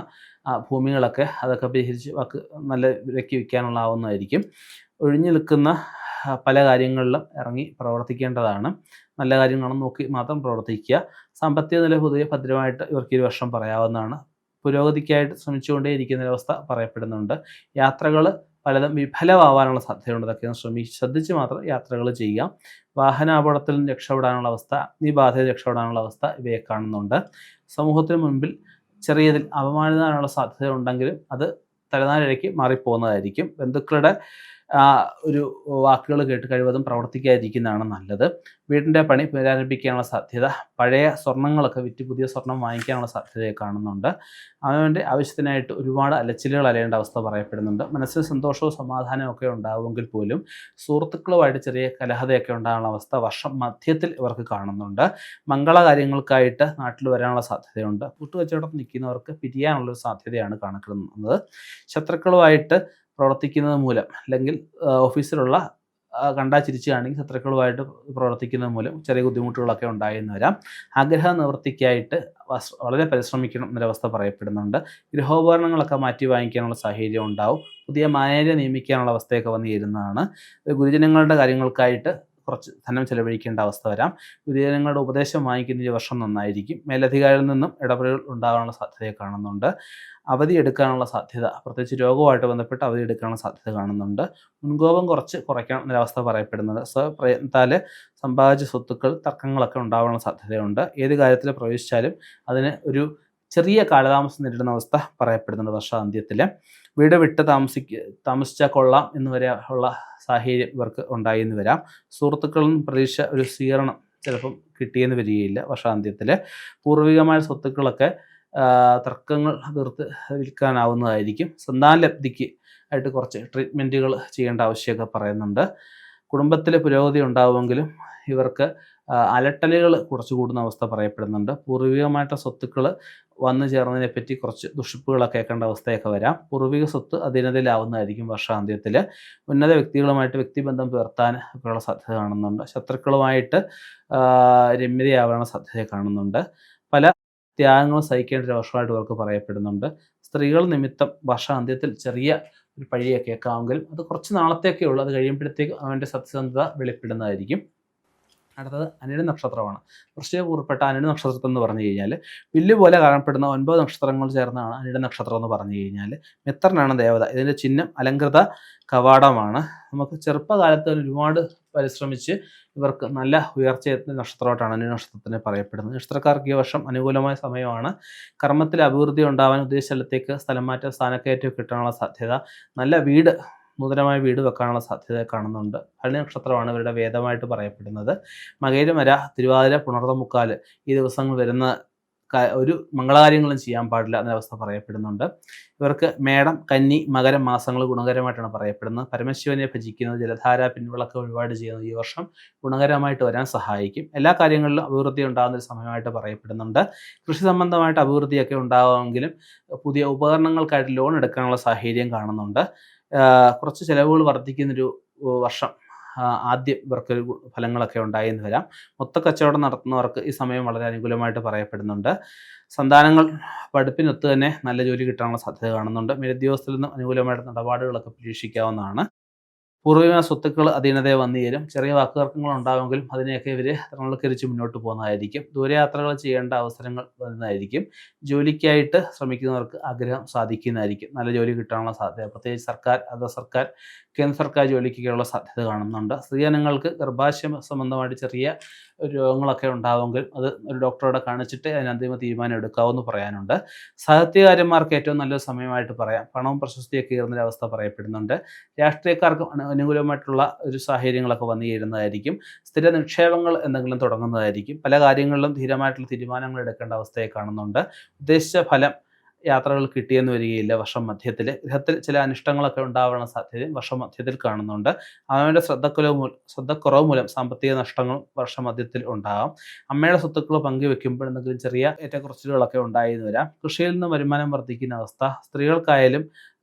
ഭൂമികളൊക്കെ അതൊക്കെ പരിഹരിച്ച് നല്ല വിലയ്ക്ക് വിൽക്കാനുള്ളതാവുന്നതായിരിക്കും. ഒഴിഞ്ഞു നിൽക്കുന്ന പല കാര്യങ്ങളിലും ഇറങ്ങി പ്രവർത്തിക്കേണ്ടതാണ്. നല്ല കാര്യങ്ങളും നോക്കി മാത്രം പ്രവർത്തിക്കുക. സാമ്പത്തിക നില പൊതുവെ ഭദ്രമായിട്ട് ഇവർക്ക് ഈ വർഷം പറയാവുന്നതാണ്. പുരോഗതിക്കായിട്ട് ശ്രമിച്ചുകൊണ്ടേയിരിക്കുന്നൊരവസ്ഥ പറയപ്പെടുന്നുണ്ട്. യാത്രകൾ പലതും വിഫലമാവാനുള്ള സാധ്യതയുണ്ട്. അതൊക്കെ ശ്രദ്ധിച്ച് മാത്രം യാത്രകൾ ചെയ്യുക. വാഹനാപകടത്തിൽ നിന്ന് രക്ഷപ്പെടാനുള്ള അവസ്ഥ, അഗ്നിബാധയിൽ രക്ഷപ്പെടാനുള്ള അവസ്ഥ ഇവയെ കാണുന്നുണ്ട്. സമൂഹത്തിന് മുൻപിൽ ചെറിയതിൽ അപമാനിതാനുള്ള സാധ്യത ഉണ്ടെങ്കിലും അത് തലനാരിഴയ്ക്ക് മാറിപ്പോകുന്നതായിരിക്കും. ബന്ധുക്കളുടെ ഒരു വാക്കുകൾ കേട്ട് കഴിവതും പ്രവർത്തിക്കാതിരിക്കുന്നതാണ് നല്ലത്. വീടിൻ്റെ പണി പുനരാരംഭിക്കാനുള്ള സാധ്യത, പഴയ സ്വർണ്ണങ്ങളൊക്കെ വിറ്റ് പുതിയ സ്വർണം വാങ്ങിക്കാനുള്ള സാധ്യതയെ കാണുന്നുണ്ട്. അവൻ്റെ ആവശ്യത്തിനായിട്ട് ഒരുപാട് അലച്ചിലുകൾ അലയേണ്ട അവസ്ഥ പറയപ്പെടുന്നുണ്ട്. മനസ്സിൽ സന്തോഷവും സമാധാനവും ഒക്കെ ഉണ്ടാവുമെങ്കിൽ പോലും സുഹൃത്തുക്കളുമായിട്ട് ചെറിയ കലഹതയൊക്കെ ഉണ്ടാകാനുള്ള അവസ്ഥ വർഷം മധ്യത്തിൽ ഇവർക്ക് കാണുന്നുണ്ട്. മംഗളകാര്യങ്ങൾക്കായിട്ട് നാട്ടിൽ വരാനുള്ള സാധ്യതയുണ്ട്. കൂട്ടുകച്ചവടത്തിൽ നിൽക്കുന്നവർക്ക് പിരിയാനുള്ളൊരു സാധ്യതയാണ് കാണപ്പെടുന്നത്. ശത്രുക്കളുമായിട്ട് പ്രവർത്തിക്കുന്നത് മൂലം അല്ലെങ്കിൽ ഓഫീസിലുള്ള കണ്ടാൽ ചിരിച്ചു കാണെങ്കിൽ ശത്രുക്കളുമായിട്ട് പ്രവർത്തിക്കുന്നത് മൂലം ചെറിയ ബുദ്ധിമുട്ടുകളൊക്കെ ഉണ്ടായെന്ന് വരാം. ആഗ്രഹ നിവൃത്തിക്കായിട്ട് വളരെ പരിശ്രമിക്കണം എന്നൊരവസ്ഥ പറയപ്പെടുന്നുണ്ട്. ഗൃഹോപകരണങ്ങളൊക്കെ മാറ്റി വാങ്ങിക്കാനുള്ള സാഹചര്യം ഉണ്ടാവും. പുതിയ മാനേജരെ നിയമിക്കാനുള്ള അവസ്ഥയൊക്കെ വന്നു ചേരുന്നതാണ്. ഗുരുജനങ്ങളുടെ കാര്യങ്ങൾക്കായിട്ട് കുറച്ച് ധനം ചെലവഴിക്കേണ്ട അവസ്ഥ വരാം. ഗുരുജനങ്ങളുടെ ഉപദേശം വാങ്ങിക്കുന്ന ഈ വർഷം നന്നായിരിക്കും. മേലധികാരിയിൽ നിന്നും ഇടപെടലുകൾ ഉണ്ടാകാനുള്ള സാധ്യതയെ കാണുന്നുണ്ട്. അവധി എടുക്കാനുള്ള സാധ്യത, പ്രത്യേകിച്ച് രോഗവുമായിട്ട് ബന്ധപ്പെട്ട് അവധി എടുക്കാനുള്ള സാധ്യത കാണുന്നുണ്ട്. മുൻകോപം കുറച്ച് കുറയ്ക്കണം എന്നൊരവസ്ഥ പറയപ്പെടുന്നുണ്ട്. സ്വപ്രയത്നത്താൽ സമ്പാദിച്ച സ്വത്തുക്കൾ തർക്കങ്ങളൊക്കെ ഉണ്ടാകാനുള്ള സാധ്യതയുണ്ട്. ഏത് കാര്യത്തിൽ പ്രവേശിച്ചാലും അതിന് ഒരു ചെറിയ കാലതാമസം നേരിടുന്ന അവസ്ഥ പറയപ്പെടുന്നുണ്ട് വർഷാന്ത്യത്തിൽ. വീട് വിട്ട് താമസിച്ചാൽ കൊള്ളാം എന്ന് വരെ ഉള്ള സാഹചര്യം ഇവർക്ക് ഉണ്ടായെന്ന് വരാം. സുഹൃത്തുക്കളിൽ നിന്ന് പ്രതീക്ഷ ഒരു സ്വീകരണം ചിലപ്പം കിട്ടിയെന്ന് വരികയില്ല വർഷാന്ത്യത്തിൽ. പൂർവികമായ സ്വത്തുക്കളൊക്കെ തർക്കങ്ങൾ തീർത്ത് വിൽക്കാനാവുന്നതായിരിക്കും. സന്താനലബ്ധിക്ക് ആയിട്ട് കുറച്ച് ട്രീറ്റ്മെൻറ്റുകൾ ചെയ്യേണ്ട ആവശ്യമൊക്കെ പറയുന്നുണ്ട്. കുടുംബത്തിൽ പുരോഗതി ഉണ്ടാവുമെങ്കിലും ഇവർക്ക് അലട്ടലുകൾ കുറച്ച് കൂടുന്ന അവസ്ഥ പറയപ്പെടുന്നുണ്ട്. പൂർവികമായിട്ട് സ്വത്തുക്കൾ വന്നു ചേർന്നതിനെപ്പറ്റി കുറച്ച് ദുഷിപ്പുകളൊക്കെ കേൾക്കേണ്ട അവസ്ഥയൊക്കെ വരാം. പൂർവിക സ്വത്ത് അധീനതയിലാവുന്നതായിരിക്കും വർഷാന്ത്യത്തിൽ. ഉന്നത വ്യക്തികളുമായിട്ട് വ്യക്തിബന്ധം പുലർത്താൻ ഒക്കെയുള്ള സാധ്യത കാണുന്നുണ്ട്. ശത്രുക്കളുമായിട്ട് രമ്യതയാവാനുള്ള സാധ്യത കാണുന്നുണ്ട്. പല ത്യാഗങ്ങളും സഹിക്കേണ്ട ഒരു വർഷമായിട്ട് ഇവർക്ക് പറയപ്പെടുന്നുണ്ട്. സ്ത്രീകൾ നിമിത്തം വർഷാന്ത്യത്തിൽ ചെറിയ ഒരു പഴിയൊക്കെ കേൾക്കാമെങ്കിലും അത് കുറച്ച് നാളത്തേക്കേ ഉള്ളൂ. അത് കഴിയുമ്പോഴത്തേക്കും അവൻ്റെ സത്യസന്ധത വെളിപ്പെടുന്നതായിരിക്കും. അടുത്തത് അനിഴ നക്ഷത്രമാണ്. വൃശ്ചികക്കൂറിൽപ്പെട്ട അനിഴ നക്ഷത്രം എന്ന് പറഞ്ഞു കഴിഞ്ഞാൽ വില്ല് പോലെ കാണപ്പെടുന്ന 9 നക്ഷത്രങ്ങൾ ചേർന്നാണ് അനിഴ നക്ഷത്രം എന്ന് പറഞ്ഞു കഴിഞ്ഞാൽ. മിത്രനാണ് ദേവത. ഇതിൻ്റെ ചിഹ്നം അലങ്കൃത കവാടമാണ്. നമുക്ക് ചെറുപ്പകാലത്ത് ഒരുപാട് പരിശ്രമിച്ച് ഇവർക്ക് നല്ല ഉയർച്ചയെത്തുന്ന നക്ഷത്രമായിട്ടാണ് അനിഴ നക്ഷത്രത്തിനെ പറയപ്പെടുന്നത്. നക്ഷത്രക്കാർക്ക് ഈ വർഷം അനുകൂലമായ സമയമാണ്. കർമ്മത്തിൽ അഭിവൃദ്ധി ഉണ്ടാവാൻ ഉദ്ദേശ സ്ഥലത്തേക്ക് സ്ഥലം മാറ്റം സ്ഥാനക്കയറ്റം കിട്ടാനുള്ള സാധ്യത, നല്ല നൂതനമായ വീട് വെക്കാനുള്ള സാധ്യത കാണുന്നുണ്ട്. ഭരണി നക്ഷത്രമാണ് ഇവരുടെ വേദമായിട്ട് പറയപ്പെടുന്നത്. മകയിരമര, തിരുവാതിര, പുണർതം മുക്കാല് ഈ ദിവസങ്ങൾ വരുന്ന ഒരു മംഗളകാര്യങ്ങളും ചെയ്യാൻ പാടില്ല എന്നവസ്ഥ പറയപ്പെടുന്നുണ്ട്. ഇവർക്ക് മേടം, കന്നി, മകരം മാസങ്ങൾ ഗുണകരമായിട്ടാണ് പറയപ്പെടുന്നത്. പരമശിവനെ ഭജിക്കുന്നത്, ജലധാര, പിൻവിളക്ക് വഴിപാട് ചെയ്യുന്നത് ഈ വർഷം ഗുണകരമായിട്ട് വരാൻ സഹായിക്കും. എല്ലാ കാര്യങ്ങളിലും അഭിവൃദ്ധി ഉണ്ടാകുന്ന ഒരു സമയമായിട്ട് പറയപ്പെടുന്നുണ്ട്. കൃഷി സംബന്ധമായിട്ട് അഭിവൃദ്ധിയൊക്കെ ഉണ്ടാകുമെങ്കിലും പുതിയ ഉപകരണങ്ങൾക്കായിട്ട് ലോൺ എടുക്കാനുള്ള സാഹചര്യം കാണുന്നുണ്ട്. കുറച്ച് ചിലവുകൾ വർദ്ധിക്കുന്നൊരു വർഷം ആദ്യം ഇവർക്കൊരു ഫലങ്ങളൊക്കെ ഉണ്ടായെന്ന് വരാം. മൊത്തക്കച്ചവടം നടത്തുന്നവർക്ക് ഈ സമയം വളരെ അനുകൂലമായിട്ട് പറയപ്പെടുന്നുണ്ട്. സന്താനങ്ങൾ പഠിപ്പിനൊത്ത് തന്നെ നല്ല ജോലി കിട്ടാനുള്ള സാധ്യത കാണുന്നുണ്ട്. മേലുദ്യോഗസ്ഥരിൽ നിന്നും അനുകൂലമായിട്ട് ഇടപാടുകളൊക്കെ പ്രതീക്ഷിക്കാവുന്നതാണ്. പൂർവിക സ്വത്തുക്കൾ അധീനതയെ വന്നു ചേരും. ചെറിയ വാക്കുതർക്കങ്ങൾ ഉണ്ടാവുമെങ്കിലും അതിനെയൊക്കെ ഇവർ തൃണവൽക്കരിച്ച് മുന്നോട്ട് പോകുന്നതായിരിക്കും. ദൂരയാത്രകൾ ചെയ്യേണ്ട അവസരങ്ങൾ വരുന്നതായിരിക്കും. ജോലിക്കായിട്ട് ശ്രമിക്കുന്നവർക്ക് ആഗ്രഹം സാധിക്കുന്നതായിരിക്കും. നല്ല ജോലി കിട്ടാനുള്ള സാധ്യത, പ്രത്യേകിച്ച് സർക്കാർ, അർദ്ധ സർക്കാർ, കേന്ദ്ര സർക്കാർ ജോലിക്കൊക്കെയുള്ള സാധ്യത കാണുന്നുണ്ട്. സ്ത്രീജനങ്ങൾക്ക് ഗർഭാശയ സംബന്ധമായിട്ട് ചെറിയ രോഗങ്ങളൊക്കെ ഉണ്ടാവുമെങ്കിൽ അത് ഒരു ഡോക്ടറോടെ കാണിച്ചിട്ട് അതിന് അന്തിമ തീരുമാനം എടുക്കാമെന്ന് പറയാനുണ്ട്. സാഹിത്യകാരന്മാർക്ക് ഏറ്റവും നല്ലൊരു സമയമായിട്ട് പറയാം. പണവും പ്രശസ്തിയൊക്കെ ഉയർന്നൊരവസ്ഥ പറയപ്പെടുന്നുണ്ട്. രാഷ്ട്രീയക്കാർക്കും അനുകൂലമായിട്ടുള്ള ഒരു സാഹചര്യങ്ങളൊക്കെ വന്നു ചേരുന്നതായിരിക്കും. സ്ഥിര നിക്ഷേപങ്ങൾ എന്തെങ്കിലും തുടങ്ങുന്നതായിരിക്കും. പല കാര്യങ്ങളിലും ധീരമായിട്ടുള്ള തീരുമാനങ്ങൾ എടുക്കേണ്ട അവസ്ഥയെ കാണുന്നുണ്ട്. ഉദ്ദേശിച്ച ഫലം യാത്രകൾ കിട്ടിയെന്ന് വരികയില്ല വർഷം മധ്യത്തിൽ. ഗൃഹത്തിൽ ചില അനിഷ്ടങ്ങളൊക്കെ ഉണ്ടാവാനുള്ള സാധ്യതയും വർഷം മധ്യത്തിൽ കാണുന്നുണ്ട്. അവൻ്റെ ശ്രദ്ധക്കുറവ് മൂലം സാമ്പത്തിക നഷ്ടങ്ങളും വർഷം മധ്യത്തിൽ ഉണ്ടാകാം. അമ്മയുടെ സ്വത്തുക്കൾ പങ്കുവെക്കുമ്പോൾ എന്തെങ്കിലും ചെറിയ ഏറ്റക്കുറച്ചിലുകളൊക്കെ ഉണ്ടായെന്ന് വരാം. കൃഷിയിൽ നിന്ന് വരുമാനം വർദ്ധിക്കുന്ന അവസ്ഥ. സ്ത്രീകൾക്കായാലും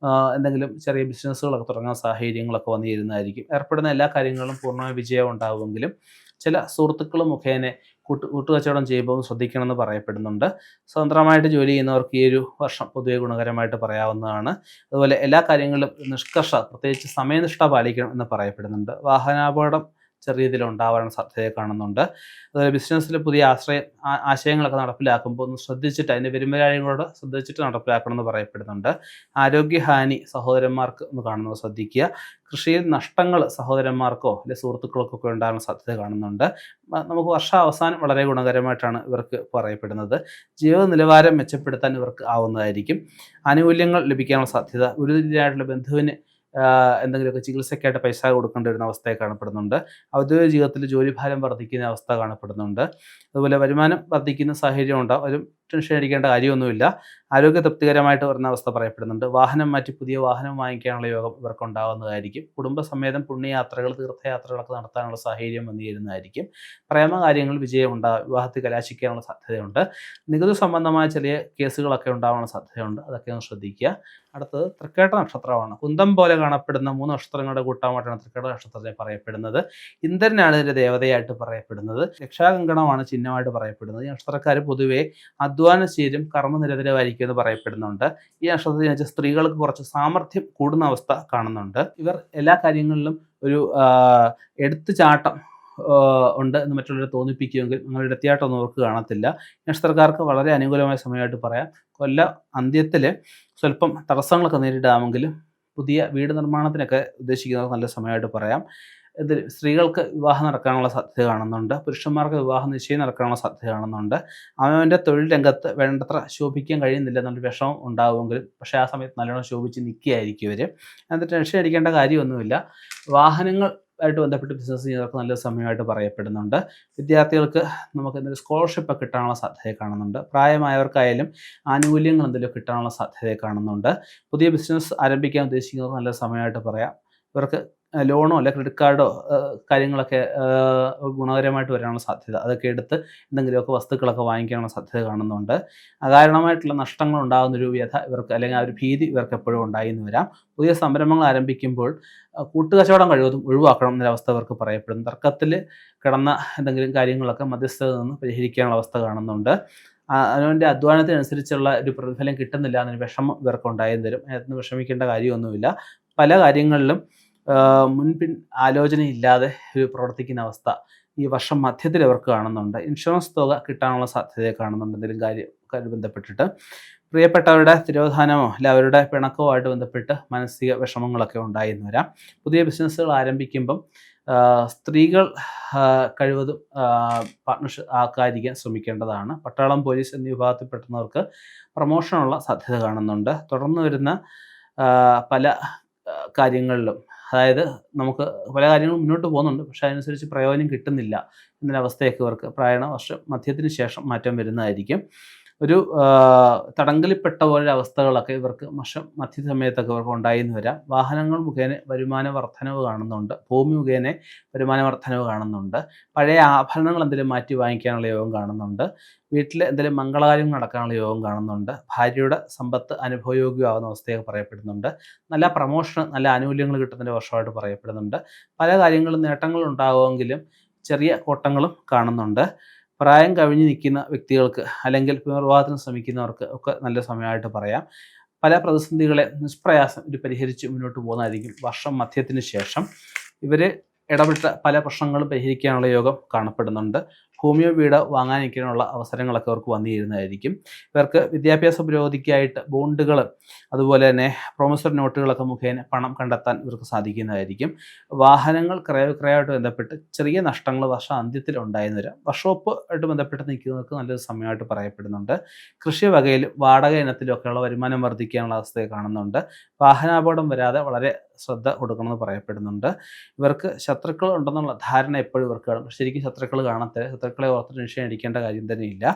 എന്തെങ്കിലും ചെറിയ ബിസിനസ്സുകളൊക്കെ തുടങ്ങുന്ന സാഹചര്യങ്ങളൊക്കെ വന്നു ചേരുന്നതായിരിക്കും. ഏർപ്പെടുന്ന എല്ലാ കാര്യങ്ങളിലും പൂർണ്ണമായ വിജയം ഉണ്ടാവുമെങ്കിലും ചില സുഹൃത്തുക്കൾ മുഖേന കൂട്ടുകച്ചവടം ചെയ്യുമ്പോൾ ശ്രദ്ധിക്കണമെന്ന് പറയപ്പെടുന്നുണ്ട്. സ്വതന്ത്രമായിട്ട് ജോലി ചെയ്യുന്നവർക്ക് ഈ ഒരു വർഷം പൊതുവെ ഗുണകരമായിട്ട് പറയാവുന്നതാണ്. അതുപോലെ എല്ലാ കാര്യങ്ങളിലും നിഷ്കർഷ, പ്രത്യേകിച്ച് സമയനിഷ്ഠ പാലിക്കണം എന്ന് പറയപ്പെടുന്നുണ്ട്. വാഹനാപകടം ചെറിയ രീതിയിൽ ഉണ്ടാവാനുള്ള സാധ്യതയെ കാണുന്നുണ്ട്. അതുപോലെ ബിസിനസ്സിൽ പുതിയ ആശയങ്ങളൊക്കെ നടപ്പിലാക്കുമ്പോൾ ഒന്ന് ശ്രദ്ധിച്ചിട്ട് അതിൻ്റെ പെരുമരാളികളോട് ശ്രദ്ധിച്ചിട്ട് നടപ്പിലാക്കണമെന്ന് പറയപ്പെടുന്നുണ്ട്. ആരോഗ്യഹാനി സഹോദരന്മാർക്ക് ഒന്ന് കാണുന്നത് ശ്രദ്ധിക്കുക. കൃഷിയിൽ നഷ്ടങ്ങൾ സഹോദരന്മാർക്കോ അല്ലെങ്കിൽ സുഹൃത്തുക്കൾക്കൊക്കെ ഉണ്ടാകാനുള്ള സാധ്യത കാണുന്നുണ്ട്. നമുക്ക് വർഷാവസാനം വളരെ ഗുണകരമായിട്ടാണ് ഇവർക്ക് പറയപ്പെടുന്നത്. ജീവിത നിലവാരം മെച്ചപ്പെടുത്താൻ ഇവർക്ക് ആവുന്നതായിരിക്കും. ആനുകൂല്യങ്ങൾ ലഭിക്കാനുള്ള സാധ്യത. ഗുരുതുല്യരായിട്ടുള്ള ബന്ധുവിന് എന്തെങ്കിലുമൊക്കെ ചികിത്സയ്ക്കായിട്ട് പൈസ കൊടുക്കേണ്ടി വരുന്ന അവസ്ഥയെ കാണപ്പെടുന്നുണ്ട്. ഔദ്യോഗിക ജീവിതത്തിൽ ജോലിഭാരം വർദ്ധിക്കുന്ന അവസ്ഥ കാണപ്പെടുന്നുണ്ട്. അതുപോലെ വരുമാനം വർദ്ധിക്കുന്ന സാഹചര്യം ഉണ്ടാവും. ഒരു ടെൻഷൻ അടിക്കേണ്ട കാര്യമൊന്നുമില്ല. ആരോഗ്യ തൃപ്തികരമായിട്ട് വരുന്ന അവസ്ഥ പറയപ്പെടുന്നുണ്ട്. വാഹനം മാറ്റി പുതിയ വാഹനം വാങ്ങിക്കാനുള്ള യോഗം ഇവർക്ക് ഉണ്ടാകുന്നതായിരിക്കും. കുടുംബസമേതം പുണ്യയാത്രകൾ, തീർത്ഥയാത്രകളൊക്കെ നടത്താനുള്ള സാഹചര്യം വന്നു ചേരുന്നതായിരിക്കും. പ്രേമകാര്യങ്ങൾ വിജയമുണ്ടാകും. വിവാഹത്തിൽ കലാശിക്കാനുള്ള സാധ്യതയുണ്ട്. നികുതി സംബന്ധമായ ചെറിയ കേസുകളൊക്കെ ഉണ്ടാകാനുള്ള സാധ്യതയുണ്ട്. അതൊക്കെ ഒന്ന് ശ്രദ്ധിക്കുക. അടുത്തത് തൃക്കേട്ട നക്ഷത്രമാണ്. കുന്തം പോലെ കാണപ്പെടുന്ന 3 നക്ഷത്രങ്ങളുടെ കൂട്ടമായിട്ടാണ് തൃക്കേട്ട നക്ഷത്രത്തെ പറയപ്പെടുന്നത്. ഇന്ദ്രനാണ് ഇതിൻ്റെ ദേവതയായിട്ട് പറയപ്പെടുന്നത്. രക്ഷാകങ്കണമാണ് ചിഹ്നമായിട്ട് പറയപ്പെടുന്നത്. ഈ നക്ഷത്രക്കാർ പൊതുവെ അധ്വാനശീലം, കർമ്മനിരതരായിരിക്കും എന്ന് പറയപ്പെടുന്നുണ്ട്. ഈ നക്ഷത്രത്തിൽ വെച്ചാൽ സ്ത്രീകൾക്ക് കുറച്ച് സാമർഥ്യം കൂടുന്ന അവസ്ഥ കാണുന്നുണ്ട്. ഇവർ എല്ലാ കാര്യങ്ങളിലും ഒരു എടുത്തുചാട്ടം ഉണ്ട് എന്ന് മറ്റുള്ളവരെ തോന്നിപ്പിക്കുമെങ്കിൽ നിങ്ങളുടെ എടുത്തിയായിട്ടൊന്നും അവർക്ക് കാണത്തില്ല. നക്ഷത്രക്കാർക്ക് വളരെ അനുകൂലമായ സമയമായിട്ട് പറയാം. കൊല്ല അന്ത്യത്തിൽ സ്വല്പം തടസ്സങ്ങളൊക്കെ നേരിടാമെങ്കിലും പുതിയ വീട് നിർമ്മാണത്തിനൊക്കെ ഉദ്ദേശിക്കുന്നത് നല്ല സമയമായിട്ട് പറയാം. ഇതിൽ സ്ത്രീകൾക്ക് വിവാഹം നടക്കാനുള്ള സാധ്യത കാണുന്നുണ്ട്. പുരുഷന്മാർക്ക് വിവാഹ നിശ്ചയം നടക്കാനുള്ള സാധ്യത കാണുന്നുണ്ട്. അവൻ്റെ തൊഴിൽ രംഗത്ത് വേണ്ടത്ര ശോഭിക്കാൻ കഴിയുന്നില്ല എന്നൊരു വിഷമം ഉണ്ടാവുമെങ്കിലും പക്ഷേ ആ സമയത്ത് നല്ലോണം ശോഭിച്ച് നിൽക്കുകയായിരിക്കും ഇവർ. എന്നിട്ട് ടെൻഷൻ അടിക്കേണ്ട കാര്യമൊന്നുമില്ല. വാഹനങ്ങൾ ആയിട്ട് ബന്ധപ്പെട്ട് ബിസിനസ് ചെയ്യുന്നവർക്ക് നല്ല സമയമായിട്ട് പറയപ്പെടുന്നുണ്ട്. വിദ്യാർത്ഥികൾക്ക് നമുക്ക് എന്തെങ്കിലും സ്കോളർഷിപ്പ് കിട്ടാനുള്ള സാധ്യതയെ കാണുന്നുണ്ട്. പ്രായമായവർക്കായാലും ആനുകൂല്യങ്ങൾ എന്തെങ്കിലും കിട്ടാനുള്ള സാധ്യതയെ കാണുന്നുണ്ട്. പുതിയ ബിസിനസ് ആരംഭിക്കാൻ ഉദ്ദേശിക്കുന്നത് നല്ല സമയമായിട്ട് പറയാം. ഇവർക്ക് ലോണോ അല്ലെ ക്രെഡിറ്റ് കാർഡോ കാര്യങ്ങളൊക്കെ ഗുണകരമായിട്ട് വരാനുള്ള സാധ്യത. അതൊക്കെ എടുത്ത് എന്തെങ്കിലുമൊക്കെ വസ്തുക്കളൊക്കെ വാങ്ങിക്കാനുള്ള സാധ്യത കാണുന്നുണ്ട്. അകാരണമായിട്ടുള്ള നഷ്ടങ്ങൾ ഉണ്ടാകുന്നൊരു വ്യഥ ഇവർക്ക് അല്ലെങ്കിൽ ആ ഒരു ഭീതി ഇവർക്ക് എപ്പോഴും ഉണ്ടായിന്ന് വരാം. പുതിയ സംരംഭങ്ങൾ ആരംഭിക്കുമ്പോൾ കൂട്ടുകച്ചവടം കഴിവതും ഒഴിവാക്കണം എന്നൊരവസ്ഥ ഇവർക്ക് പറയപ്പെടുന്നു. തർക്കത്തിൽ കിടന്ന എന്തെങ്കിലും കാര്യങ്ങളൊക്കെ മധ്യസ്ഥതയിൽ നിന്ന് പരിഹരിക്കാനുള്ള അവസ്ഥ കാണുന്നുണ്ട്. അവൻ്റെ അധ്വാനത്തിനനുസരിച്ചുള്ള ഒരു പ്രതിഫലം കിട്ടുന്നില്ല എന്നൊരു വിഷമം ഇവർക്ക് ഉണ്ടായെന്ന് തരും. അതിന് വിഷമിക്കേണ്ട കാര്യമൊന്നുമില്ല. പല കാര്യങ്ങളിലും മുൻപിൻ ആലോചനയില്ലാതെ പ്രവർത്തിക്കുന്ന അവസ്ഥ ഈ വർഷം മധ്യത്തിൽ അവർക്ക് കാണുന്നുണ്ട്. ഇൻഷുറൻസ് തുക കിട്ടാനുള്ള സാധ്യതയെ കാണുന്നുണ്ട് എന്തെങ്കിലും കാര്യം ബന്ധപ്പെട്ടിട്ട്. പ്രിയപ്പെട്ടവരുടെ തിരോധാനമോ അല്ല അവരുടെ പിണക്കമോ ആയിട്ട് ബന്ധപ്പെട്ട് മാനസിക വിഷമങ്ങളൊക്കെ ഉണ്ടായെന്ന് വരാം. പുതിയ ബിസിനസ്സുകൾ ആരംഭിക്കുമ്പം സ്ത്രീകൾ കഴിവതും പാർട്ട്ണർഷിപ്പ് ആക്കാതിരിക്കാൻ ശ്രമിക്കേണ്ടതാണ്. പട്ടാളം, പോലീസ് എന്നീ വിഭാഗത്തിൽപ്പെടുന്നവർക്ക് പ്രമോഷനുള്ള സാധ്യത കാണുന്നുണ്ട്. തുടർന്ന് വരുന്ന പല കാര്യങ്ങളിലും അതായത് നമുക്ക് പല കാര്യങ്ങളും മുന്നോട്ട് പോകുന്നുണ്ട്, പക്ഷേ അതനുസരിച്ച് പ്രയോജനം കിട്ടുന്നില്ല എന്നൊരവസ്ഥയൊക്കെ ഇവർക്ക് വർഷം മധ്യത്തിന് ശേഷം മാറ്റം വരുന്നതായിരിക്കും. ഒരു തടങ്കലിൽപ്പെട്ട പോലെ അവസ്ഥകളൊക്കെ ഇവർക്ക് മധ്യ സമയത്തൊക്കെ ഇവർക്ക് ഉണ്ടായിന്ന് വരാം. വാഹനങ്ങൾ മുഖേന വരുമാന വർധനവ് കാണുന്നുണ്ട്. ഭൂമി മുഖേന വരുമാന വർധനവ് കാണുന്നുണ്ട്. പഴയ ആഭരണങ്ങൾ എന്തെങ്കിലും മാറ്റി വാങ്ങിക്കാനുള്ള യോഗം കാണുന്നുണ്ട്. വീട്ടിൽ എന്തെങ്കിലും മംഗളകാര്യങ്ങൾ നടക്കാനുള്ള യോഗം കാണുന്നുണ്ട്. ഭാര്യയുടെ സമ്പത്ത് അനുഭവയോഗ്യമാകുന്ന അവസ്ഥയൊക്കെ പറയപ്പെടുന്നുണ്ട്. നല്ല പ്രമോഷൻ, നല്ല ആനുകൂല്യങ്ങൾ കിട്ടുന്നതിൻ്റെ വർഷമായിട്ട് പറയപ്പെടുന്നുണ്ട്. പല കാര്യങ്ങളും നേട്ടങ്ങൾ ഉണ്ടാകുമെങ്കിലും ചെറിയ കോട്ടങ്ങളും കാണുന്നുണ്ട്. പ്രായം കവിഞ്ഞ് നിൽക്കുന്ന വ്യക്തികൾക്ക് അല്ലെങ്കിൽ പുനർവിവാഹത്തിന് ശ്രമിക്കുന്നവർക്ക് ഒക്കെ നല്ല സമയമായിട്ട് പറയാം. പല പ്രതിസന്ധികളെ നിഷ്പ്രയാസം ഇത് പരിഹരിച്ച് മുന്നോട്ട് പോകുന്നതായിരിക്കും. വർഷം മധ്യത്തിന് ശേഷം ഇവർ ഇടപെട്ട പല പ്രശ്നങ്ങളും പരിഹരിക്കാനുള്ള യോഗം കാണപ്പെടുന്നുണ്ട്. ഭൂമിയോ വീടോ വാങ്ങാനിരിക്കാനുള്ള അവസരങ്ങളൊക്കെ അവർക്ക് വന്നു ചേരുന്നതായിരിക്കും. ഇവർക്ക് വിദ്യാഭ്യാസ പുരോഗതിക്കായിട്ട് ബോണ്ടുകൾ അതുപോലെ തന്നെ പ്രോമിസറി നോട്ടുകളൊക്കെ മുഖേന പണം കണ്ടെത്താൻ ഇവർക്ക് സാധിക്കുന്നതായിരിക്കും. വാഹനങ്ങൾ ക്രയവിക്രയമായിട്ട് ബന്ധപ്പെട്ട് ചെറിയ നഷ്ടങ്ങൾ വർഷാന്ത്യത്തിൽ ഉണ്ടായെന്ന് വരാം. വർക്ക്ഷോപ്പ് ആയിട്ട് ബന്ധപ്പെട്ട് നിൽക്കുന്നവർക്ക് നല്ലൊരു സമയമായിട്ട് പറയപ്പെടുന്നുണ്ട്. കൃഷി വകയിലും വാടക ഇനത്തിലും ഒക്കെയുള്ള വരുമാനം വർദ്ധിക്കാനുള്ള അവസ്ഥയെ കാണുന്നുണ്ട്. വാഹനാപകടം വരാതെ വളരെ ശ്രദ്ധ കൊടുക്കണമെന്ന് പറയപ്പെടുന്നുണ്ട്. ഇവർക്ക് ശത്രുക്കൾ ഉണ്ടെന്നുള്ള ധാരണ എപ്പോഴും ഇവർക്ക് കാണും. ശരിക്കും ശത്രുക്കൾ കാണത്തില്ല. ശത്രുക്കളെ ഓർത്ത് ടെൻഷൻ അടിക്കേണ്ട കാര്യം തന്നെയില്ല.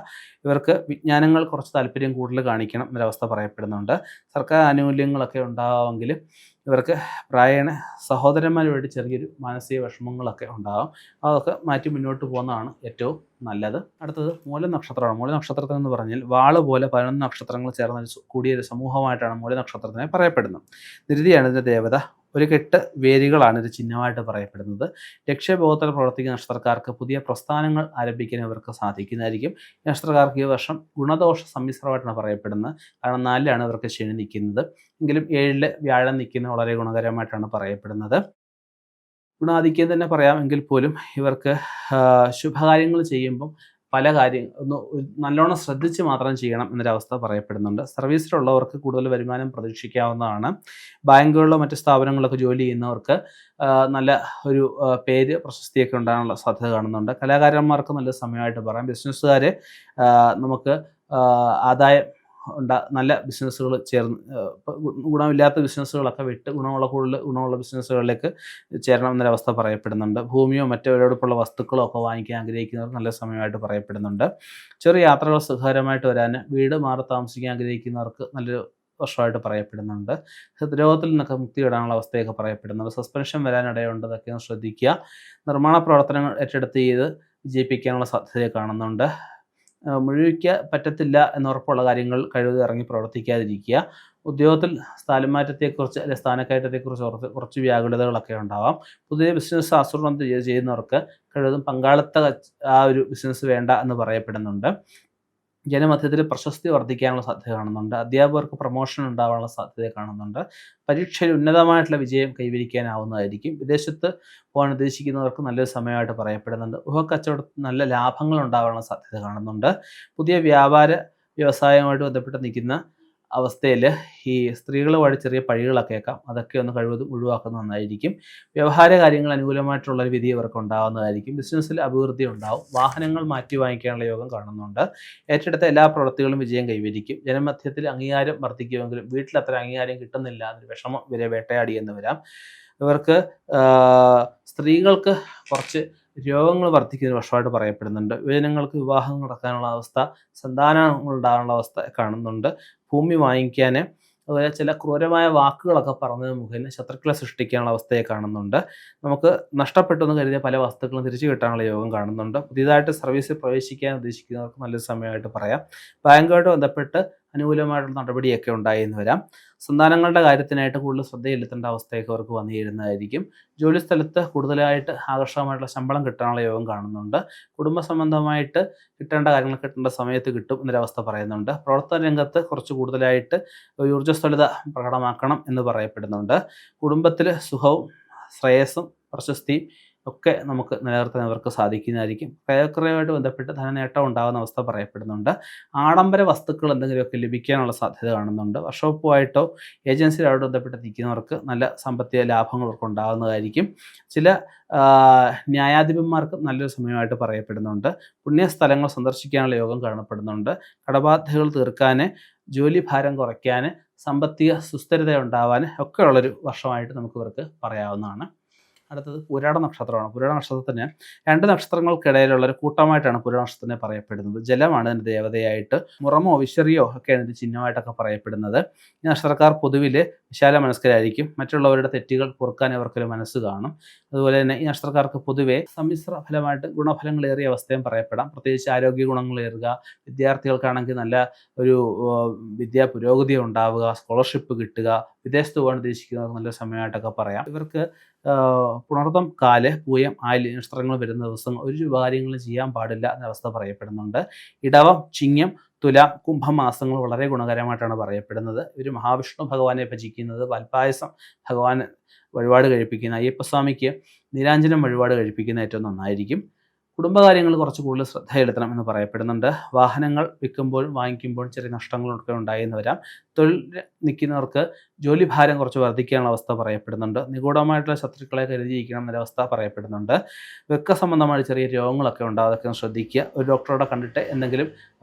ഇവർക്ക് വിജ്ഞാനങ്ങൾ കുറച്ച് താല്പര്യം കൂടുതൽ കാണിക്കണം എന്നൊരവസ്ഥ പറയപ്പെടുന്നുണ്ട്. സർക്കാർ ആനുകൂല്യങ്ങളൊക്കെ ഉണ്ടാവാമെങ്കിലും ഇവർക്ക് പ്രായേണ സഹോദരന്മാരുമായിട്ട് ചെറിയൊരു മാനസിക വിഷമങ്ങളൊക്കെ ഉണ്ടാകും. അതൊക്കെ മാറ്റി മുന്നോട്ട് പോകുന്നതാണ് ഏറ്റവും നല്ലത്. അടുത്തത് മൂലം നക്ഷത്രമാണ്. മൂലം നക്ഷത്രത്തിൽ എന്ന് പറഞ്ഞാൽ വാള് പോലെ 11 നക്ഷത്രങ്ങൾ ചേർന്ന കൂടിയൊരു സമൂഹമായിട്ടാണ് മൂലം നക്ഷത്രത്തിനെ പറയപ്പെടുന്നത്. നിരുതിയാണ് ഇതിൻ്റെ ദേവത. ഒരു കെട്ട് വേരുകളാണ് ഒരു ചിഹ്നമായിട്ട് പറയപ്പെടുന്നത്. ലക്ഷ്യബോധത്തിൽ പ്രവർത്തിക്കുന്ന നക്ഷത്രക്കാർക്ക് പുതിയ പ്രസ്ഥാനങ്ങൾ ആരംഭിക്കാൻ ഇവർക്ക് സാധിക്കുന്നതായിരിക്കും. ഈ നക്ഷത്രക്കാർക്ക് ഈ വർഷം ഗുണദോഷ സമ്മിശ്രമായിട്ടാണ് പറയപ്പെടുന്നത്. കാരണം 4ലാണ് ഇവർക്ക് ശനി നിൽക്കുന്നത്. എങ്കിലും 7 വ്യാഴം നിൽക്കുന്നത് വളരെ ഗുണകരമായിട്ടാണ് പറയപ്പെടുന്നത്. ഗുണാധിക്യം തന്നെ പറയാം. എങ്കിൽ പോലും ഇവർക്ക് ശുഭകാര്യങ്ങൾ ചെയ്യുമ്പം പല ഒന്ന് നല്ലോണം ശ്രദ്ധിച്ച് മാത്രം ചെയ്യണം എന്നൊരവസ്ഥ പറയപ്പെടുന്നുണ്ട്. സർവീസിലുള്ളവർക്ക് കൂടുതൽ വരുമാനം പ്രതീക്ഷിക്കാവുന്നതാണ്. ബാങ്കുകളിലോ മറ്റ് സ്ഥാപനങ്ങളിലൊക്കെ ജോലി ചെയ്യുന്നവർക്ക് നല്ല ഒരു പേര് പ്രശസ്തിയൊക്കെ ഉണ്ടാകാനുള്ള സാധ്യത കാണുന്നുണ്ട്. കലാകാരന്മാർക്ക് നല്ല സമയമായിട്ട് പറയാം. ബിസിനസ്സുകാർ നമുക്ക് ആദായം നല്ല ബിസിനസ്സുകൾ ചേർന്ന് ഗുണമില്ലാത്ത ബിസിനസ്സുകളൊക്കെ വിട്ട് കൂടുതൽ ഗുണമുള്ള ബിസിനസ്സുകളിലേക്ക് ചേരണം എന്നൊരവസ്ഥ പറയപ്പെടുന്നുണ്ട്. ഭൂമിയോ മറ്റൊരിടപ്പുള്ള വസ്തുക്കളോ ഒക്കെ വാങ്ങിക്കാൻ ആഗ്രഹിക്കുന്നവർ നല്ല സമയമായിട്ട് പറയപ്പെടുന്നുണ്ട്. ചെറിയ യാത്രകൾ സുഖകരമായിട്ട് വരാൻ, വീട് മാറി താമസിക്കാൻ ആഗ്രഹിക്കുന്നവർക്ക് നല്ലൊരു വർഷമായിട്ട് പറയപ്പെടുന്നുണ്ട്. ഹൃദ്രോഗത്തിൽ നിന്നൊക്കെ മുക്തി ഇടാനുള്ള അവസ്ഥയൊക്കെ പറയപ്പെടുന്നുണ്ട്. സസ്പെൻഷൻ വരാനിടയുണ്ട്, അതൊക്കെ ഒന്ന് ശ്രദ്ധിക്കുക. നിർമ്മാണ പ്രവർത്തനങ്ങൾ ഏറ്റെടുത്ത് ചെയ്ത് വിജയിപ്പിക്കാനുള്ള സാധ്യതയെ കാണുന്നുണ്ട്. മുഴുവിക്കാൻ പറ്റത്തില്ല എന്നുറപ്പുള്ള കാര്യങ്ങൾ കഴിവതും ഇറങ്ങി പ്രവർത്തിക്കാതിരിക്കുക. ഉദ്യോഗത്തിൽ സ്ഥലമാറ്റത്തെക്കുറിച്ച് അല്ലെങ്കിൽ സ്ഥാനക്കയറ്റത്തെക്കുറിച്ച് കുറച്ച് വ്യാകുലതകളൊക്കെ ഉണ്ടാവാം. പുതിയ ബിസിനസ് ആസൂത്രണം ചെയ്യുന്നവർക്ക് കഴിവതും പങ്കാളിത്ത ആ ഒരു ബിസിനസ് വേണ്ട എന്ന് പറയപ്പെടുന്നുണ്ട്. ജനമധ്യത്തിൽ പ്രശസ്തി വർദ്ധിക്കാനുള്ള സാധ്യത കാണുന്നുണ്ട്. അധ്യാപകർക്ക് പ്രൊമോഷൻ ഉണ്ടാകാനുള്ള സാധ്യത കാണുന്നുണ്ട്. പരീക്ഷയിൽ ഉന്നതമായിട്ടുള്ള വിജയം കൈവരിക്കാനാവുന്നതായിരിക്കും. വിദേശത്ത് പോകാൻ ഉദ്ദേശിക്കുന്നവർക്ക് നല്ലൊരു സമയമായിട്ട് പറയപ്പെടുന്നുണ്ട്. ഊഹക്കച്ചവടത്തിൽ നല്ല ലാഭങ്ങൾ ഉണ്ടാകാനുള്ള സാധ്യത കാണുന്നുണ്ട്. പുതിയ വ്യവസായവുമായിട്ട് ബന്ധപ്പെട്ട് നിൽക്കുന്ന അവസ്ഥയിൽ ഈ സ്ത്രീകളുമായിട്ട് ചെറിയ പഴികളൊക്കെ കേൾക്കാം. അതൊക്കെ ഒന്ന് കഴിവതും ഒഴിവാക്കുന്നത് നന്നായിരിക്കും. വ്യവഹാര കാര്യങ്ങൾ അനുകൂലമായിട്ടുള്ളൊരു വിധി ഇവർക്ക് ഉണ്ടാകുന്നതായിരിക്കും. ബിസിനസ്സിൽ അഭിവൃദ്ധി ഉണ്ടാവും. വാഹനങ്ങൾ മാറ്റി വാങ്ങിക്കാനുള്ള യോഗം കാണുന്നുണ്ട്. ഏറ്റെടുത്ത എല്ലാ പ്രവൃത്തികളും വിജയം കൈവരിക്കും. ജനമധ്യത്തിൽ അംഗീകാരം വർദ്ധിക്കുമെങ്കിലും വീട്ടിലത്ര അംഗീകാരം കിട്ടുന്നില്ല എന്നൊരു വിഷമം ഇവരെ വേട്ടയാടിയെന്ന് വരാം. ഇവർക്ക് സ്ത്രീകൾക്ക് കുറച്ച് രോഗങ്ങൾ വർദ്ധിക്കുന്ന വർഷമായിട്ട് പറയപ്പെടുന്നുണ്ട്. യുവജനങ്ങൾക്ക് വിവാഹം നടക്കാനുള്ള അവസ്ഥ, സന്താനങ്ങൾ ഉണ്ടാകാനുള്ള അവസ്ഥ കാണുന്നുണ്ട്. ഭൂമി വാങ്ങിക്കാൻ അതുപോലെ ചില ക്രൂരമായ വാക്കുകളൊക്കെ പറഞ്ഞത് മുഖേന ശത്രുക്കളെ സൃഷ്ടിക്കാനുള്ള അവസ്ഥയെ കാണുന്നുണ്ട്. നമുക്ക് നഷ്ടപ്പെട്ടെന്ന് കരുതിയ പല വസ്തുക്കളും തിരിച്ചു കിട്ടാനുള്ള യോഗം കാണുന്നുണ്ട്. പുതിയതായിട്ട് സർവീസിൽ പ്രവേശിക്കാൻ ഉദ്ദേശിക്കുന്നവർക്ക് നല്ലൊരു സമയമായിട്ട് പറയാം. ബാങ്കുമായിട്ട് ബന്ധപ്പെട്ട് അനുകൂലമായിട്ടുള്ള നടപടിയൊക്കെ ഉണ്ടായെന്ന് വരാം. സന്താനങ്ങളുടെ കാര്യത്തിനായിട്ട് കൂടുതൽ ശ്രദ്ധ ചെലുത്തേണ്ട അവസ്ഥയൊക്കെ അവർക്ക് വന്നു ചേരുന്നതായിരിക്കും. ജോലിസ്ഥലത്ത് കൂടുതലായിട്ട് ആകർഷകമായിട്ടുള്ള ശമ്പളം കിട്ടാനുള്ള യോഗം കാണുന്നുണ്ട്. കുടുംബ സംബന്ധമായിട്ട് കിട്ടേണ്ട കാര്യങ്ങൾ കിട്ടേണ്ട സമയത്ത് കിട്ടും എന്നൊരവസ്ഥ പറയുന്നുണ്ട്. പ്രവർത്തന രംഗത്ത് കുറച്ച് കൂടുതലായിട്ട് ഊർജ്ജസ്വലത പ്രകടമാക്കണം എന്ന് പറയപ്പെടുന്നുണ്ട്. കുടുംബത്തിൽ സുഖവും ശ്രേയസ്സും പ്രശസ്തിയും ഒക്കെ നമുക്ക് നിലനിർത്താൻ അവർക്ക് സാധിക്കുന്നതായിരിക്കും. ക്രയവിക്രയവുമായിട്ട് ബന്ധപ്പെട്ട് ധനനേട്ടം ഉണ്ടാകുന്ന അവസ്ഥ പറയപ്പെടുന്നുണ്ട്. ആഡംബര വസ്തുക്കൾ എന്തെങ്കിലുമൊക്കെ ലഭിക്കാനുള്ള സാധ്യത കാണുന്നുണ്ട്. വർക്ക്ഷോപ്പുമായിട്ടോ ഏജൻസിയുമായിട്ട് ബന്ധപ്പെട്ട് നിൽക്കുന്നവർക്ക് നല്ല സാമ്പത്തിക ലാഭങ്ങൾ അവർക്ക് ഉണ്ടാകുന്നതായിരിക്കും. ചില ന്യായാധിപന്മാർക്ക് നല്ലൊരു സമയമായിട്ട് പറയപ്പെടുന്നുണ്ട്. പുണ്യസ്ഥലങ്ങൾ സന്ദർശിക്കാനുള്ള യോഗം കാണപ്പെടുന്നുണ്ട്. കടബാധ്യതകൾ തീർക്കാൻ, ജോലി ഭാരം കുറയ്ക്കാൻ, സാമ്പത്തിക സുസ്ഥിരത ഉണ്ടാവാൻ ഒക്കെയുള്ളൊരു വർഷമായിട്ട് നമുക്ക് ഇവർക്ക് പറയാവുന്നതാണ്. അടുത്തത് പുരാട നക്ഷത്രമാണ്. പുരാട നക്ഷത്രത്തിന് 2 നക്ഷത്രങ്ങൾക്കിടയിലുള്ള ഒരു കൂട്ടമായിട്ടാണ് പുരാട നക്ഷത്രത്തിനെ പറയപ്പെടുന്നത്. ജലമാണ് ഇതിൻ്റെ ദേവതയായിട്ട്. മുറമോ വിശറിയോ ഒക്കെയാണ് ഇത് ചിഹ്നമായിട്ടൊക്കെ പറയപ്പെടുന്നത്. ഈ നക്ഷത്രക്കാർ പൊതുവിൽ വിശാല മനസ്കരായിരിക്കും. മറ്റുള്ളവരുടെ തെറ്റുകൾ പൊറുക്കാൻ ഇവർക്കൊരു മനസ്സ് കാണും. അതുപോലെ തന്നെ ഈ നക്ഷത്രക്കാർക്ക് പൊതുവെ സമ്മിശ്ര ഫലമായിട്ട് ഗുണഫലങ്ങളേറിയ അവസ്ഥയും പറയപ്പെടാം. പ്രത്യേകിച്ച് ആരോഗ്യ ഗുണങ്ങളേറുക, വിദ്യാർത്ഥികൾക്കാണെങ്കിൽ നല്ല ഒരു വിദ്യാ പുരോഗതി ഉണ്ടാവുക, സ്കോളർഷിപ്പ് കിട്ടുക, വിദേശത്ത് പോകാൻ ഉദ്ദേശിക്കുന്നവർക്ക് നല്ല സമയമായിട്ടൊക്കെ പറയാം. ഇവർക്ക് പുണർതം, കാല്, പൂയം, ആയില്യം നക്ഷത്രങ്ങൾ വരുന്ന ദിവസം ഒരു കാര്യങ്ങളും ചെയ്യാൻ പാടില്ല എന്ന അവസ്ഥ പറയപ്പെടുന്നുണ്ട്. ഇടവം, ചിങ്ങം, തുലാം, കുംഭം മാസങ്ങൾ വളരെ ഗുണകരമായിട്ടാണ് പറയപ്പെടുന്നത്. ഇവർ മഹാവിഷ്ണു ഭഗവാനെ ഭജിക്കുന്നത്, പാൽപ്പായസം ഭഗവാൻ വഴിപാട് കഴിപ്പിക്കുന്ന, അയ്യപ്പസ്വാമിക്ക് നീരാഞ്ജനം വഴിപാട് കഴിപ്പിക്കുന്ന ഏറ്റവും നന്നായിരിക്കും. കുടുംബകാര്യങ്ങൾ കുറച്ച് കൂടുതൽ ശ്രദ്ധ ചെലുത്തണം എന്ന് പറയപ്പെടുന്നുണ്ട്. വാഹനങ്ങൾ വിൽക്കുമ്പോഴും വാങ്ങിക്കുമ്പോഴും ചെറിയ നഷ്ടങ്ങളൊക്കെ ഉണ്ടായെന്ന് വരാം. തൊഴിൽ നിൽക്കുന്നവർക്ക് ജോലി ഭാരം കുറച്ച് വർദ്ധിക്കാനുള്ള അവസ്ഥ പറയപ്പെടുന്നുണ്ട്. നിഗൂഢമായിട്ടുള്ള ശത്രുക്കളെ കരുതിയിരിക്കണം എന്നൊരവസ്ഥ പറയപ്പെടുന്നുണ്ട്. വൃക്ക സംബന്ധമായ ചെറിയ രോഗങ്ങളൊക്കെ ഉണ്ടാകും, അതൊക്കെ ഒന്ന് ശ്രദ്ധിക്കുക. ഒരു ഡോക്ടറോടെ കണ്ടിട്ട് എന്തെങ്കിലും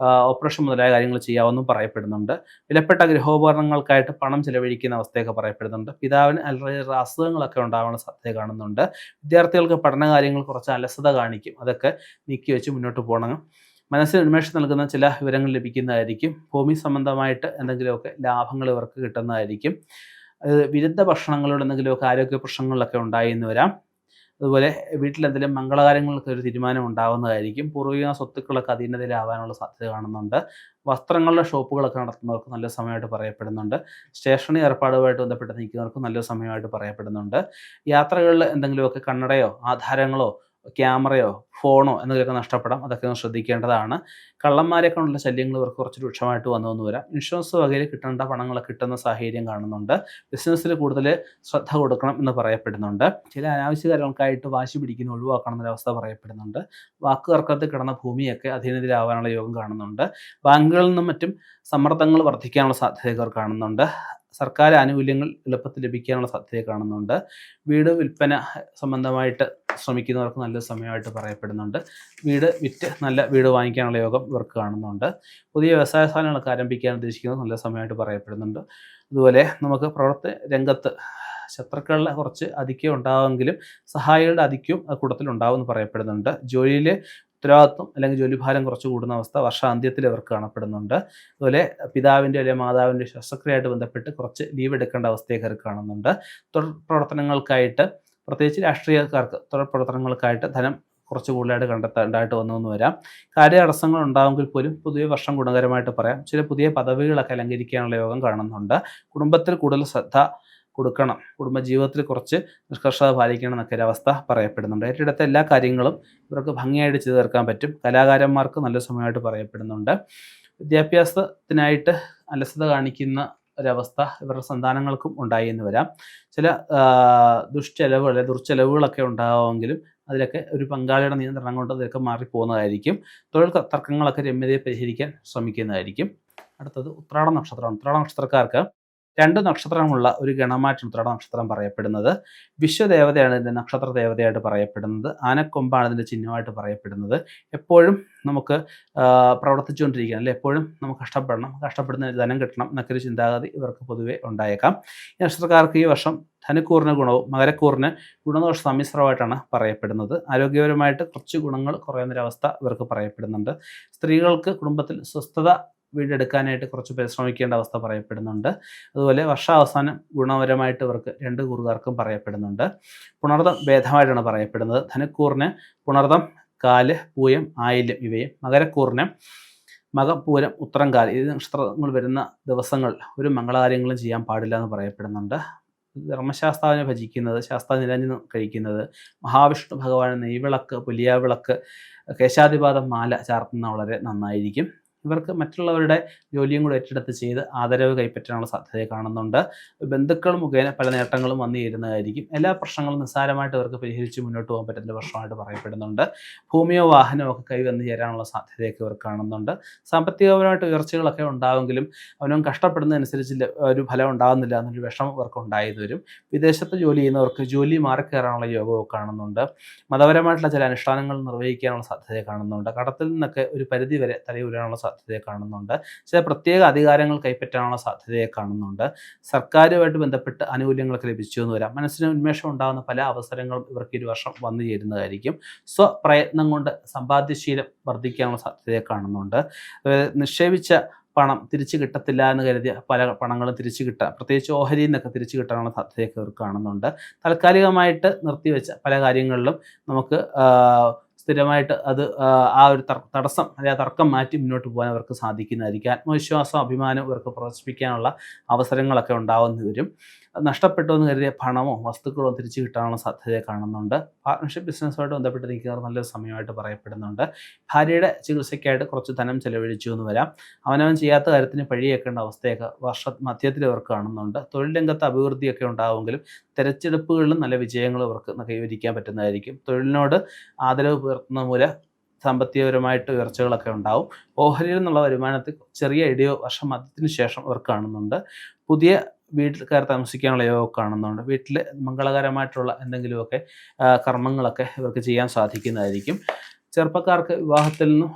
ഓപ്പറേഷൻ മുതലായ കാര്യങ്ങൾ ചെയ്യാമെന്നും പറയപ്പെടുന്നുണ്ട്. വിലപ്പെട്ട ഗൃഹോപകരണങ്ങൾക്കായിട്ട് പണം ചെലവഴിക്കുന്ന അവസ്ഥയൊക്കെ പറയപ്പെടുന്നുണ്ട്. പിതാവിന് അലറ അസുഖങ്ങളൊക്കെ ഉണ്ടാവാനുള്ള സാധ്യത കാണുന്നുണ്ട്. വിദ്യാർത്ഥികൾക്ക് പഠനകാര്യങ്ങൾ കുറച്ച് അലസത കാണിക്കും, അതൊക്കെ നീക്കി വെച്ച് മുന്നോട്ട് പോകണം. മനസ്സിന് ഉന്മേഷം നൽകുന്ന ചില വിവരങ്ങൾ ലഭിക്കുന്നതായിരിക്കും. ഭൂമി സംബന്ധമായിട്ട് എന്തെങ്കിലുമൊക്കെ ലാഭങ്ങൾ ഇവർക്ക് കിട്ടുന്നതായിരിക്കും. വിരുദ്ധ ഭക്ഷണങ്ങളോട് എന്തെങ്കിലുമൊക്കെ ആരോഗ്യ പ്രശ്നങ്ങളിലൊക്കെ ഉണ്ടായി എന്ന് വരാം. അതുപോലെ വീട്ടിലെന്തെങ്കിലും മംഗളകാര്യങ്ങൾക്ക് ഒരു തീരുമാനം ഉണ്ടാകുന്നതായിരിക്കും. പൂർവിക സ്വത്തുക്കളൊക്കെ അധീനതയിലാവാനുള്ള സാധ്യത കാണുന്നുണ്ട്. വസ്ത്രങ്ങളുടെ ഷോപ്പുകളൊക്കെ നടത്തുന്നവർക്ക് നല്ല സമയമായിട്ട് പറയപ്പെടുന്നുണ്ട്. സ്റ്റേഷനറി ഏർപ്പാടുമായിട്ട് ബന്ധപ്പെട്ട് നിൽക്കുന്നവർക്ക് നല്ല സമയമായിട്ട് പറയപ്പെടുന്നുണ്ട്. യാത്രകളിൽ എന്തെങ്കിലുമൊക്കെ കണ്ണടയോ ആധാരങ്ങളോ ക്യാമറയോ ഫോണോ എന്തെങ്കിലുമൊക്കെ നഷ്ടപ്പെടാം, അതൊക്കെ ഒന്ന് ശ്രദ്ധിക്കേണ്ടതാണ്. കള്ളന്മാരെ കൊണ്ടുള്ള ശല്യങ്ങൾ ഇവർക്ക് കുറച്ച് രൂക്ഷമായിട്ട് വന്നു വരാം. ഇൻഷുറൻസ് വകയിൽ കിട്ടേണ്ട പണങ്ങളൊക്കെ കിട്ടുന്ന സാഹചര്യം കാണുന്നുണ്ട്. ബിസിനസ്സിൽ കൂടുതൽ ശ്രദ്ധ കൊടുക്കണം എന്ന് പറയപ്പെടുന്നുണ്ട്. ചില അനാവശ്യ കാര്യങ്ങൾക്കായിട്ട് വാശി പിടിക്കുന്ന ഒഴിവാക്കണം എന്നൊരവസ്ഥ പറയപ്പെടുന്നുണ്ട്. വാക്ക് തർക്കത്തിൽ കിടന്ന ഭൂമിയൊക്കെ അധീനതയിലാവാനുള്ള യോഗം കാണുന്നുണ്ട്. ബാങ്കുകളിൽ നിന്നും മറ്റും സമ്മർദ്ദങ്ങൾ വർദ്ധിക്കാനുള്ള സാധ്യതയൊക്കെ അവർ കാണുന്നുണ്ട്. സർക്കാർ ആനുകൂല്യങ്ങൾ എളുപ്പത്തിൽ ലഭിക്കാനുള്ള സാധ്യത കാണുന്നുണ്ട്. വീട് വിൽപ്പന സംബന്ധമായിട്ട് ശ്രമിക്കുന്നവർക്ക് നല്ല സമയമായിട്ട് പറയപ്പെടുന്നുണ്ട്. വീട് വിറ്റ് നല്ല വീട് വാങ്ങിക്കാനുള്ള യോഗം ഇവർക്ക് കാണുന്നുണ്ട്. പുതിയ വ്യവസായ സ്ഥാപനങ്ങളൊക്കെ ആരംഭിക്കാൻ ഉദ്ദേശിക്കുന്നത് നല്ല സമയമായിട്ട് പറയപ്പെടുന്നുണ്ട്. അതുപോലെ നമുക്ക് പ്രവർത്തന രംഗത്ത് ശത്രുക്കളുടെ കുറച്ച് അധികം ഉണ്ടാകുമെങ്കിലും സഹായികളുടെ അധികവും കൂട്ടത്തിൽ ഉണ്ടാവും എന്ന് പറയപ്പെടുന്നുണ്ട്. ജോലിയിൽ ഉത്തരവാദിത്വം അല്ലെങ്കിൽ ജോലിഭാരം കുറച്ച് കൂടുന്ന അവസ്ഥ വർഷാന്ത്യത്തിൽ ഇവർക്ക് കാണപ്പെടുന്നുണ്ട്. അതുപോലെ പിതാവിൻ്റെ അല്ലെങ്കിൽ മാതാവിൻ്റെ ശസ്ത്രക്രിയയായിട്ട് ബന്ധപ്പെട്ട് കുറച്ച് ലീവ് എടുക്കേണ്ട അവസ്ഥയൊക്കെ ഇവർക്ക് കാണുന്നുണ്ട്. തൊഴിൽ പ്രവർത്തനങ്ങൾക്കായിട്ട് പ്രത്യേകിച്ച് രാഷ്ട്രീയക്കാർക്ക് തൊഴിൽ പ്രവർത്തനങ്ങൾക്കായിട്ട് ധനം കുറച്ച് കൂടുതലായിട്ട് കണ്ടെത്തേണ്ടതായിട്ട് വന്നു വരാം. കാര്യ തടസ്സങ്ങൾ ഉണ്ടാകുമെങ്കിൽ പോലും പുതിയ വർഷം ഗുണകരമായിട്ട് പറയാം. ചില പുതിയ പദവികളൊക്കെ അലങ്കരിക്കാനുള്ള യോഗം കാണുന്നുണ്ട്. കുടുംബത്തിൽ കൂടുതൽ ശ്രദ്ധ കൊടുക്കണം, കുടുംബജീവിതത്തിൽ കുറച്ച് നിഷ്കർഷത പാലിക്കണം എന്നൊക്കെ ഒരവസ്ഥ പറയപ്പെടുന്നുണ്ട്. ഏറ്റെടുത്ത എല്ലാ കാര്യങ്ങളും ഇവർക്ക് ഭംഗിയായിട്ട് ചെയ്തു തീർക്കാൻ പറ്റും. കലാകാരന്മാർക്ക് നല്ല സമയമായിട്ട് പറയപ്പെടുന്നുണ്ട്. വിദ്യാഭ്യാസത്തിനായിട്ട് അലസത കാണിക്കുന്ന ഒരവസ്ഥ ഇവരുടെ സന്താനങ്ങൾക്കും ഉണ്ടായി എന്ന് വരാം. ചില ദുഷ്ചെലവുകൾ അല്ലെങ്കിൽ ദുർച്ചെലവുകളൊക്കെ ഉണ്ടാകുമെങ്കിലും അതിലൊക്കെ ഒരു പങ്കാളിയുടെ നിയന്ത്രണം കൊണ്ട് അതൊക്കെ മാറിപ്പോകുന്നതായിരിക്കും. തൊഴിൽ തർക്കങ്ങളൊക്കെ രമ്യതയെ പരിഹരിക്കാൻ ശ്രമിക്കുന്നതായിരിക്കും. അടുത്തത് ഉത്രാട നക്ഷത്രമാണ്. ഉത്രാട നക്ഷത്രക്കാർക്ക് 2 നക്ഷത്രമുള്ള ഒരു ഗണമായിട്ടാണ് ഉത്രാട നക്ഷത്രം പറയപ്പെടുന്നത്. വിശ്വദേവതയാണ് ഇതിൻ്റെ നക്ഷത്ര ദേവതയായിട്ട് പറയപ്പെടുന്നത്. ആനക്കൊമ്പാണ് ഇതിൻ്റെ ചിഹ്നമായിട്ട് പറയപ്പെടുന്നത്. എപ്പോഴും നമുക്ക് പ്രവർത്തിച്ചുകൊണ്ടിരിക്കണം, അല്ലെ, എപ്പോഴും നമുക്ക് കഷ്ടപ്പെടുന്ന ധനം കിട്ടണം എന്നൊക്കെ ഒരു ചിന്താഗതി ഇവർക്ക് പൊതുവെ ഉണ്ടായേക്കാം. ഈ നക്ഷത്രക്കാർക്ക് ഈ വർഷം ധനുക്കൂറിന് ഗുണവും മകരക്കൂറിന് ഗുണദോഷ സമ്മിശ്രമായിട്ടാണ് പറയപ്പെടുന്നത്. ആരോഗ്യപരമായിട്ട് കുറച്ച് ഗുണങ്ങൾ കുറയുന്നൊരവസ്ഥ ഇവർക്ക് പറയപ്പെടുന്നുണ്ട്. സ്ത്രീകൾക്ക് കുടുംബത്തിൽ സ്വസ്ഥത വീണ്ടെടുക്കാനായിട്ട് കുറച്ച് പരിശ്രമിക്കേണ്ട അവസ്ഥ പറയപ്പെടുന്നുണ്ട്. അതുപോലെ വർഷാവസാനം ഗുണപരമായിട്ട് ഇവർക്ക് 2 കൂറുകാർക്കും പറയപ്പെടുന്നുണ്ട്. പുണർദം ഭേദമായിട്ടാണ് പറയപ്പെടുന്നത്. ധനുക്കൂറിന് പുണർദം, കാല്, പൂയം, ആയില്യം ഇവയും, മകരക്കൂറിന് മകം, പൂരം, ഉത്രം, കാല് ഈ നക്ഷത്രങ്ങൾ വരുന്ന ദിവസങ്ങൾ ഒരു മംഗളകാര്യങ്ങളും ചെയ്യാൻ പാടില്ല എന്ന് പറയപ്പെടുന്നുണ്ട്. ധർമ്മശാസ്താവിനെ ഭജിക്കുന്നത്, ശാസ്താ നിരഞ്ജനം കഴിക്കുന്നത്, മഹാവിഷ്ണു ഭഗവാന് നെയ്വിളക്ക്, പുലിയാവിളക്ക്, കേശാദിപാദം മാല ചാർത്തുന്ന വളരെ നന്നായിരിക്കും. ഇവർക്ക് മറ്റുള്ളവരുടെ ജോലിയും കൂടെ ഏറ്റെടുത്ത് ചെയ്ത് ആദരവ് കൈപ്പറ്റാനുള്ള സാധ്യത കാണുന്നുണ്ട്. ബന്ധുക്കൾ മുഖേന പല നേട്ടങ്ങളും വന്നു ചേരുന്നതായിരിക്കും. എല്ലാ പ്രശ്നങ്ങളും നിസ്സാരമായിട്ട് ഇവർക്ക് പരിഹരിച്ച് മുന്നോട്ട് പോകാൻ പറ്റുന്ന വർഷമായിട്ട് പറയപ്പെടുന്നുണ്ട്. ഭൂമിയോ വാഹനമോ ഒക്കെ കൈവന്ന് ചേരാനുള്ള സാധ്യതയൊക്കെ ഇവർ കാണുന്നുണ്ട്. സാമ്പത്തികപരമായിട്ട് ഉയർച്ചകളൊക്കെ ഉണ്ടാവുമെങ്കിലും അവനും കഷ്ടപ്പെടുന്നതനുസരിച്ച് ഒരു ഫലം ഉണ്ടാകുന്നില്ല എന്നൊരു വിഷമം ഇവർക്ക് ഉണ്ടായി വരും. വിദേശത്ത് ജോലി ചെയ്യുന്നവർക്ക് ജോലി മാറിക്കയറാനുള്ള യോഗമൊക്കെ കാണുന്നുണ്ട്. മതപരമായിട്ടുള്ള ചില അനുഷ്ഠാനങ്ങൾ നിർവഹിക്കാനുള്ള സാധ്യത കാണുന്നുണ്ട്. കടത്തിൽ നിന്നൊക്കെ ഒരു പരിധി വരെ തലയുരാനുള്ള സാധ്യതയെ കാണുന്നുണ്ട്. ചില പ്രത്യേക അധികാരങ്ങൾ കൈപ്പറ്റാനുള്ള സാധ്യതയെ കാണുന്നുണ്ട്. സർക്കാരുമായിട്ട് ബന്ധപ്പെട്ട് ആനുകൂല്യങ്ങളൊക്കെ ലഭിച്ചു എന്ന് വരാം. മനസ്സിന് ഉന്മേഷം ഉണ്ടാകുന്ന പല അവസരങ്ങളും ഇവർക്ക് ഈ വർഷം വന്നു ചേരുന്നതായിരിക്കും. സ്വപ്രയത്നം കൊണ്ട് സമ്പാദ്യശീലം വർദ്ധിക്കാനുള്ള സാധ്യതയെ കാണുന്നുണ്ട്. നിക്ഷേപിച്ച പണം തിരിച്ചു കിട്ടത്തില്ല എന്ന് കരുതിയ പല പണങ്ങളും തിരിച്ചു കിട്ടാൻ, പ്രത്യേകിച്ച് ഓഹരിയിൽ നിന്നൊക്കെ തിരിച്ചു കിട്ടാനുള്ള സാധ്യതയൊക്കെ ഇവർ കാണുന്നുണ്ട്. താൽക്കാലികമായിട്ട് നിർത്തിവെച്ച പല കാര്യങ്ങളിലും നമുക്ക് സ്ഥിരമായിട്ട് അത് ആ ഒരു തടസ്സം അല്ലെങ്കിൽ തർക്കം മാറ്റി മുന്നോട്ട് പോകാൻ അവർക്ക് സാധിക്കുന്നതായിരിക്കും. ആത്മവിശ്വാസം, അഭിമാനം ഇവർക്ക് പ്രദർശിപ്പിക്കാനുള്ള അവസരങ്ങളൊക്കെ ഉണ്ടാവുന്ന വരും. നഷ്ടപ്പെട്ടു എന്ന് കരുതിയ പണമോ വസ്തുക്കളോ തിരിച്ചു കിട്ടാനുള്ള സാധ്യതയെ കാണുന്നുണ്ട്. പാർട്ട്ണർഷിപ്പ് ബിസിനസ്സുമായിട്ട് ബന്ധപ്പെട്ട് നിൽക്കുന്നവർ നല്ലൊരു സമയമായിട്ട് പറയപ്പെടുന്നുണ്ട്. ഭാര്യയുടെ ചികിത്സയ്ക്കായിട്ട് കുറച്ച് ധനം ചെലവഴിച്ചു എന്ന് വരാം. അവനവൻ ചെയ്യാത്ത കാര്യത്തിന് പഴിയേക്കേണ്ട അവസ്ഥയൊക്കെ മധ്യത്തിൽ ഇവർക്ക് കാണുന്നുണ്ട്. തൊഴിൽ രംഗത്ത് അഭിവൃദ്ധിയൊക്കെ ഉണ്ടാവുമെങ്കിലും തെരഞ്ഞെടുപ്പുകളിലും നല്ല വിജയങ്ങൾ ഇവർക്ക് കൈവരിക്കാൻ പറ്റുന്നതായിരിക്കും. തൊഴിലിനോട് ആദരവ് പുലർത്തുന്ന മൂലം സാമ്പത്തികപരമായിട്ട് ഉയർച്ചകളൊക്കെ ഉണ്ടാവും. ഓഹരിയിൽ നിന്നുള്ള വരുമാനത്തിൽ ചെറിയ ഇടിയോ വർഷം മധ്യത്തിന് ശേഷം ഇവർ കാണുന്നുണ്ട്. പുതിയ വീട്ടിൽ കയറി താമസിക്കാനുള്ള യോഗം കാണുന്നുണ്ട്. വീട്ടിൽ മംഗളകരമായിട്ടുള്ള എന്തെങ്കിലുമൊക്കെ കർമ്മങ്ങളൊക്കെ ഇവർക്ക് ചെയ്യാൻ സാധിക്കുന്നതായിരിക്കും. ചെറുപ്പക്കാർക്ക് വിവാഹത്തിൽ നിന്നും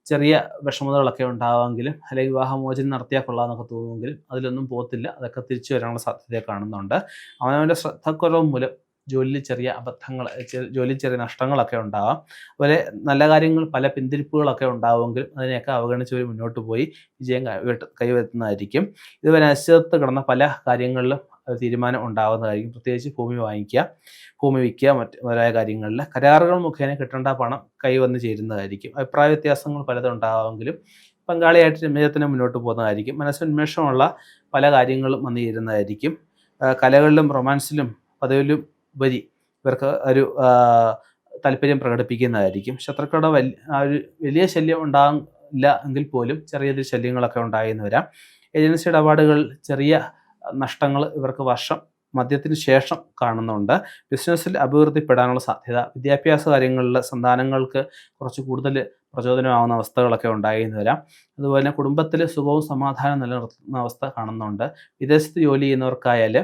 ചെറിയ വിഷമതകളൊക്കെ ഉണ്ടാവുമെങ്കിലും അല്ലെങ്കിൽ വിവാഹമോചനം നടത്തിയാൽ കൊള്ളാമെന്നൊക്കെ തോന്നുമെങ്കിലും അതിലൊന്നും പോകത്തില്ല. അതൊക്കെ തിരിച്ചു വരാനുള്ള സാധ്യതയെ കാണുന്നുണ്ട്. അവനവൻ്റെ ശ്രദ്ധക്കുറവ് മൂലം ജോലിയിൽ ചെറിയ അബദ്ധങ്ങൾ, ജോലിയിൽ ചെറിയ നഷ്ടങ്ങളൊക്കെ ഉണ്ടാവാം. അതുപോലെ നല്ല കാര്യങ്ങൾ പല പിന്തിരിപ്പുകളൊക്കെ ഉണ്ടാവുമെങ്കിലും അതിനെയൊക്കെ അവഗണിച്ച് ഒരു മുന്നോട്ട് പോയി വിജയം കൈവരുത്തുന്നതായിരിക്കും. ഇതുവരെ അനിശ്ചിതത്വ കിടന്ന പല കാര്യങ്ങളിലും തീരുമാനം ഉണ്ടാകുന്നതായിരിക്കും. പ്രത്യേകിച്ച് ഭൂമി വാങ്ങിക്കുക, ഭൂമി വിൽക്കുക, മുതലായ കാര്യങ്ങളിൽ കരാറുകൾ മുഖേന കിട്ടേണ്ട പണം കൈവന്ന് ചേരുന്നതായിരിക്കും. അഭിപ്രായ വ്യത്യാസങ്ങൾ പലതും ഉണ്ടാവുമെങ്കിലും പങ്കാളിയായിട്ട് രമ്യത്തിന് മുന്നോട്ട് പോകുന്നതായിരിക്കും. മനസ്സുന്മേഷമുള്ള പല കാര്യങ്ങളും വന്നു ചേരുന്നതായിരിക്കും. കലകളിലും റൊമാൻസിലും പദവിയിലും ഉപരി ഇവർക്ക് ഒരു താല്പര്യം പ്രകടിപ്പിക്കുന്നതായിരിക്കും. ശത്രുക്കളുടെ ഒരു വലിയ ശല്യം ഉണ്ടാകില്ല എങ്കിൽ പോലും ചെറിയ ശല്യങ്ങളൊക്കെ ഉണ്ടായെന്ന് വരാം. ഏജൻസി ഇടപാടുകൾ ചെറിയ നഷ്ടങ്ങൾ ഇവർക്ക് വർഷം മധ്യത്തിന് ശേഷം കാണുന്നുണ്ട്. ബിസിനസ്സിൽ അഭിവൃദ്ധിപ്പെടാനുള്ള സാധ്യത, വിദ്യാഭ്യാസ കാര്യങ്ങളിൽ സന്താനങ്ങൾക്ക് കുറച്ച് കൂടുതൽ പ്രചോദനമാകുന്ന അവസ്ഥകളൊക്കെ ഉണ്ടായെന്ന് വരാം. അതുപോലെ തന്നെ കുടുംബത്തിൽ സുഖവും സമാധാനവും നിലനിർത്തുന്ന അവസ്ഥ കാണുന്നുണ്ട്. വിദേശത്ത് ജോലി ചെയ്യുന്നവർക്കായാൽ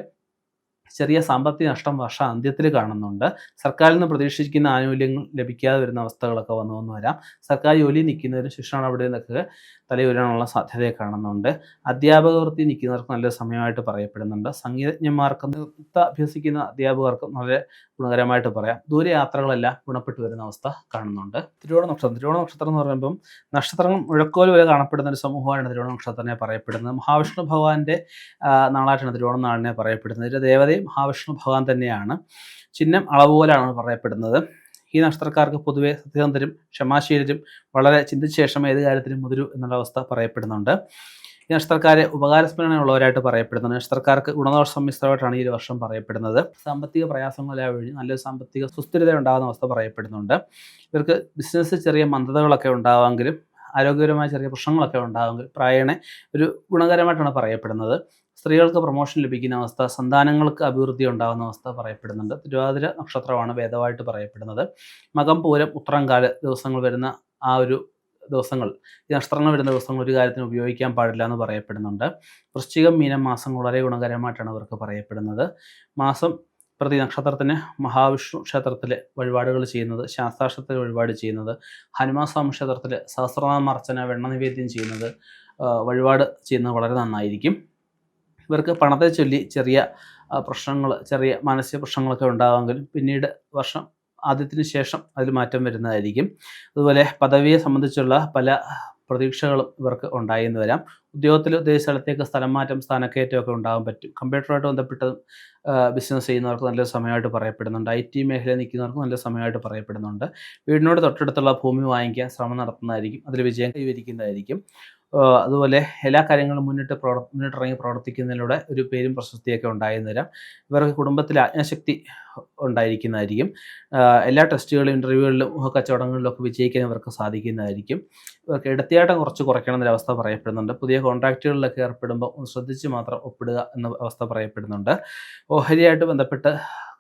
ചെറിയ സാമ്പത്തിക നഷ്ടം വർഷാന്ത്യത്തിൽ കാണുന്നുണ്ട്. സർക്കാരിൽ നിന്ന് പ്രതീക്ഷിക്കുന്ന ആനുകൂല്യങ്ങൾ ലഭിക്കാതെ വരുന്ന അവസ്ഥകളൊക്കെ വന്നു വരാം. സർക്കാർ ജോലി നിൽക്കുന്നവരും ശിക്ഷണ നടപടിയിൽ നിന്നൊക്കെ തലയുയരാനുള്ള സാധ്യതയെ കാണുന്നുണ്ട്. അധ്യാപക വൃത്തി നിൽക്കുന്നവർക്ക് നല്ലൊരു സമയമായിട്ട് പറയപ്പെടുന്നുണ്ട്. സംഗീതജ്ഞന്മാർക്കും നൃത്തം അഭ്യസിക്കുന്ന അധ്യാപകർക്കും വളരെ ഗുണകരമായിട്ട് പറയാം. ദൂരയാത്രകളെല്ലാം ഗുണപ്പെട്ടു വരുന്ന അവസ്ഥ കാണുന്നുണ്ട്. തിരുവോണ നക്ഷത്രം എന്ന് പറയുമ്പം നക്ഷത്രങ്ങൾ മുഴക്കോൽ വരെ കാണപ്പെടുന്ന ഒരു സമൂഹമാണ് തിരുവോണ നക്ഷത്രത്തിനെ പറയപ്പെടുന്നത്. മഹാവിഷ്ണു ഭഗവാന്റെ നാളായിട്ടാണ് തിരുവോണ നാളിനെ പറയപ്പെടുന്നത്. ഇതിൻ്റെ ദേവതയും മഹാവിഷ്ണു ഭഗവാൻ തന്നെയാണ്. ചിഹ്നം അളവുപോലാണ് പറയപ്പെടുന്നത്. ഈ നക്ഷത്രക്കാർക്ക് പൊതുവെ സത്യസന്ധരും ക്ഷമാശീലരും വളരെ ചിന്തിച്ച ശേഷം ഏത് കാര്യത്തിനും മുതിരു എന്നുള്ള അവസ്ഥ പറയപ്പെടുന്നുണ്ട്. ഈ നക്ഷത്രക്കാരെ ഉപകാരസ്മരണയുള്ളവരായിട്ട് പറയപ്പെടുന്നുണ്ട്. നക്ഷത്രക്കാർക്ക് ഗുണദോഷ സമ്മിശ്രമായിട്ടാണ് ഈ ഒരു വർഷം പറയപ്പെടുന്നത്. സാമ്പത്തിക പ്രയാസങ്ങളെ വഴി നല്ലൊരു സാമ്പത്തിക സുസ്ഥിരത ഉണ്ടാകുന്ന അവസ്ഥ പറയപ്പെടുന്നുണ്ട്. ഇവർക്ക് ബിസിനസ് ചെറിയ മന്ദതകളൊക്കെ ഉണ്ടാവാമെങ്കിലും ആരോഗ്യപരമായ ചെറിയ പ്രശ്നങ്ങളൊക്കെ ഉണ്ടാകുമെങ്കിൽ പ്രായണ ഒരു ഗുണകരമായിട്ടാണ് പറയപ്പെടുന്നത്. സ്ത്രീകൾക്ക് പ്രൊമോഷൻ ലഭിക്കുന്ന അവസ്ഥ, സന്താനങ്ങൾക്ക് അഭിവൃദ്ധി ഉണ്ടാകുന്ന അവസ്ഥ പറയപ്പെടുന്നുണ്ട്. തിരുവാതിര നക്ഷത്രമാണ് ഭേദമായിട്ട് പറയപ്പെടുന്നത്. മകം, പൂരം, ഉത്രംകാല ദിവസങ്ങൾ വരുന്ന ആ ഒരു ദിവസങ്ങൾ, ഈ നക്ഷത്രങ്ങൾ വരുന്ന ദിവസങ്ങൾ ഒരു കാര്യത്തിന് ഉപയോഗിക്കാൻ പാടില്ല എന്ന് പറയപ്പെടുന്നുണ്ട്. വൃശ്ചികം, മീനം മാസങ്ങൾ വളരെ ഗുണകരമായിട്ടാണ് അവർക്ക് പറയപ്പെടുന്നത്. മാസം പ്രതി നക്ഷത്രത്തിന് മഹാവിഷ്ണു ക്ഷേത്രത്തിൽ വഴിപാടുകൾ ചെയ്യുന്നത്, ശാസ്താക്ഷത്തിൽ വഴിപാട് ചെയ്യുന്നത്, ഹനുമാൻ സ്വാമി ക്ഷേത്രത്തിൽ സഹസ്രനാമർച്ചന വെണ്ണ നിവേദ്യം ചെയ്യുന്നത്, വഴിപാട് ചെയ്യുന്നത് വളരെ നന്നായിരിക്കും. ഇവർക്ക് പണത്തെ ചൊല്ലി ചെറിയ പ്രശ്നങ്ങൾ, ചെറിയ മാനസിക പ്രശ്നങ്ങളൊക്കെ ഉണ്ടാകുമെങ്കിലും പിന്നീട് വർഷം ആദ്യത്തിന് ശേഷം അതിൽ മാറ്റം വരുന്നതായിരിക്കും. അതുപോലെ പദവിയെ സംബന്ധിച്ചുള്ള പല പ്രതീക്ഷകളും ഇവർക്ക് ഉണ്ടായെന്ന് വരാം. ഉദ്യോഗത്തിൽ ഉദ്ദേശിച്ച സ്ഥലത്തേക്ക് സ്ഥലം മാറ്റം, സ്ഥാനക്കയറ്റമൊക്കെ ഉണ്ടാകാൻ പറ്റും. കമ്പ്യൂട്ടറുമായിട്ട് ബന്ധപ്പെട്ട് ബിസിനസ് ചെയ്യുന്നവർക്ക് നല്ലൊരു സമയമായിട്ട് പറയപ്പെടുന്നുണ്ട്. IT മേഖലയിൽ നിൽക്കുന്നവർക്ക് നല്ല സമയമായിട്ട് പറയപ്പെടുന്നുണ്ട്. വീടിനോട് തൊട്ടടുത്തുള്ള ഭൂമി വാങ്ങിക്കാൻ ശ്രമം നടത്തുന്നതായിരിക്കും. അതിൽ വിജയം കൈവരിക്കുന്നതായിരിക്കും. അതുപോലെ എല്ലാ കാര്യങ്ങളും മുന്നിട്ടിറങ്ങി പ്രവർത്തിക്കുന്നതിലൂടെ ഒരു പേരും പ്രശസ്തിയൊക്കെ ഉണ്ടായെന്ന് വരാം. ഇവർക്ക് കുടുംബത്തിൽ ആജ്ഞാശക്തി ഉണ്ടായിരിക്കുന്നതായിരിക്കും. എല്ലാ ടെസ്റ്റുകളിലും ഇൻ്റർവ്യൂകളിലും കച്ചവടങ്ങളിലും ഒക്കെ വിജയിക്കാൻ ഇവർക്ക് സാധിക്കുന്നതായിരിക്കും. ഇവർക്ക് എടുത്തിയാട്ടം കുറച്ച് കുറയ്ക്കണം എന്നൊരവസ്ഥ പറയപ്പെടുന്നുണ്ട്. പുതിയ കോൺട്രാക്റ്റുകളിലൊക്കെ ഏർപ്പെടുമ്പോൾ ഒന്ന് ശ്രദ്ധിച്ച് മാത്രം ഒപ്പിടുക എന്ന അവസ്ഥ പറയപ്പെടുന്നുണ്ട്. ഓഹരിയായിട്ട് ബന്ധപ്പെട്ട്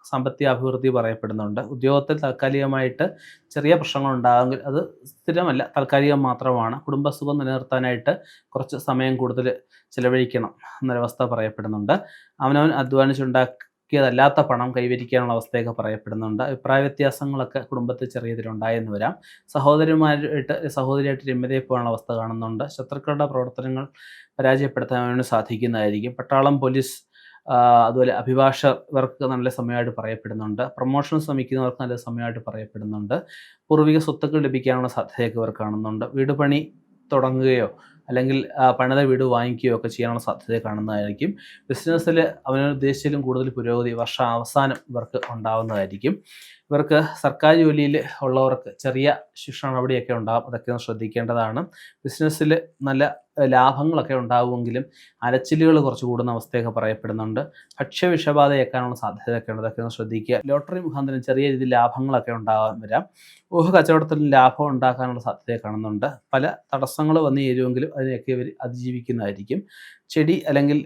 സാമ്പത്തിക അഭിവൃദ്ധി പറയപ്പെടുന്നുണ്ട്. ഉദ്യോഗത്തിൽ താൽക്കാലികമായിട്ട് ചെറിയ പ്രശ്നങ്ങൾ ഉണ്ടാകുമെങ്കിൽ അത് സ്ഥിരമല്ല, താൽക്കാലികം മാത്രമാണ്. കുടുംബസുഖം നിലനിർത്താനായിട്ട് കുറച്ച് സമയം കൂടുതൽ ചിലവഴിക്കണം എന്നൊരവസ്ഥ പറയപ്പെടുന്നുണ്ട്. അവനവൻ അധ്വാനിച്ചുണ്ടാക്കിയതല്ലാത്ത പണം കൈവരിക്കാനുള്ള അവസ്ഥയൊക്കെ പറയപ്പെടുന്നുണ്ട്. അഭിപ്രായ വ്യത്യാസങ്ങളൊക്കെ കുടുംബത്തിൽ ചെറിയ ഇതിലുണ്ടായെന്ന് വരാം. സഹോദരിയായിട്ട് രമ്യതയെ പോകാനുള്ള അവസ്ഥ കാണുന്നുണ്ട്. ശത്രുക്കളുടെ പ്രവർത്തനങ്ങൾ പരാജയപ്പെടുത്താൻ അവന് സാധിക്കുന്നതായിരിക്കും. പട്ടാളം, പോലീസ്, അതുപോലെ അഭിഭാഷകർക്ക് നല്ല സമയമായിട്ട് പറയപ്പെടുന്നുണ്ട്. പ്രൊമോഷൻ ശ്രമിക്കുന്നവർക്ക് നല്ല സമയമായിട്ട് പറയപ്പെടുന്നുണ്ട്. പൂർവിക സ്വത്തുക്കൾ ലഭിക്കാനുള്ള സാധ്യതയൊക്കെ ഇവർ കാണുന്നുണ്ട്. വീട് പണി തുടങ്ങുകയോ അല്ലെങ്കിൽ പണിത വീട് വാങ്ങിക്കുകയോ ഒക്കെ ചെയ്യാനുള്ള സാധ്യത കാണുന്നതായിരിക്കും. ബിസിനസ്സിൽ അവനുദ്ദേശിച്ചാലും കൂടുതൽ പുരോഗതി വർഷാവസാനം ഇവർക്ക് ഉണ്ടാവുന്നതായിരിക്കും. ഇവർക്ക് സർക്കാർ ജോലിയിൽ ഉള്ളവർക്ക് ചെറിയ ശിക്ഷ നടപടിയൊക്കെ ഉണ്ടാകും. അതൊക്കെ ഒന്ന് ശ്രദ്ധിക്കേണ്ടതാണ്. ബിസിനസ്സിൽ നല്ല ലാഭങ്ങളൊക്കെ ഉണ്ടാവുമെങ്കിലും അലച്ചിലുകൾ കുറച്ച് കൂടുന്ന അവസ്ഥയൊക്കെ പറയപ്പെടുന്നുണ്ട്. ഭക്ഷ്യവിഷബാധ ഏൽക്കാനുള്ള സാധ്യതയൊക്കെ ഉണ്ട്. അതൊക്കെ ഒന്ന് ശ്രദ്ധിക്കുക. ലോട്ടറി മുഖാന്തരം ചെറിയ രീതിയിൽ ലാഭങ്ങളൊക്കെ ഉണ്ടാകാൻ വരാം. കച്ചവടത്തിൽ ലാഭം ഉണ്ടാക്കാനുള്ള സാധ്യത കാണുന്നുണ്ട്. പല തടസ്സങ്ങൾ വന്നു ചേരുമെങ്കിലും അതിനെയൊക്കെ ഇവർ അതിജീവിക്കുന്നതായിരിക്കും. ചെടി അല്ലെങ്കിൽ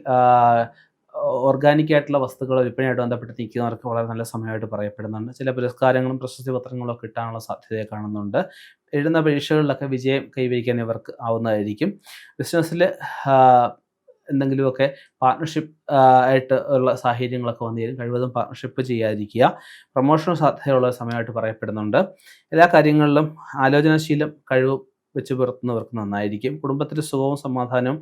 ഓർഗാനിക് ആയിട്ടുള്ള വസ്തുക്കൾ വിൽപ്പനയായിട്ട് ബന്ധപ്പെട്ട് നിൽക്കുന്നവർക്ക് വളരെ നല്ല സമയമായിട്ട് പറയപ്പെടുന്നുണ്ട്. ചില പുരസ്കാരങ്ങളും പ്രശസ്തി പത്രങ്ങളും ഒക്കെ കിട്ടാനുള്ള സാധ്യതയെ കാണുന്നുണ്ട്. എഴുതുന്ന പരീക്ഷകളിലൊക്കെ വിജയം കൈവരിക്കാൻ ഇവർക്ക് ആവുന്നതായിരിക്കും. ബിസിനസ്സിൽ എന്തെങ്കിലുമൊക്കെ പാർട്ട്ണർഷിപ്പ് ആയിട്ട് ഉള്ള സാഹചര്യങ്ങളൊക്കെ വന്നു തരും. കഴിവതും പാർട്ട്ണർഷിപ്പ് ചെയ്യാതിരിക്കുക. പ്രൊമോഷൻ സാധ്യതയുള്ള സമയമായിട്ട് പറയപ്പെടുന്നുണ്ട്. എല്ലാ കാര്യങ്ങളിലും ആലോചനാശീലം കഴിവ് വെച്ച് പുലർത്തുന്നവർക്ക് നന്നായിരിക്കും. കുടുംബത്തിൽ സുഖവും സമാധാനവും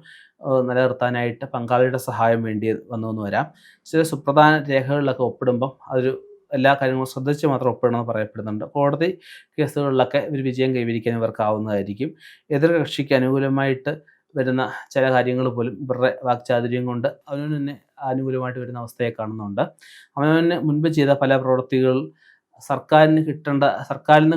നിലനിർത്താനായിട്ട് പങ്കാളിയുടെ സഹായം വേണ്ടി വന്നു വരാം. ചില സുപ്രധാന രേഖകളിലൊക്കെ ഒപ്പിടുമ്പം അതൊരു എല്ലാ കാര്യങ്ങളും ശ്രദ്ധിച്ച് മാത്രം ഒപ്പിടണമെന്ന് പറയപ്പെടുന്നുണ്ട്. കോടതി കേസുകളിലൊക്കെ ഒരു വിജയം കൈവരിക്കാൻ ഇവർക്കാവുന്നതായിരിക്കും. എതിർ കക്ഷിക്ക് അനുകൂലമായിട്ട് വരുന്ന ചില കാര്യങ്ങൾ പോലും ഇവരുടെ വാക്ചാതുര്യം കൊണ്ട് അവനവന് തന്നെ അനുകൂലമായിട്ട് വരുന്ന അവസ്ഥയെ കാണുന്നുണ്ട്. അവനവന് മുൻപ് ചെയ്ത പല പ്രവൃത്തികൾ സർക്കാരിൽ നിന്ന്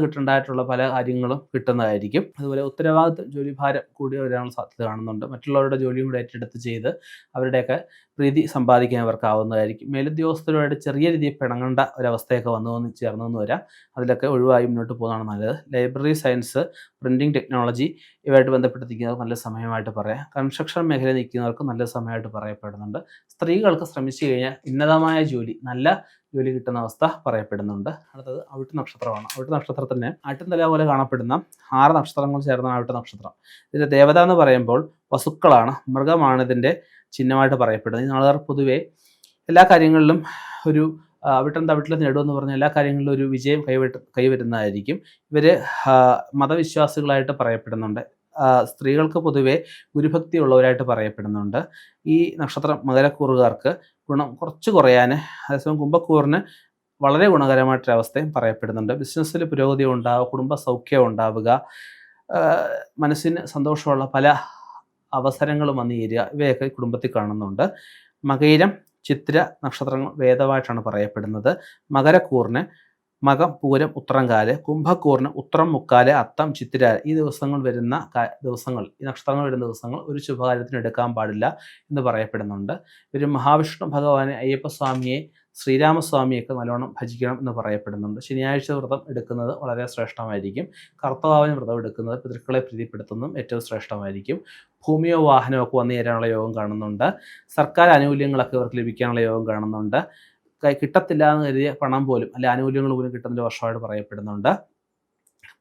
കിട്ടേണ്ടതായിട്ടുള്ള പല കാര്യങ്ങളും കിട്ടുന്നതായിരിക്കും. അതുപോലെ ഉത്തരവാദിത്വ ജോലിഭാരം കൂടി വരാനുള്ള സാധ്യത കാണുന്നുണ്ട്. മറ്റുള്ളവരുടെ ജോലിയും കൂടെ ഏറ്റെടുത്ത് ചെയ്ത് അവരുടെയൊക്കെ പ്രീതി സമ്പാദിക്കാൻ അവർക്കാവുന്നതായിരിക്കും. മേലുദ്യോഗസ്ഥരുമായിട്ട് ചെറിയ രീതിയിൽ പിണങ്ങേണ്ട ഒരവസ്ഥയൊക്കെ ചേർന്നു വരാം. അതിലൊക്കെ ഒഴിവായി മുന്നോട്ട് പോകുന്നതാണ് നല്ലത്. ലൈബ്രറി സയൻസ്, പ്രിൻറ്റിംഗ് ടെക്നോളജി ഇവയായിട്ട് ബന്ധപ്പെട്ട് നിൽക്കുന്നവർക്ക് നല്ല സമയമായിട്ട് പറയാം. കൺസ്ട്രക്ഷൻ മേഖലയിൽ നിൽക്കുന്നവർക്ക് നല്ല സമയമായിട്ട് പറയപ്പെടുന്നുണ്ട്. സ്ത്രീകൾക്ക് ശ്രമിച്ചു കഴിഞ്ഞാൽ ഉന്നതമായ ജോലി, നല്ല ജോലി കിട്ടുന്ന അവസ്ഥ പറയപ്പെടുന്നുണ്ട്. അടുത്തത് അവിട്ട നക്ഷത്രമാണ്. അവിട്ട നക്ഷത്രത്തിന് ആട്ടിൻതല പോലെ കാണപ്പെടുന്ന 6 നക്ഷത്രങ്ങൾ ചേർന്ന അവിട്ട നക്ഷത്രം. ഇതിൻ്റെ ദേവത എന്ന് പറയുമ്പോൾ വസുക്കളാണ്, മൃഗമാണ് ഇതിൻ്റെ ചിഹ്നമായിട്ട് പറയപ്പെടുന്നത്. ഈ നാളുകാർ പൊതുവെ എല്ലാ കാര്യങ്ങളിലും ഒരു അവിട്ടം നേടുമെന്ന് പറഞ്ഞാൽ എല്ലാ കാര്യങ്ങളിലും ഒരു വിജയം കൈവരുന്നതായിരിക്കും. ഇവർ മതവിശ്വാസികളായിട്ട് പറയപ്പെടുന്നുണ്ട്. സ്ത്രീകൾക്ക് പൊതുവെ ഗുരുഭക്തി ഉള്ളവരായിട്ട് പറയപ്പെടുന്നുണ്ട്. ഈ നക്ഷത്രം മകരക്കൂറുകാർക്ക് ഗുണം കുറച്ച് കുറയാൻ, അതേസമയം കുംഭക്കൂറിന് വളരെ ഗുണകരമായിട്ടൊരവസ്ഥയും പറയപ്പെടുന്നുണ്ട്. ബിസിനസ്സിൽ പുരോഗതി ഉണ്ടാവുക, കുടുംബ സൗഖ്യം ഉണ്ടാവുക, മനസ്സിന് സന്തോഷമുള്ള പല അവസരങ്ങളും വന്നു ചേരുക, ഇവയൊക്കെ കുടുംബത്തിൽ കാണുന്നുണ്ട്. മകയിരം, ചിത്ര നക്ഷത്രങ്ങൾ വേദമായിട്ടാണ് പറയപ്പെടുന്നത്. മകരക്കൂറിന് മകം, പൂരം, ഉത്രംകാല്, കുംഭക്കൂറിന് ഉത്രം, മുക്കാല്, അത്തം, ചിത്തിര ഈ ദിവസങ്ങൾ വരുന്ന ഈ നക്ഷത്രങ്ങൾ വരുന്ന ദിവസങ്ങൾ ഒരു ശുഭകാര്യത്തിന് എടുക്കാൻ പാടില്ല എന്ന് പറയപ്പെടുന്നുണ്ട്. ഇവർ മഹാവിഷ്ണു ഭഗവാനെ, അയ്യപ്പസ്വാമിയെ, ശ്രീരാമസ്വാമിയൊക്കെ നല്ലോണം ഭജിക്കണം എന്ന് പറയപ്പെടുന്നുണ്ട്. ശനിയാഴ്ച വ്രതം എടുക്കുന്നത് വളരെ ശ്രേഷ്ഠമായിരിക്കും. കർത്തവാവിന് വ്രതം എടുക്കുന്നത് പിതൃക്കളെ പ്രീതിപ്പെടുത്തുന്നതും ഏറ്റവും ശ്രേഷ്ഠമായിരിക്കും. ഭൂമിയോ വാഹനമോ ഒക്കെ വന്നു ചേരാനുള്ള യോഗം കാണുന്നുണ്ട്. സർക്കാർ ആനുകൂല്യങ്ങളൊക്കെ ഇവർക്ക് ലഭിക്കാനുള്ള യോഗം കാണുന്നുണ്ട്. കിട്ടത്തില്ല എന്ന് കരുതിയ പണം പോലും അല്ലെ ആനുകൂല്യങ്ങൾ പോലും കിട്ടുന്ന വർഷമായിട്ട് പറയപ്പെടുന്നുണ്ട്.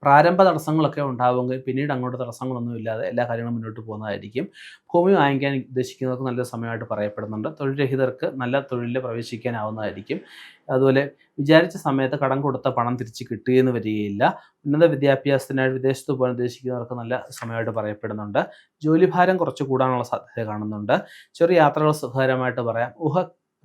പ്രാരംഭ തടസ്സങ്ങളൊക്കെ ഉണ്ടാവുമെങ്കിൽ പിന്നീട് അങ്ങോട്ട് തടസ്സങ്ങളൊന്നുമില്ലാതെ എല്ലാ കാര്യങ്ങളും മുന്നോട്ട് പോകുന്നതായിരിക്കും. ഭൂമി വാങ്ങിക്കാൻ ഉദ്ദേശിക്കുന്നവർക്ക് നല്ല സമയമായിട്ട് പറയപ്പെടുന്നുണ്ട്. തൊഴിൽ രഹിതർക്ക് നല്ല തൊഴിലിൽ പ്രവേശിക്കാനാവുന്നതായിരിക്കും. അതുപോലെ വിചാരിച്ച സമയത്ത് കടം കൊടുത്ത പണം തിരിച്ച് കിട്ടുകയെന്ന് വരികയില്ല. ഉന്നത വിദ്യാഭ്യാസത്തിനായിട്ട് വിദേശത്ത് പോകാൻ ഉദ്ദേശിക്കുന്നവർക്ക് നല്ല സമയമായിട്ട് പറയപ്പെടുന്നുണ്ട്. ജോലിഭാരം കുറച്ച് കൂടാനുള്ള സാധ്യത കാണുന്നുണ്ട്. ചെറിയ യാത്രകൾ സുഖകരമായിട്ട് പറയാം.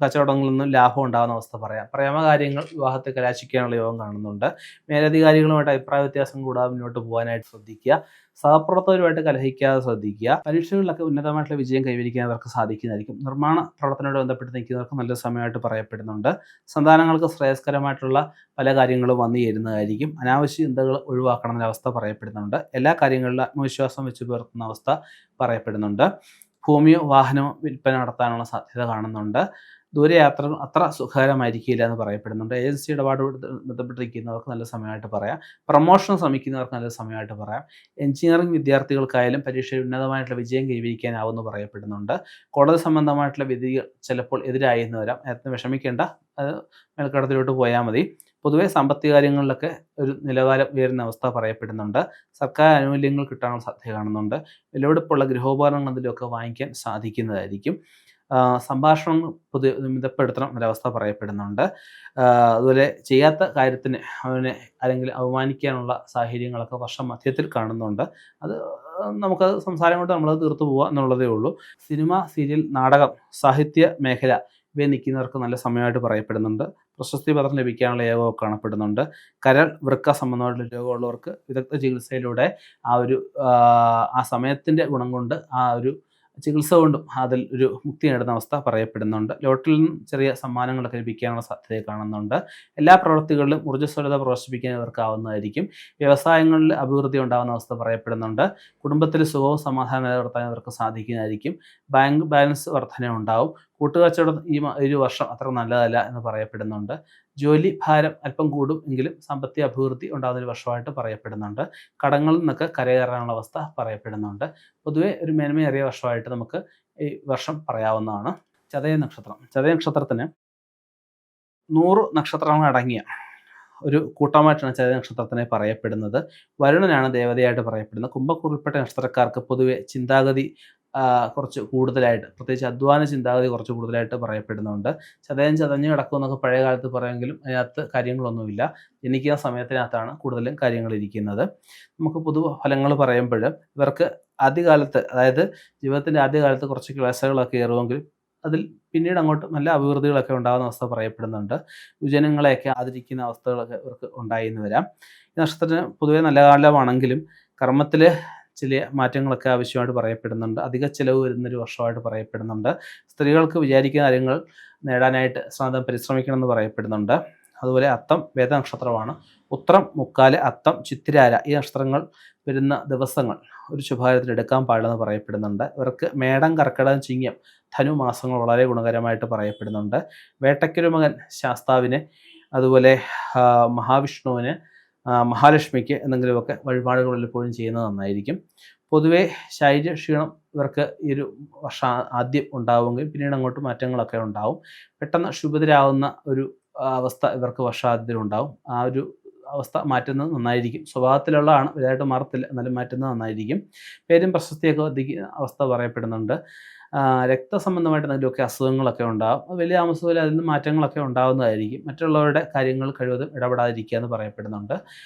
കച്ചവടങ്ങളിൽ നിന്നും ലാഭം ഉണ്ടാകുന്ന അവസ്ഥ പറയാം. പ്രേമകാര്യങ്ങൾ വിവാഹത്തെ കലാശിക്കാനുള്ള യോഗം കാണുന്നുണ്ട്. മേലധികാരികളുമായിട്ട് അഭിപ്രായ വ്യത്യാസം കൂടാതെ മുന്നോട്ട് പോകാനായിട്ട് ശ്രദ്ധിക്കുക. സഹപ്രവർത്തകരുമായിട്ട് കലഹിക്കാതെ ശ്രദ്ധിക്കുക. പരീക്ഷകളിലൊക്കെ ഉന്നതമായിട്ടുള്ള വിജയം കൈവരിക്കാൻ അവർക്ക് സാധിക്കുന്നതായിരിക്കും. നിർമ്മാണ പ്രവർത്തനവുമായി ബന്ധപ്പെട്ട് നിൽക്കുന്നവർക്ക് നല്ല സമയമായിട്ട് പറയപ്പെടുന്നുണ്ട്. സന്താനങ്ങൾക്ക് ശ്രേയസ്കരമായിട്ടുള്ള പല കാര്യങ്ങളും വന്നു ചേരുന്നതായിരിക്കും. അനാവശ്യ ചിന്തകൾ ഒഴിവാക്കണം എന്നൊരവസ്ഥ പറയപ്പെടുന്നുണ്ട്. എല്ലാ കാര്യങ്ങളിലും ആത്മവിശ്വാസം വെച്ച് പുലർത്തുന്ന അവസ്ഥ പറയപ്പെടുന്നുണ്ട്. ഭൂമിയോ വാഹനമോ വിൽപ്പന നടത്താനുള്ള സാധ്യത കാണുന്നുണ്ട്. ദൂരയാത്രകൾ അത്ര സുഖകരമായിരിക്കില്ല എന്ന് പറയപ്പെടുന്നുണ്ട്. ഏജൻസി ഇടപാടുമായി ബന്ധപ്പെട്ടിരിക്കുന്നവർക്ക് നല്ല സമയമായിട്ട് പറയാം. പ്രൊമോഷൻ ശ്രമിക്കുന്നവർക്ക് നല്ല സമയമായിട്ട് പറയാം. എഞ്ചിനീയറിംഗ് വിദ്യാർത്ഥികൾക്കായാലും പരീക്ഷയിൽ ഉന്നതമായിട്ടുള്ള വിജയം കൈവരിക്കാനാവുമെന്ന് പറയപ്പെടുന്നുണ്ട്. കോടതി സംബന്ധമായിട്ടുള്ള വിധികൾ ചിലപ്പോൾ എതിരായി എന്ന് വരാം. അതിന് വിഷമിക്കേണ്ട, അത് മേൽക്കടത്തിലോട്ട് പോയാൽ മതി. പൊതുവെ സാമ്പത്തിക കാര്യങ്ങളിലൊക്കെ ഒരു നിലവാരം ഉയരുന്ന അവസ്ഥ പറയപ്പെടുന്നുണ്ട്. സർക്കാർ ആനുകൂല്യങ്ങൾ കിട്ടാനുള്ള സാധ്യത കാണുന്നുണ്ട്. വിലപിടിപ്പുള്ള ഗൃഹോപകരണങ്ങൾ അതിലൊക്കെ വാങ്ങിക്കാൻ സാധിക്കുന്നതായിരിക്കും. സംഭാഷണം മിതപ്പെടുത്തണം എന്നൊരവസ്ഥ പറയപ്പെടുന്നുണ്ട്. അതുപോലെ ചെയ്യാത്ത കാര്യത്തിന് അവനെ അല്ലെങ്കിൽ അവമാനിക്കാനുള്ള സാഹചര്യങ്ങളൊക്കെ വർഷം മധ്യത്തിൽ കാണുന്നുണ്ട്. അത് നമുക്കത് സംസാരം കൊണ്ട് നമ്മളത് തീർത്തു പോവുക എന്നുള്ളതേ ഉള്ളൂ. സിനിമ, സീരിയൽ, നാടകം, സാഹിത്യ മേഖല ഇവയെ നിൽക്കുന്നവർക്ക് നല്ല സമയമായിട്ട് പറയപ്പെടുന്നുണ്ട്. പ്രശസ്തി പത്രം ലഭിക്കാനുള്ള യോഗമൊക്കെ കാണപ്പെടുന്നുണ്ട്. കരൾ, വൃക്ക സംബന്ധമായിട്ടുള്ള രോഗമുള്ളവർക്ക് വിദഗ്ധ ചികിത്സയിലൂടെ ആ സമയത്തിൻ്റെ ഗുണം കൊണ്ട് ആ ഒരു ചികിത്സ കൊണ്ടും അതിൽ ഒരു മുക്തി നേടുന്ന അവസ്ഥ പറയപ്പെടുന്നുണ്ട്. ലോട്ടറിയിൽ നിന്നും ചെറിയ സമ്മാനങ്ങളൊക്കെ ലഭിക്കാനുള്ള സാധ്യത കാണുന്നുണ്ട്. എല്ലാ പ്രവൃത്തികളിലും ഊർജ്ജസ്വലത പ്രദർശിപ്പിക്കാൻ ഇവർക്കാവുന്നതായിരിക്കും. വ്യവസായങ്ങളിൽ അഭിവൃദ്ധി ഉണ്ടാകുന്ന അവസ്ഥ പറയപ്പെടുന്നുണ്ട്. കുടുംബത്തിൽ സുഖവും സമാധാനം നിലനിർത്താൻ ഇവർക്ക് സാധിക്കുന്നതായിരിക്കും. ബാങ്ക് ബാലൻസ് വർധന ഉണ്ടാവും. കൂട്ടുകച്ചവടം ഒരു വർഷം അത്ര നല്ലതല്ല എന്ന് പറയപ്പെടുന്നുണ്ട്. ജോലി ഭാരം അല്പം കൂടും എങ്കിലും സാമ്പത്തിക അഭിവൃദ്ധി ഉണ്ടാകുന്ന ഒരു വർഷമായിട്ട് പറയപ്പെടുന്നുണ്ട്. കടങ്ങളിൽ നിന്നൊക്കെ കരകയറാനുള്ള അവസ്ഥ പറയപ്പെടുന്നുണ്ട്. പൊതുവെ ഒരു മേന്മയേറിയ വർഷമായിട്ട് നമുക്ക് ഈ വർഷം പറയാവുന്നതാണ്. ചതയ നക്ഷത്രം. ചതയ നക്ഷത്രത്തിന് 100 നക്ഷത്രങ്ങൾ അടങ്ങിയ ഒരു കൂട്ടമായിട്ടാണ് ചതയ നക്ഷത്രത്തിനെ പറയപ്പെടുന്നത്. വരുണനാണ് ദേവതയായിട്ട് പറയപ്പെടുന്നത്. കുംഭക്കൂറിൽപ്പെട്ട നക്ഷത്രക്കാർക്ക് പൊതുവെ ചിന്താഗതി കുറച്ച് കൂടുതലായിട്ട്, പ്രത്യേകിച്ച് അധ്വാന ചിന്താഗതി കുറച്ച് കൂടുതലായിട്ട് പറയപ്പെടുന്നുണ്ട്. ചതയം ചതഞ്ഞ് കിടക്കും എന്നൊക്കെ പഴയ കാലത്ത് പറയുമെങ്കിലും അതിനകത്ത് കാര്യങ്ങളൊന്നുമില്ല. ജനിക്കുന്ന സമയത്തിനകത്താണ് കൂടുതലും കാര്യങ്ങൾ ഇരിക്കുന്നത്. നമുക്ക് പൊതു ഫലങ്ങൾ പറയുമ്പോൾ ഇവർക്ക് ആദ്യകാലത്ത്, അതായത് ജീവിതത്തിൻ്റെ ആദ്യകാലത്ത് കുറച്ച് ക്ലേശങ്ങളൊക്കെ ഏറുമെങ്കിലും അതിൽ പിന്നീട് അങ്ങോട്ട് നല്ല അഭിവൃദ്ധികളൊക്കെ ഉണ്ടാകുന്ന അവസ്ഥ പറയപ്പെടുന്നുണ്ട്. യുവജനങ്ങളെയൊക്കെ ആദരിക്കുന്ന അവസ്ഥകളൊക്കെ ഇവർക്ക് ഉണ്ടായി എന്ന് വരാം. ഈ നക്ഷത്രത്തിന് പൊതുവെ നല്ല കാലമാണെങ്കിലും കർമ്മത്തിൽ ചില മാറ്റങ്ങളൊക്കെ ആവശ്യമായിട്ട് പറയപ്പെടുന്നുണ്ട്. അധിക ചിലവ് വരുന്നൊരു വർഷമായിട്ട് പറയപ്പെടുന്നുണ്ട്. സ്ത്രീകൾക്ക് വിചാരിക്കുന്ന കാര്യങ്ങൾ നേടാനായിട്ട് സ്വന്തം പരിശ്രമിക്കണമെന്ന് പറയപ്പെടുന്നുണ്ട്. അതുപോലെ അത്തം വേദനക്ഷത്രമാണ്. ഉത്രം, മുക്കാല്, അത്തം, ചിത്തിരാര ഈ നക്ഷത്രങ്ങൾ വരുന്ന ദിവസങ്ങൾ ഒരു ശുഭകാര്യത്തിൽ എടുക്കാൻ പാടില്ലെന്ന് പറയപ്പെടുന്നുണ്ട്. ഇവർക്ക് മേടം, കർക്കിടകം, ചിങ്ങം, ധനു മാസങ്ങൾ വളരെ ഗുണകരമായിട്ട് പറയപ്പെടുന്നുണ്ട്. വേട്ടയ്ക്കൊരു മകൻ ശാസ്താവിന്, അതുപോലെ മഹാവിഷ്ണുവിന്, മഹാലക്ഷ്മിക്ക് എന്തെങ്കിലുമൊക്കെ വഴിപാടുകൾ എപ്പോഴും ചെയ്യുന്നത് നന്നായിരിക്കും. പൊതുവെ ശാരീരിക ക്ഷീണം ഇവർക്ക് ഈ ഒരു വർഷം ആദ്യം ഉണ്ടാവുമെങ്കിൽ പിന്നീട് അങ്ങോട്ട് മാറ്റങ്ങളൊക്കെ ഉണ്ടാവും. പെട്ടെന്ന് ക്ഷുഭിതരാകുന്ന ഒരു അവസ്ഥ ഇവർക്ക് വർഷാദ്യത്തിൽ ഉണ്ടാവും. ആ ഒരു അവസ്ഥ മാറ്റുന്നത് നന്നായിരിക്കും. സ്വഭാവത്തിലുള്ളതാണ്, വലുതായിട്ട് മാറത്തില്ല, എന്നാലും മാറ്റുന്നത് നന്നായിരിക്കും. പേരും പ്രശസ്തിയൊക്കെ വർദ്ധിക്കുന്ന അവസ്ഥ പറയപ്പെടുന്നുണ്ട്. രക്തസംബന്ധമായിട്ട് എന്തെങ്കിലുമൊക്കെ അസുഖങ്ങളൊക്കെ ഉണ്ടാകും. വലിയ താമസത്തിൽ അതിൽ നിന്ന് മാറ്റങ്ങളൊക്കെ ഉണ്ടാകുന്നതായിരിക്കും. മറ്റുള്ളവരുടെ കാര്യങ്ങൾ കഴിവതും ഇടപെടാതിരിക്കുക എന്ന് പറയപ്പെടുന്നുണ്ട്.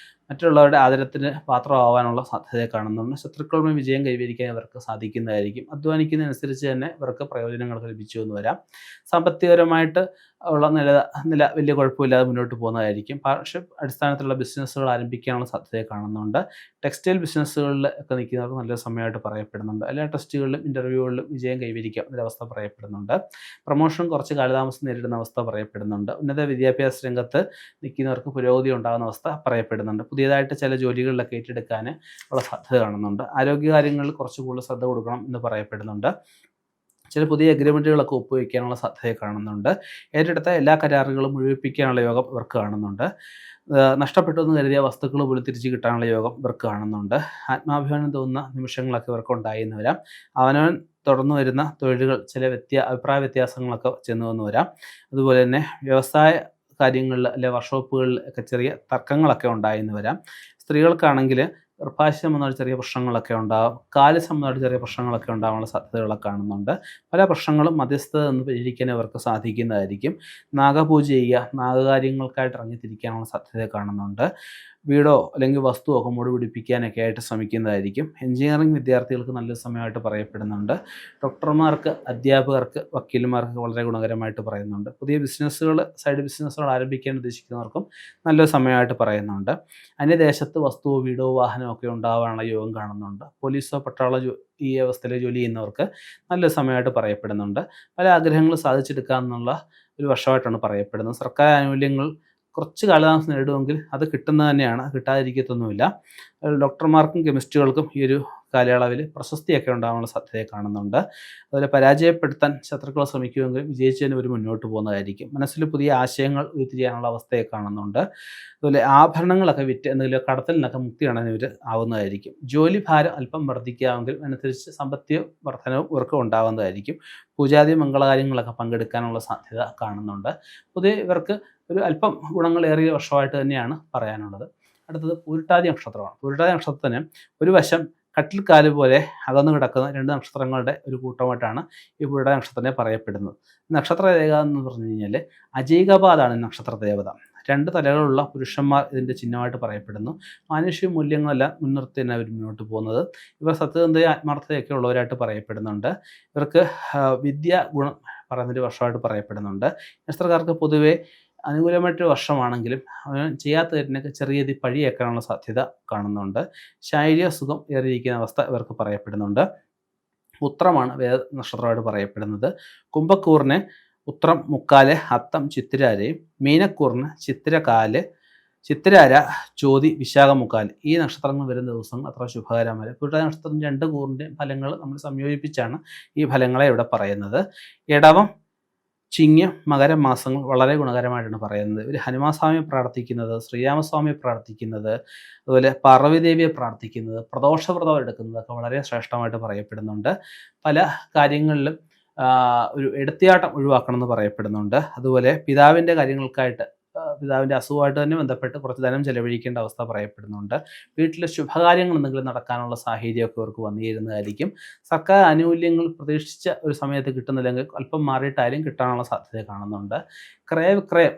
മറ്റുള്ളവരുടെ ആദരത്തിന് പാത്രമാവാനുള്ള സാധ്യത കാണുന്നുണ്ട്. ശത്രുക്കളുടെ വിജയം കൈവരിക്കാൻ ഇവർക്ക് സാധിക്കുന്നതായിരിക്കും. അധ്വാനിക്കുന്നതനുസരിച്ച് തന്നെ ഇവർക്ക് പ്രയോജനങ്ങളൊക്കെ ലഭിച്ചു എന്ന് വരാം. സാമ്പത്തികപരമായിട്ട് ഉള്ള നില വലിയ കുഴപ്പമില്ലാതെ മുന്നോട്ട് പോകുന്നതായിരിക്കും. പാർട്ണർഷിപ്പ് അടിസ്ഥാനത്തിലുള്ള ബിസിനസ്സുകൾ ആരംഭിക്കാനുള്ള സാധ്യത കാണുന്നുണ്ട്. ടെക്സ്റ്റൈൽ ബിസിനസ്സുകളിൽ ഒക്കെ നിൽക്കുന്നവർക്ക് നല്ലൊരു സമയമായിട്ട് പറയപ്പെടുന്നുണ്ട്. എല്ലാ ടെസ്റ്റുകളിലും ഇൻ്റർവ്യൂകളിലും വിജയം കൈവരിക്കാം എന്നൊരവസ്ഥ പറയപ്പെടുന്നുണ്ട്. പ്രൊമോഷൻ കുറച്ച് കാലതാമസം നേരിടുന്ന അവസ്ഥ പറയപ്പെടുന്നുണ്ട്. ഉന്നത വിദ്യാഭ്യാസ രംഗത്ത് നിൽക്കുന്നവർക്ക് പുരോഗതി ഉണ്ടാകുന്ന അവസ്ഥ പറയപ്പെടുന്നുണ്ട്. പുതിയതായിട്ട് ചില ജോലികളിലൊക്കെ ഏറ്റെടുക്കാൻ ഉള്ള സാധ്യത കാണുന്നുണ്ട്. ആരോഗ്യകാര്യങ്ങളിൽ കുറച്ച് കൂടുതൽ ശ്രദ്ധ കൊടുക്കണം എന്ന് പറയപ്പെടുന്നുണ്ട്. ചില പുതിയ എഗ്രിമെൻറ്റുകളൊക്കെ ഒപ്പുവയ്ക്കാനുള്ള സാധ്യത കാണുന്നുണ്ട്. ഏറ്റെടുത്ത എല്ലാ കരാറുകളും മുഴുവിപ്പിക്കാനുള്ള യോഗം ഇവർക്ക് കാണുന്നുണ്ട്. നഷ്ടപ്പെട്ടു എന്ന് കരുതിയ വസ്തുക്കൾ പോലും തിരിച്ചു കിട്ടാനുള്ള യോഗം ഇവർക്ക് കാണുന്നുണ്ട്. ആത്മാഭിമാനം തോന്നുന്ന നിമിഷങ്ങളൊക്കെ ഇവർക്ക് ഉണ്ടായി എന്ന് വരാം. അവനവൻ തുടർന്നു വരുന്ന തൊഴിലുകൾ ചില അഭിപ്രായ വ്യത്യാസങ്ങളൊക്കെ ചെന്നു എന്ന് വരാം. അതുപോലെ തന്നെ വ്യവസായ കാര്യങ്ങളിൽ അല്ലെ വർക്ക്ഷോപ്പുകളിൽ ഒക്കെ ചെറിയ തർക്കങ്ങളൊക്കെ ഉണ്ടായി എന്ന് വരാം. സ്ത്രീകൾക്കാണെങ്കിൽ ഗർഭാശയ സംബന്ധമായിട്ട് ചെറിയ പ്രശ്നങ്ങളൊക്കെ ഉണ്ടാകും. കാല് സംബന്ധമായിട്ട് ചെറിയ പ്രശ്നങ്ങളൊക്കെ ഉണ്ടാകാനുള്ള സാധ്യതകളൊക്കെ കാണുന്നുണ്ട്. പല പ്രശ്നങ്ങളും മധ്യസ്ഥത നിന്ന് പരിഹരിക്കാൻ അവർക്ക് സാധിക്കുന്നതായിരിക്കും. നാഗപൂജ ചെയ്യുക, നാഗകാര്യങ്ങൾക്കായിട്ട് ഇറങ്ങിത്തിരിക്കാനുള്ള സാധ്യത കാണുന്നുണ്ട്. വീടോ അല്ലെങ്കിൽ വസ്തുവോ ഒക്കെ മൂടി പിടിപ്പിക്കാനൊക്കെ ആയിട്ട് ശ്രമിക്കുന്നതായിരിക്കും. എഞ്ചിനീയറിംഗ് വിദ്യാർത്ഥികൾക്ക് നല്ലൊരു സമയമായിട്ട് പറയപ്പെടുന്നുണ്ട്. ഡോക്ടർമാർക്ക്, അധ്യാപകർക്ക്, വക്കീലന്മാർക്ക് വളരെ ഗുണകരമായിട്ട് പറയുന്നുണ്ട്. പുതിയ ബിസിനസ്സുകൾ, സൈഡ് ബിസിനസ്സുകൾ ആരംഭിക്കാൻ ഉദ്ദേശിക്കുന്നവർക്കും നല്ലൊരു സമയമായിട്ട് പറയുന്നുണ്ട്. അന്യദേശത്ത് വസ്തുവോ വീടോ വാഹനമോ ഒക്കെ ഉണ്ടാകാനുള്ള യോഗം കാണുന്നുണ്ട്. പോലീസോ പട്ടാള ഈ അവസ്ഥയിൽ ജോലി ചെയ്യുന്നവർക്ക് നല്ലൊരു സമയമായിട്ട് പറയപ്പെടുന്നുണ്ട്. പല ആഗ്രഹങ്ങളും സാധിച്ചെടുക്കാമെന്നുള്ള ഒരു വർഷമായിട്ടാണ് പറയപ്പെടുന്നത്. സർക്കാർ ആനുകൂല്യങ്ങൾ കുറച്ച് കാലതാമസം നേടുമെങ്കിൽ അത് കിട്ടുന്നത് തന്നെയാണ്, കിട്ടാതിരിക്കത്തൊന്നുമില്ല. ഡോക്ടർമാർക്കും കെമിസ്റ്റുകൾക്കും ഈ ഒരു കാലയളവിൽ പ്രശസ്തിയൊക്കെ ഉണ്ടാകാനുള്ള സാധ്യത കാണുന്നുണ്ട്. അതുപോലെ പരാജയപ്പെടുത്താൻ ശത്രുക്കൾ ശ്രമിക്കുമെങ്കിലും വിജയിച്ചതിന് ഒരു മുന്നോട്ട് പോകുന്നതായിരിക്കും. മനസ്സിൽ പുതിയ ആശയങ്ങൾ ഉരുത്തിരിയാനുള്ള അവസ്ഥയെ കാണുന്നുണ്ട്. അതുപോലെ ആഭരണങ്ങളൊക്കെ വിറ്റ് എന്തെങ്കിലും കടത്തിൽ നിന്നൊക്കെ മുക്തിയാണെന്ന് ഇവർ ആവുന്നതായിരിക്കും. ജോലി ഭാരം അല്പം വർദ്ധിക്കാമെങ്കിൽ അനുസരിച്ച് സാമ്പത്തിക വർധനവും ഇവർക്ക് ഉണ്ടാകുന്നതായിരിക്കും. പൂജാതി മംഗളകാര്യങ്ങളൊക്കെ പങ്കെടുക്കാനുള്ള സാധ്യത കാണുന്നുണ്ട്. പൊതുവെ ഇവർക്ക് ഒരു അല്പം ഗുണങ്ങളേറിയ വർഷമായിട്ട് തന്നെയാണ് പറയാനുള്ളത്. അടുത്തത് പൂരിട്ടാതി നക്ഷത്രമാണ്. പൂരിട്ടാതി നക്ഷത്രത്തിന് ഒരു വശം കട്ടിൽക്കാല് പോലെ അകന്നു കിടക്കുന്ന 2 നക്ഷത്രങ്ങളുടെ ഒരു കൂട്ടമായിട്ടാണ് ഈ പൂരിട്ടാതി നക്ഷത്രത്തെ പറയപ്പെടുന്നത്. നക്ഷത്ര രേഖ എന്ന് പറഞ്ഞു കഴിഞ്ഞാൽ അജൈകപാതാണ് നക്ഷത്ര ദേവത. 2 തലകളുള്ള പുരുഷന്മാർ ഇതിൻ്റെ ചിഹ്നമായിട്ട് പറയപ്പെടുന്നു. മാനുഷിക മൂല്യങ്ങളെല്ലാം മുൻനിർത്തി തന്നെ അവർ മുന്നോട്ട് പോകുന്നത്. ഇവർ സത്യസന്ധതയും ആത്മാർത്ഥതയൊക്കെ ഉള്ളവരായിട്ട് പറയപ്പെടുന്നുണ്ട്. ഇവർക്ക് വിദ്യ ഗുണം പറയുന്നൊരു വർഷമായിട്ട് പറയപ്പെടുന്നുണ്ട്. നക്ഷത്രക്കാർക്ക് പൊതുവെ അനുകൂലമായിട്ടൊരു വർഷമാണെങ്കിലും ചെയ്യാത്ത കാര്യത്തിനൊക്കെ ചെറിയ പഴിയേക്കാനുള്ള സാധ്യത കാണുന്നുണ്ട്. ശാരീരിക സുഖം ഏറിയിരിക്കുന്ന അവസ്ഥ ഇവർക്ക് പറയപ്പെടുന്നുണ്ട്. ഉത്രമാണ് വേദ നക്ഷത്രമായിട്ട് പറയപ്പെടുന്നത്. കുംഭക്കൂറിന് ഉത്രം മുക്കാല്, അത്തം ചിത്തിരാരയും, മീനക്കൂറിന് ചിത്തിരകാല്, ചിത്തിരാര, ചോതി, വിശാഖം മുക്കാൽ ഈ നക്ഷത്രങ്ങൾ വരുന്ന ദിവസങ്ങൾ അത്ര ശുഭകരമല്ല. പുരുഷ നക്ഷത്രം 2 കൂറിൻ്റെയും ഫലങ്ങൾ നമ്മൾ സംയോജിപ്പിച്ചാണ് ഈ ഫലങ്ങളെ ഇവിടെ പറയുന്നത്. ഇടവം, ചിങ്ങം, മകരം മാസങ്ങൾ വളരെ ഗുണകരമായിട്ടാണ് പറയുന്നത്. ഇവർ ഹനുമാസ്വാമിയെ പ്രാർത്ഥിക്കുന്നത്, ശ്രീരാമസ്വാമിയെ പ്രാർത്ഥിക്കുന്നത്, അതുപോലെ പാർവതീദേവിയെ പ്രാർത്ഥിക്കുന്നത്, പ്രദോഷവ്രതം എടുക്കുന്നതൊക്കെ വളരെ ശ്രേഷ്ഠമായിട്ട് പറയപ്പെടുന്നുണ്ട്. പല കാര്യങ്ങളിലും ഒരു എടുത്തിയാട്ടം ഒഴിവാക്കണമെന്ന് പറയപ്പെടുന്നുണ്ട്. അതുപോലെ പിതാവിൻ്റെ കാര്യങ്ങൾക്കായിട്ട് പിതാവിൻ്റെ അസുഖമായിട്ട് തന്നെ ബന്ധപ്പെട്ട് കുറച്ച് ധനം ചെലവഴിക്കേണ്ട അവസ്ഥ പറയപ്പെടുന്നുണ്ട്. വീട്ടിൽ ശുഭകാര്യങ്ങൾ എന്തെങ്കിലും നടക്കാനുള്ള സാഹചര്യമൊക്കെ അവർക്ക് വന്നു ചേരുന്നതായിരിക്കും. സർക്കാർ ആനുകൂല്യങ്ങൾ പ്രതീക്ഷിച്ച ഒരു സമയത്ത് കിട്ടുന്നില്ലെങ്കിൽ അല്പം മാറിയിട്ടായാലും കിട്ടാനുള്ള സാധ്യത കാണുന്നുണ്ട്. ക്രയവിക്രയം,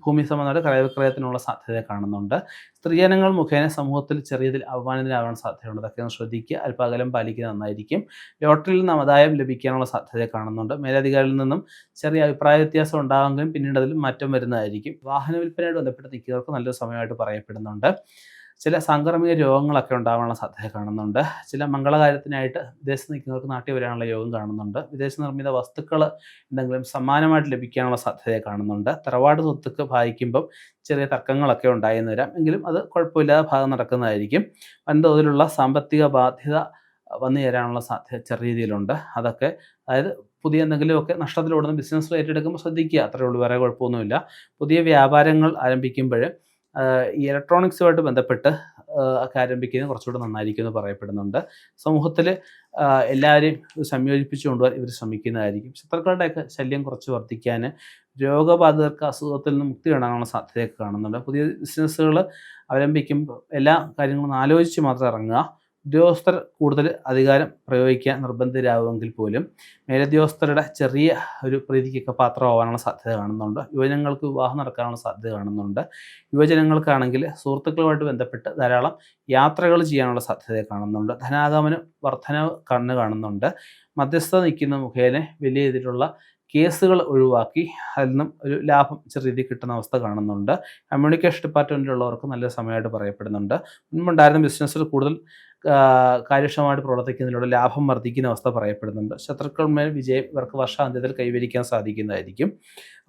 ഭൂമി സംബന്ധമായിട്ട് ക്രയവിക്രയത്തിനുള്ള സാധ്യത കാണുന്നുണ്ട്. സ്ത്രീജനങ്ങൾ മുഖേന സമൂഹത്തിൽ ചെറിയതിൽ അപമാനിതരാകാൻ സാധ്യതയുണ്ട്. അതൊക്കെ ഒന്ന് ശ്രദ്ധിക്കുക. അല്പകലം പാലിക്കുന്നത് നന്നായിരിക്കും. ലോട്ടറിയിൽ നിന്ന് ആദായം ലഭിക്കാനുള്ള സാധ്യത കാണുന്നുണ്ട്. മേലധികാരിയിൽ നിന്നും ചെറിയ അഭിപ്രായ വ്യത്യാസം ഉണ്ടാകുമെങ്കിലും പിന്നീട് അതിൽ മാറ്റം വരുന്നതായിരിക്കും. വാഹന വിൽപ്പനയോട് ബന്ധപ്പെട്ട് നിൽക്കുന്നവർക്ക് നല്ലൊരു സമയമായിട്ട് പറയപ്പെടുന്നുണ്ട്. ചില സാംക്രമിക രോഗങ്ങളൊക്കെ ഉണ്ടാകാനുള്ള സാധ്യത കാണുന്നുണ്ട്. ചില മംഗളകാര്യത്തിനായിട്ട് വിദേശത്ത് നിൽക്കുന്നവർക്ക് നാട്ടിൽ വരാനുള്ള യോഗം കാണുന്നുണ്ട്. വിദേശ നിർമ്മിത വസ്തുക്കൾ എന്തെങ്കിലും സമ്മാനമായിട്ട് ലഭിക്കാനുള്ള സാധ്യത കാണുന്നുണ്ട്. തറവാട് സ്വത്തുക്ക് ഭാഗിക്കുമ്പം ചെറിയ തർക്കങ്ങളൊക്കെ ഉണ്ടായെന്ന് വരാം. എങ്കിലും അത് കുഴപ്പമില്ലാതെ ഭാഗം നടക്കുന്നതായിരിക്കും. വൻതോതിലുള്ള സാമ്പത്തിക ബാധ്യത വന്നു ചേരാനുള്ള സാധ്യത ചെറിയ രീതിയിലുണ്ട്. അതൊക്കെ അതായത് പുതിയ എന്തെങ്കിലുമൊക്കെ നഷ്ടത്തിലോടുന്ന ബിസിനസ് ഏറ്റെടുക്കുമ്പോൾ ശ്രദ്ധിക്കുക. അത്രയേ ഉള്ളൂ, വേറെ കുഴപ്പമൊന്നുമില്ല. പുതിയ വ്യാപാരങ്ങൾ ആരംഭിക്കുമ്പോൾ ഈ ഇലക്ട്രോണിക്സുമായിട്ട് ബന്ധപ്പെട്ട് ഒക്കെ ആരംഭിക്കുന്നത് കുറച്ചുകൂടെ നന്നായിരിക്കും എന്ന് പറയപ്പെടുന്നുണ്ട്. സമൂഹത്തിൽ എല്ലാവരെയും സംയോജിപ്പിച്ചു കൊണ്ടുപോകാൻ ഇവർ ശ്രമിക്കുന്നതായിരിക്കും. ശത്രുക്കളുടെയൊക്കെ ശല്യം കുറച്ച് വർദ്ധിക്കാൻ, രോഗബാധിതർക്ക് അസുഖത്തിൽ നിന്ന് മുക്തി കാണാനുള്ള സാധ്യതയൊക്കെ കാണുന്നുണ്ട്. പുതിയ ബിസിനസ്സുകൾ അവലംബിക്കുമ്പോൾ എല്ലാ കാര്യങ്ങളും ആലോചിച്ച് മാത്രം ഇറങ്ങുക. ഉദ്യോഗസ്ഥർ കൂടുതൽ അധികാരം പ്രയോഗിക്കാൻ നിർബന്ധിതരാകുമെങ്കിൽ പോലും മേലുദ്യോഗസ്ഥരുടെ ചെറിയ ഒരു പ്രീതിക്കൊക്കെ പാത്രമാവാനുള്ള സാധ്യത കാണുന്നുണ്ട്. യുവജനങ്ങൾക്ക് വിവാഹം നടക്കാനുള്ള സാധ്യത കാണുന്നുണ്ട്. യുവജനങ്ങൾക്കാണെങ്കിൽ സുഹൃത്തുക്കളുമായിട്ട് ബന്ധപ്പെട്ട് ധാരാളം യാത്രകൾ ചെയ്യാനുള്ള സാധ്യത കാണുന്നുണ്ട്. ധനാഗമനം വർധനവ് കാണുന്നുണ്ട്. മധ്യസ്ഥത നിൽക്കുന്ന മുഖേന വലിയ രീതിയിലുള്ള കേസുകൾ ഒഴിവാക്കി അതിൽ നിന്നും ഒരു ലാഭം ചെറിയ രീതിയിൽ കിട്ടുന്ന അവസ്ഥ കാണുന്നുണ്ട്. കമ്മ്യൂണിക്കേഷൻ ഡിപ്പാർട്ട്മെൻറ്റിലുള്ളവർക്ക് നല്ല സമയമായിട്ട് പറയപ്പെടുന്നുണ്ട്. മുൻപുണ്ടായിരുന്ന ബിസിനസ്സിൽ കൂടുതൽ കാര്യക്ഷമമായിട്ട് പ്രവർത്തിക്കുന്നതിലൂടെ ലാഭം വർദ്ധിക്കുന്ന അവസ്ഥ പറയപ്പെടുന്നുണ്ട്. ശത്രുക്കളുമേൽ വിജയം ഇവർക്ക് വർഷാന്ത്യത്തിൽ കൈവരിക്കാൻ സാധിക്കുന്നതായിരിക്കും.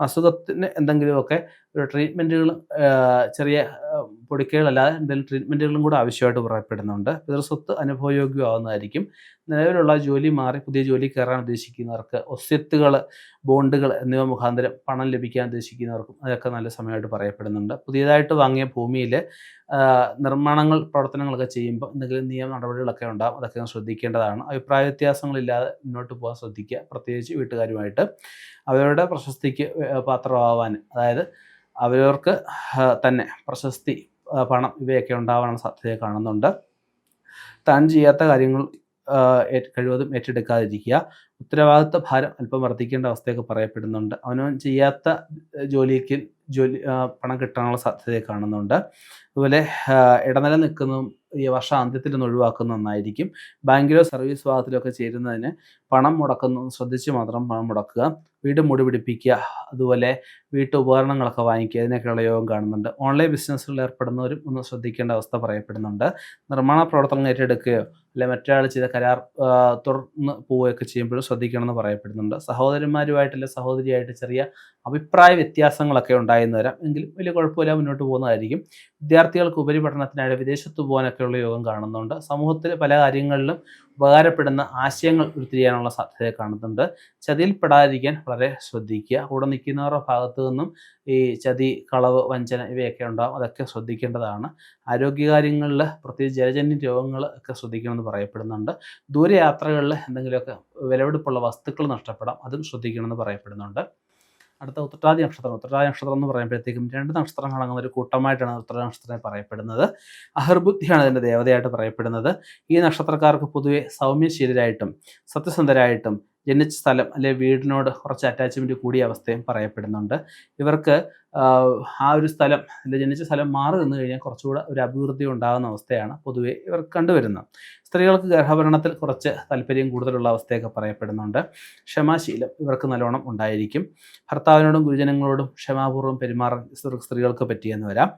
അസുഖത്തിന് എന്തെങ്കിലുമൊക്കെ ഒരു ട്രീറ്റ്മെൻറ്റുകൾ ചെറിയ പൊടിക്കൈകളല്ലാതെ എന്തെങ്കിലും ട്രീറ്റ്മെൻറ്റുകളും കൂടെ ആവശ്യമായിട്ട് പറയപ്പെടുന്നുണ്ട്. പിതൃസ്വത്ത് അനുഭവയോഗ്യമാകുന്നതായിരിക്കും. നിലവിലുള്ള ജോലി മാറി പുതിയ ജോലി കയറാൻ ഉദ്ദേശിക്കുന്നവർക്ക് ഒസ്യത്തുകൾ, ബോണ്ടുകൾ എന്നിവ മുഖാന്തരം പണം ലഭിക്കാൻ ഉദ്ദേശിക്കുന്നവർക്കും അതൊക്കെ നല്ല സമയമായിട്ട് പറയപ്പെടുന്നുണ്ട്. പുതിയതായിട്ട് വാങ്ങിയ ഭൂമിയിൽ നിർമ്മാണങ്ങൾ പ്രവർത്തനങ്ങളൊക്കെ ചെയ്യുമ്പോൾ എന്തെങ്കിലും നിയമ നടപടികളൊക്കെ ഉണ്ടാകും. അതൊക്കെ ശ്രദ്ധിക്കേണ്ടതാണ്. അഭിപ്രായ വ്യത്യാസങ്ങളില്ലാതെ മുന്നോട്ട് പോകാൻ ശ്രദ്ധിക്കുക. പ്രത്യേകിച്ച് വീട്ടുകാരുമായിട്ട് അവരുടെ പ്രശസ്തിക്ക് പാത്രമാവാൻ, അതായത് അവരവർക്ക് തന്നെ പ്രശസ്തി, പണം ഇവയൊക്കെ ഉണ്ടാവാനുള്ള സാധ്യത കാണുന്നുണ്ട്. താൻ ചെയ്യാത്ത കാര്യങ്ങൾ കഴിവതും ഏറ്റെടുക്കാതിരിക്കുക. ഉത്തരവാദിത്വ ഭാരം അല്പം വർദ്ധിക്കേണ്ട അവസ്ഥയൊക്കെ പറയപ്പെടുന്നുണ്ട്. അവനവൻ ചെയ്യാത്ത ജോലിക്ക് പണം കിട്ടാനുള്ള സാധ്യതയെ കാണുന്നുണ്ട്. അതുപോലെ ഇടനില നിൽക്കുന്നതും ഈ വർഷാന്ത്യത്തിൽ നിന്ന് ഒഴിവാക്കുന്നത് നന്നായിരിക്കും. ബാങ്കിലോ സർവീസ് വിഭാഗത്തിലൊക്കെ ചേരുന്നതിന് പണം മുടക്കുന്നത് ശ്രദ്ധിച്ച് മാത്രം പണം മുടക്കുക. വീട് മുടി പിടിപ്പിക്കുക, അതുപോലെ വീട്ടുപകരണങ്ങളൊക്കെ വാങ്ങിക്കുക, ഇതിനൊക്കെയുള്ള യോഗം കാണുന്നുണ്ട്. ഓൺലൈൻ ബിസിനസ്സുകളിൽ ഏർപ്പെടുന്നവരും ഒന്ന് ശ്രദ്ധിക്കേണ്ട അവസ്ഥ പറയപ്പെടുന്നുണ്ട്. നിർമ്മാണ പ്രവർത്തനങ്ങൾ ഏറ്റെടുക്കുകയോ അല്ലെ മറ്റൊരാൾ ചെയ്ത കരാർ തുറന്ന് പോവുകയൊക്കെ ചെയ്യുമ്പോഴും ശ്രദ്ധിക്കണമെന്ന് പറയപ്പെടുന്നുണ്ട്. സഹോദരന്മാരുമായിട്ടല്ല സഹോദരിയായിട്ട് ചെറിയ അഭിപ്രായ വ്യത്യാസങ്ങളൊക്കെ ഉണ്ടായെന്ന് വരാം. എങ്കിലും വലിയ കുഴപ്പമില്ല, മുന്നോട്ട് പോകുന്നതായിരിക്കും. വിദ്യാർത്ഥികൾക്ക് ഉപരിപഠനത്തിനായിട്ട് വിദേശത്ത് പോകാനൊക്കെയുള്ള യോഗം കാണുന്നുണ്ട്. സമൂഹത്തിൽ പല കാര്യങ്ങളിലും ഉപകാരപ്പെടുന്ന ആശയങ്ങൾ ഉരുത്തിരിയാനുള്ള സാധ്യത കാണുന്നുണ്ട്. ചതിയിൽപ്പെടാതിരിക്കാൻ വളരെ ശ്രദ്ധിക്കുക. കൂടെ നിൽക്കുന്നവരുടെ ഭാഗത്തു നിന്നും ഈ ചതി, കളവ്, വഞ്ചന ഇവയൊക്കെ ഉണ്ടാകും. അതൊക്കെ ശ്രദ്ധിക്കേണ്ടതാണ്. ആരോഗ്യകാര്യങ്ങളിൽ പ്രത്യേകിച്ച് ജലജന്യ രോഗങ്ങൾ ഒക്കെ ശ്രദ്ധിക്കണമെന്ന് പറയപ്പെടുന്നുണ്ട്. ദൂരയാത്രകളിൽ എന്തെങ്കിലുമൊക്കെ വിലപിടിപ്പുള്ള വസ്തുക്കൾ നഷ്ടപ്പെടാം, അതും ശ്രദ്ധിക്കണമെന്ന് പറയപ്പെടുന്നുണ്ട്. അടുത്ത ഉത്രട്ടാതി നക്ഷത്രം. ഉത്രട്ടാതി നക്ഷത്രം എന്ന് പറയുമ്പോഴത്തേക്കും 2 നക്ഷത്രങ്ങൾ അടങ്ങുന്ന ഒരു കൂട്ടമായിട്ടാണ് ഉത്രട്ടാതി നക്ഷത്രത്തെ പറയപ്പെടുന്നത്. അഹർബുദ്ധിയാണ് ഇതിൻ്റെ ദേവതയായിട്ട് പറയപ്പെടുന്നത്. ഈ നക്ഷത്രക്കാർക്ക് പൊതുവെ സൗമ്യശീലരായിട്ടും സത്യസന്ധരായിട്ടും ജനിച്ച സ്ഥലം അല്ലെങ്കിൽ വീടിനോട് കുറച്ച് അറ്റാച്ച്മെൻറ്റ് കൂടിയ അവസ്ഥയും പറയപ്പെടുന്നുണ്ട്. ഇവർക്ക് ആ ഒരു സ്ഥലം അല്ലെങ്കിൽ ജനിച്ച സ്ഥലം മാറി നിന്ന് കഴിഞ്ഞാൽ കുറച്ചുകൂടെ ഒരു അഭിവൃദ്ധി ഉണ്ടാകുന്ന അവസ്ഥയാണ് പൊതുവെ ഇവർക്ക് കണ്ടുവരുന്നത്. സ്ത്രീകൾക്ക് ഗർഭഭരണത്തിൽ കുറച്ച് താല്പര്യം കൂടുതലുള്ള അവസ്ഥയൊക്കെ പറയപ്പെടുന്നുണ്ട്. ക്ഷമാശീലം ഇവർക്ക് നല്ലോണം ഉണ്ടായിരിക്കും. ഭർത്താവിനോടും ഗുരുജനങ്ങളോടും ക്ഷമാപൂർവ്വം പെരുമാറാൻ സ്ത്രീകൾക്ക് പറ്റിയെന്ന് വരാം.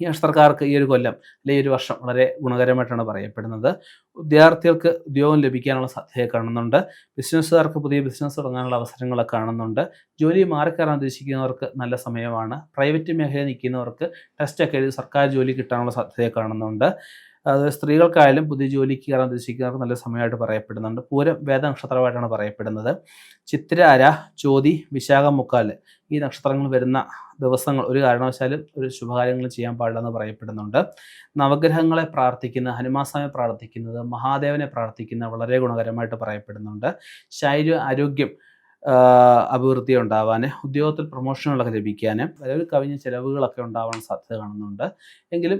ഈ നക്ഷത്രക്കാർക്ക് ഈ ഒരു കൊല്ലം അല്ലെങ്കിൽ ഈ ഒരു വർഷം വളരെ ഗുണകരമായിട്ടാണ് പറയപ്പെടുന്നത്. വിദ്യാർത്ഥികൾക്ക് ഉദ്യോഗം ലഭിക്കാനുള്ള സാധ്യത കാണുന്നുണ്ട്. ബിസിനസ്സുകാർക്ക് പുതിയ ബിസിനസ് തുടങ്ങാനുള്ള അവസരങ്ങളൊക്കെ കാണുന്നുണ്ട്. ജോലി മാറിക്കയറാൻ ഉദ്ദേശിക്കുന്നവർക്ക് നല്ല സമയമാണ്. പ്രൈവറ്റ് മേഖലയിൽ നിൽക്കുന്നവർക്ക് ടെസ്റ്റൊക്കെ എഴുതി സർക്കാർ ജോലി കിട്ടാനുള്ള സാധ്യത കാണുന്നുണ്ട്. അത് സ്ത്രീകൾക്കായാലും പുതിയ ജോലിക്ക് കയറാൻ ഉദ്ദേശിക്കുന്നവർക്ക് നല്ല സമയമായിട്ട് പറയപ്പെടുന്നുണ്ട്. പൂരം വേദ നക്ഷത്രമായിട്ടാണ് പറയപ്പെടുന്നത്. ചിത്തിര, ചോതി, വിശാഖം, മുക്കാല് ഈ നക്ഷത്രങ്ങൾ വരുന്ന ദിവസങ്ങൾ ഒരു കാരണവശാലും ഒരു ശുഭകാര്യങ്ങൾ ചെയ്യാൻ പാടില്ലെന്ന് പറയപ്പെടുന്നുണ്ട്. നവഗ്രഹങ്ങളെ പ്രാർത്ഥിക്കുന്ന, ഹനുമാസ്വാമിയെ പ്രാർത്ഥിക്കുന്നത്, മഹാദേവനെ പ്രാർത്ഥിക്കുന്ന വളരെ ഗുണകരമായിട്ട് പറയപ്പെടുന്നുണ്ട്. ശാരീരിക ആരോഗ്യം അഭിവൃദ്ധി ഉണ്ടാവാൻ, ഉദ്യോഗത്തിൽ പ്രൊമോഷനുകളൊക്കെ ലഭിക്കാൻ, വരവ് കവിഞ്ഞ ചിലവുകളൊക്കെ ഉണ്ടാവാൻ സാധ്യത കാണുന്നുണ്ട്. എങ്കിലും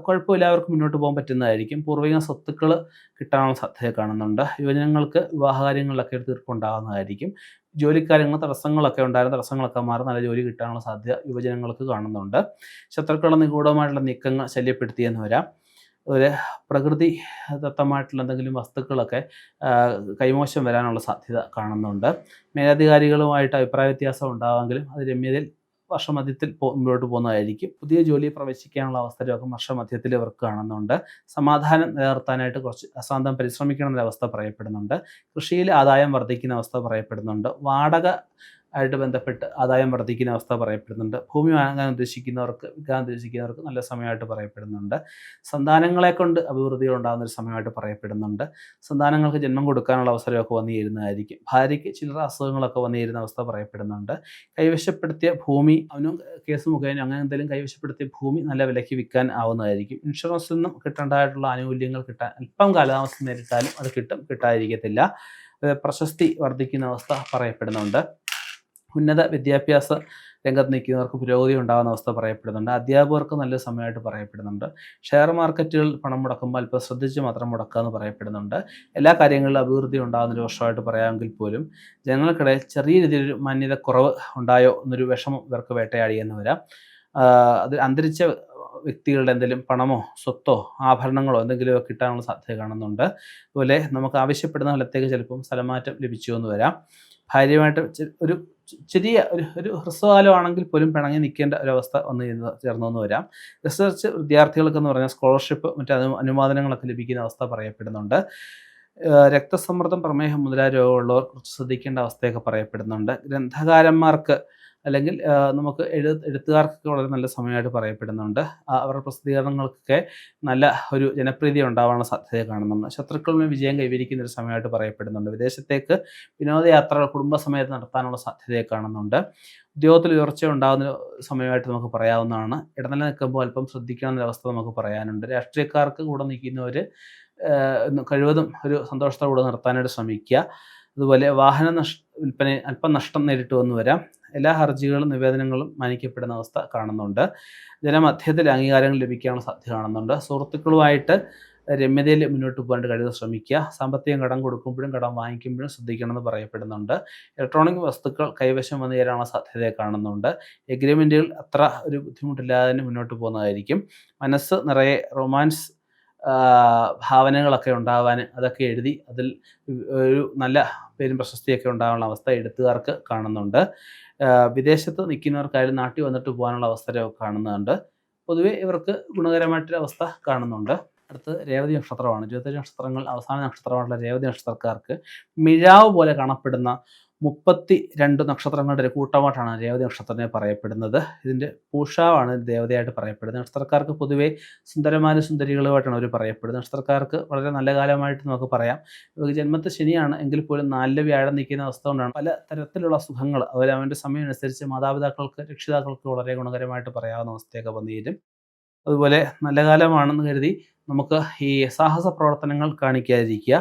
കുഴപ്പമില്ല, അവർക്ക് മുന്നോട്ട് പോകാൻ പറ്റുന്നതായിരിക്കും. പൂർവിക സ്വത്തുക്കൾ കിട്ടാനുള്ള സാധ്യത കാണുന്നുണ്ട്. യുവജനങ്ങൾക്ക് വിവാഹകാര്യങ്ങളിലൊക്കെ ഒരു തീർപ്പുണ്ടാകുന്നതായിരിക്കും. ജോലിക്കാര്യങ്ങൾ തടസ്സങ്ങളൊക്കെ ഉണ്ടായിരുന്ന തടസ്സങ്ങളൊക്കെ മാറി നല്ല ജോലി കിട്ടാനുള്ള സാധ്യത യുവജനങ്ങൾക്ക് കാണുന്നുണ്ട്. ശത്രുക്കളുടെ നിഗൂഢമായിട്ടുള്ള നീക്കങ്ങൾ ശല്യപ്പെടുത്തിയെന്ന് വരാം. ഒരു പ്രകൃതി ദത്തമായിട്ടുള്ള എന്തെങ്കിലും വസ്തുക്കളൊക്കെ കൈമോശം വരാനുള്ള സാധ്യത കാണുന്നുണ്ട്. മേലധികാരികളുമായിട്ട് അഭിപ്രായ വ്യത്യാസം ഉണ്ടാകുമെങ്കിലും അത് രമ്യതയിൽ വർഷമധ്യത്തിൽ മുമ്പോട്ട് പോകുന്നതായിരിക്കും. പുതിയ ജോലി പ്രവേശിക്കാനുള്ള അവസരമൊക്കെ വർഷമധ്യത്തിൽ ഇവർക്ക് കാണുന്നുണ്ട്. സമാധാനം നിലനിർത്താനായിട്ട് കുറച്ച് അസാന്തം പരിശ്രമിക്കണം എന്നൊരവസ്ഥ പറയപ്പെടുന്നുണ്ട്. കൃഷിയിൽ ആദായം വർദ്ധിക്കുന്ന അവസ്ഥ പറയപ്പെടുന്നുണ്ട്. വാടക ആയിട്ട് ബന്ധപ്പെട്ട് ആദായം വർദ്ധിക്കുന്ന അവസ്ഥ പറയപ്പെടുന്നുണ്ട്. ഭൂമി വാങ്ങാൻ ഉദ്ദേശിക്കുന്നവർക്ക്, വിൽക്കാൻ ഉദ്ദേശിക്കുന്നവർക്ക് നല്ല സമയമായിട്ട് പറയപ്പെടുന്നുണ്ട്. സന്താനങ്ങളെ കൊണ്ട് അഭിവൃദ്ധികൾ ഉണ്ടാകുന്ന ഒരു സമയമായിട്ട് പറയപ്പെടുന്നുണ്ട്. സന്താനങ്ങൾക്ക് ജന്മം കൊടുക്കാനുള്ള അവസരമൊക്കെ വന്നു ചേരുന്നതായിരിക്കും. ഭാര്യയ്ക്ക് ചില്ലറ അസുഖങ്ങളൊക്കെ വന്നു ചേരുന്ന അവസ്ഥ പറയപ്പെടുന്നുണ്ട്. കൈവശപ്പെടുത്തിയ ഭൂമി, അവനും കേസ് മുഖേന അങ്ങനെ എന്തെങ്കിലും കൈവശപ്പെടുത്തിയ ഭൂമി നല്ല വിലയ്ക്ക് വിൽക്കാൻ ആവുന്നതായിരിക്കും. ഇൻഷുറൻസിൽ നിന്നും കിട്ടേണ്ടതായിട്ടുള്ള ആനുകൂല്യങ്ങൾ കിട്ടാൻ അല്പം കാലതാമസം നേരിട്ടാലും അത് കിട്ടാതിരിക്കത്തില്ല. പ്രശസ്തി വർദ്ധിക്കുന്ന അവസ്ഥ പറയപ്പെടുന്നുണ്ട്. ഉന്നത വിദ്യാഭ്യാസ രംഗത്ത് നിൽക്കുന്നവർക്ക് പുരോഗതി ഉണ്ടാകുന്ന അവസ്ഥ പറയപ്പെടുന്നുണ്ട്. അധ്യാപകർക്ക് നല്ല സമയമായിട്ട് പറയപ്പെടുന്നുണ്ട്. ഷെയർ മാർക്കറ്റുകളിൽ പണം മുടക്കുമ്പോൾ അല്പം ശ്രദ്ധിച്ച് മാത്രം മുടക്കുക എന്ന് പറയപ്പെടുന്നുണ്ട്. എല്ലാ കാര്യങ്ങളിലും അഭിവൃദ്ധി ഉണ്ടാകുന്നൊരു വർഷമായിട്ട് പറയാമെങ്കിൽ പോലും ജനങ്ങൾക്കിടയിൽ ചെറിയ രീതിയിലൊരു മാന്യതക്കുറവ് ഉണ്ടായോ എന്നൊരു വിഷമം ഇവർക്ക് വേട്ടയാടിയെന്ന് വരാം. അത് അന്തരിച്ച വ്യക്തികളുടെ എന്തെങ്കിലും പണമോ സ്വത്തോ ആഭരണങ്ങളോ എന്തെങ്കിലുമോ കിട്ടാനുള്ള സാധ്യത കാണുന്നുണ്ട്. അതുപോലെ നമുക്ക് ആവശ്യപ്പെടുന്ന സ്ഥലത്തേക്ക് ചിലപ്പം സ്ഥലമാറ്റം ലഭിച്ചു എന്ന് വരാം. ഭാര്യയുമായിട്ട് ഒരു ചെറിയ ഒരു ഹ്രസ്വകാലമാണെങ്കിൽ പോലും പിണങ്ങി നിൽക്കേണ്ട ഒരവസ്ഥ ചേർന്നു വരാം. റിസർച്ച് വിദ്യാർത്ഥികൾക്കെന്ന് പറഞ്ഞാൽ സ്കോളർഷിപ്പ് മറ്റ് അനുമോദനങ്ങളൊക്കെ ലഭിക്കുന്ന അവസ്ഥ പറയപ്പെടുന്നുണ്ട്. രക്തസമ്മർദ്ദം, പ്രമേഹം മുതലായ രോഗമുള്ളവർ കുറച്ച് ശ്രദ്ധിക്കേണ്ട അവസ്ഥയൊക്കെ പറയപ്പെടുന്നുണ്ട്. ഗ്രന്ഥകാരന്മാർക്ക് അല്ലെങ്കിൽ നമുക്ക് എഴുത്തുകാർക്കൊക്കെ വളരെ നല്ല സമയമായിട്ട് പറയപ്പെടുന്നുണ്ട്. അവരുടെ പ്രസിദ്ധീകരണങ്ങൾക്കൊക്കെ നല്ല ഒരു ജനപ്രീതി ഉണ്ടാവാനുള്ള സാധ്യത കാണുന്നുണ്ട്. ശത്രുക്കളുടെ വിജയം കൈവരിക്കുന്ന ഒരു സമയമായിട്ട് പറയപ്പെടുന്നുണ്ട്. വിദേശത്തേക്ക് വിനോദയാത്രകൾ കുടുംബസമേതം നടത്താനുള്ള സാധ്യതയെ കാണുന്നുണ്ട്. ഉദ്യോഗത്തിൽ ഉയർച്ച ഉണ്ടാകുന്ന സമയമായിട്ട് നമുക്ക് പറയാവുന്നതാണ്. ഇടനില നിൽക്കുമ്പോൾ അല്പം ശ്രദ്ധിക്കണം എന്നൊരവസ്ഥ നമുക്ക് പറയാനുണ്ട്. രാഷ്ട്രീയക്കാർക്ക് കൂടെ നിൽക്കുന്നവർ കഴിവതും ഒരു സന്തോഷത്തോടെ നിർത്താനായിട്ട് ശ്രമിക്കുക. അതുപോലെ വാഹന വിൽപ്പന അല്പം നഷ്ടം നേരിട്ട് വന്നു വരാം. എല്ലാ ഹർജികളും നിവേദനങ്ങളും മാനിക്കപ്പെടുന്ന അവസ്ഥ കാണുന്നുണ്ട്. ജനമധ്യത്തിൽ അംഗീകാരങ്ങൾ ലഭിക്കാനുള്ള സാധ്യത കാണുന്നുണ്ട്. സുഹൃത്തുക്കളുമായിട്ട് രമ്യതയിൽ മുന്നോട്ട് പോകാനായിട്ട് കഴിവ് ശ്രമിക്കുക. സാമ്പത്തികം കടം കൊടുക്കുമ്പോഴും കടം വാങ്ങിക്കുമ്പോഴും ശ്രദ്ധിക്കണമെന്ന് പറയപ്പെടുന്നുണ്ട്. ഇലക്ട്രോണിക് വസ്തുക്കൾ കൈവശം വന്നു ചേരാനുള്ള സാധ്യതയെ കാണുന്നുണ്ട്. എഗ്രിമെൻറ്റുകൾ അത്ര ഒരു ബുദ്ധിമുട്ടില്ലാതെ തന്നെ മുന്നോട്ട് പോകുന്നതായിരിക്കും. മനസ്സ് നിറയെ റൊമാൻസ് ഭാവനകളൊക്കെ ഉണ്ടാവാൻ അതൊക്കെ എഴുതി അതിൽ ഒരു നല്ല പേരും പ്രശസ്തിയൊക്കെ ഉണ്ടാകാനുള്ള അവസ്ഥ എഴുത്തുകാർക്ക് കാണുന്നുണ്ട്. വിദേശത്ത് നിൽക്കുന്നവർക്കായാലും നാട്ടിൽ വന്നിട്ട് പോകാനുള്ള അവസരമൊക്കെ കാണുന്നുണ്ട്. പൊതുവെ ഇവർക്ക് ഗുണകരമായിട്ടൊരവസ്ഥ കാണുന്നുണ്ട്. അടുത്ത് രേവതി നക്ഷത്രമാണ്. 25 നക്ഷത്രങ്ങൾ അവസാന നക്ഷത്രമായിട്ടുള്ള രേവതി നക്ഷത്രക്കാർക്ക് മിഴാവ് പോലെ കാണപ്പെടുന്ന 32 നക്ഷത്രങ്ങളുടെ ഒരു കൂട്ടമായിട്ടാണ് രേവതി നക്ഷത്രത്തിനെ പറയപ്പെടുന്നത്. ഇതിൻ്റെ പൂഷാവാണ് ദേവതയായിട്ട് പറയപ്പെടുന്നത്. നക്ഷത്രക്കാർക്ക് പൊതുവെ സുന്ദരമാരും സുന്ദരികളുമായിട്ടാണ് അവർ പറയപ്പെടുന്നത്. നക്ഷത്രക്കാർക്ക് വളരെ നല്ല കാലമായിട്ട് നമുക്ക് പറയാം. ഇവർക്ക് ജന്മത്തെ ശനിയാണ് എങ്കിൽ പോലും 4 വ്യാഴം നിൽക്കുന്ന അവസ്ഥ കൊണ്ടാണ് പല തരത്തിലുള്ള സുഖങ്ങൾ അവൻ്റെ സമയം അനുസരിച്ച് മാതാപിതാക്കൾക്ക് രക്ഷിതാക്കൾക്ക് വളരെ ഗുണകരമായിട്ട് പറയാവുന്ന അവസ്ഥയൊക്കെ വന്നുതരും. അതുപോലെ നല്ല കാലമാണെന്ന് കരുതി നമുക്ക് ഈ സാഹസ പ്രവർത്തനങ്ങൾ കാണിക്കാതിരിക്കുക.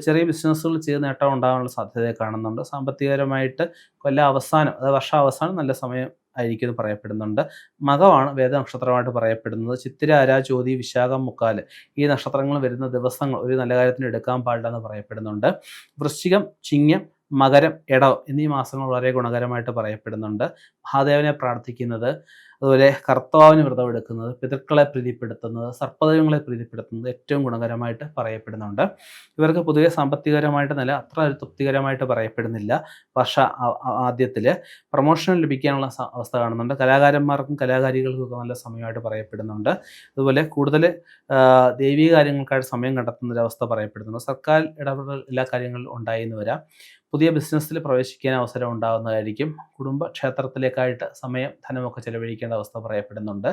ചെറിയ ബിസിനസ്സുകൾ ചെയ്ത് നേട്ടം ഉണ്ടാകാനുള്ള സാധ്യതയെ കാണുന്നുണ്ട്. സാമ്പത്തികപരമായിട്ട് അവസാനം അതായത് വർഷാവസാനം നല്ല സമയം ആയിരിക്കും എന്ന് പറയപ്പെടുന്നുണ്ട്. മകമാണ് വേദ നക്ഷത്രമായിട്ട് പറയപ്പെടുന്നത്. ചിത്തിര, ചോതി, വിശാഖം, മുക്കാല് ഈ നക്ഷത്രങ്ങൾ വരുന്ന ദിവസങ്ങൾ ഒരു നല്ല കാര്യത്തിന് എടുക്കാൻ പാടില്ലെന്ന് പറയപ്പെടുന്നുണ്ട്. വൃശ്ചികം, ചിങ്ങം, മകരം, ഇടവം എന്നീ മാസങ്ങൾ വളരെ ഗുണകരമായിട്ട് പറയപ്പെടുന്നുണ്ട്. മഹാദേവനെ പ്രാർത്ഥിക്കുന്നത്, അതുപോലെ കർത്താവിന് വ്രതം എടുക്കുന്നത്, പിതൃക്കളെ പ്രീതിപ്പെടുത്തുന്നത്, സർപ്പദൈവങ്ങളെ പ്രീതിപ്പെടുത്തുന്നത് ഏറ്റവും ഗുണകരമായിട്ട് പറയപ്പെടുന്നുണ്ട്. ഇവർക്ക് പൊതുവെ സാമ്പത്തികപരമായിട്ട് നില അത്ര ഒരു തൃപ്തികരമായിട്ട് പറയപ്പെടുന്നില്ല. വർഷ ആദ്യത്തിൽ പ്രൊമോഷൻ ലഭിക്കാനുള്ള അവസ്ഥ കാണുന്നുണ്ട്. കലാകാരന്മാർക്കും കലാകാരികൾക്കും ഒക്കെ നല്ല സമയമായിട്ട് പറയപ്പെടുന്നുണ്ട്. അതുപോലെ കൂടുതൽ ദൈവിക കാര്യങ്ങൾക്കായിട്ട് സമയം കണ്ടെത്തുന്ന ഒരു അവസ്ഥ പറയപ്പെടുന്നുണ്ട്. സർക്കാർ ഇടപെടൽ എല്ലാ കാര്യങ്ങളിലും ഉണ്ടായി എന്ന് വരാം. പുതിയ ബിസിനസ്സിൽ പ്രവേശിക്കാൻ അവസരം ഉണ്ടാകുന്നതായിരിക്കും. കുടുംബ ക്ഷേത്രത്തിലേക്കായിട്ട് സമയം ധനമൊക്കെ ചെലവഴിക്കേണ്ട അവസ്ഥ പറയപ്പെടുന്നുണ്ട്.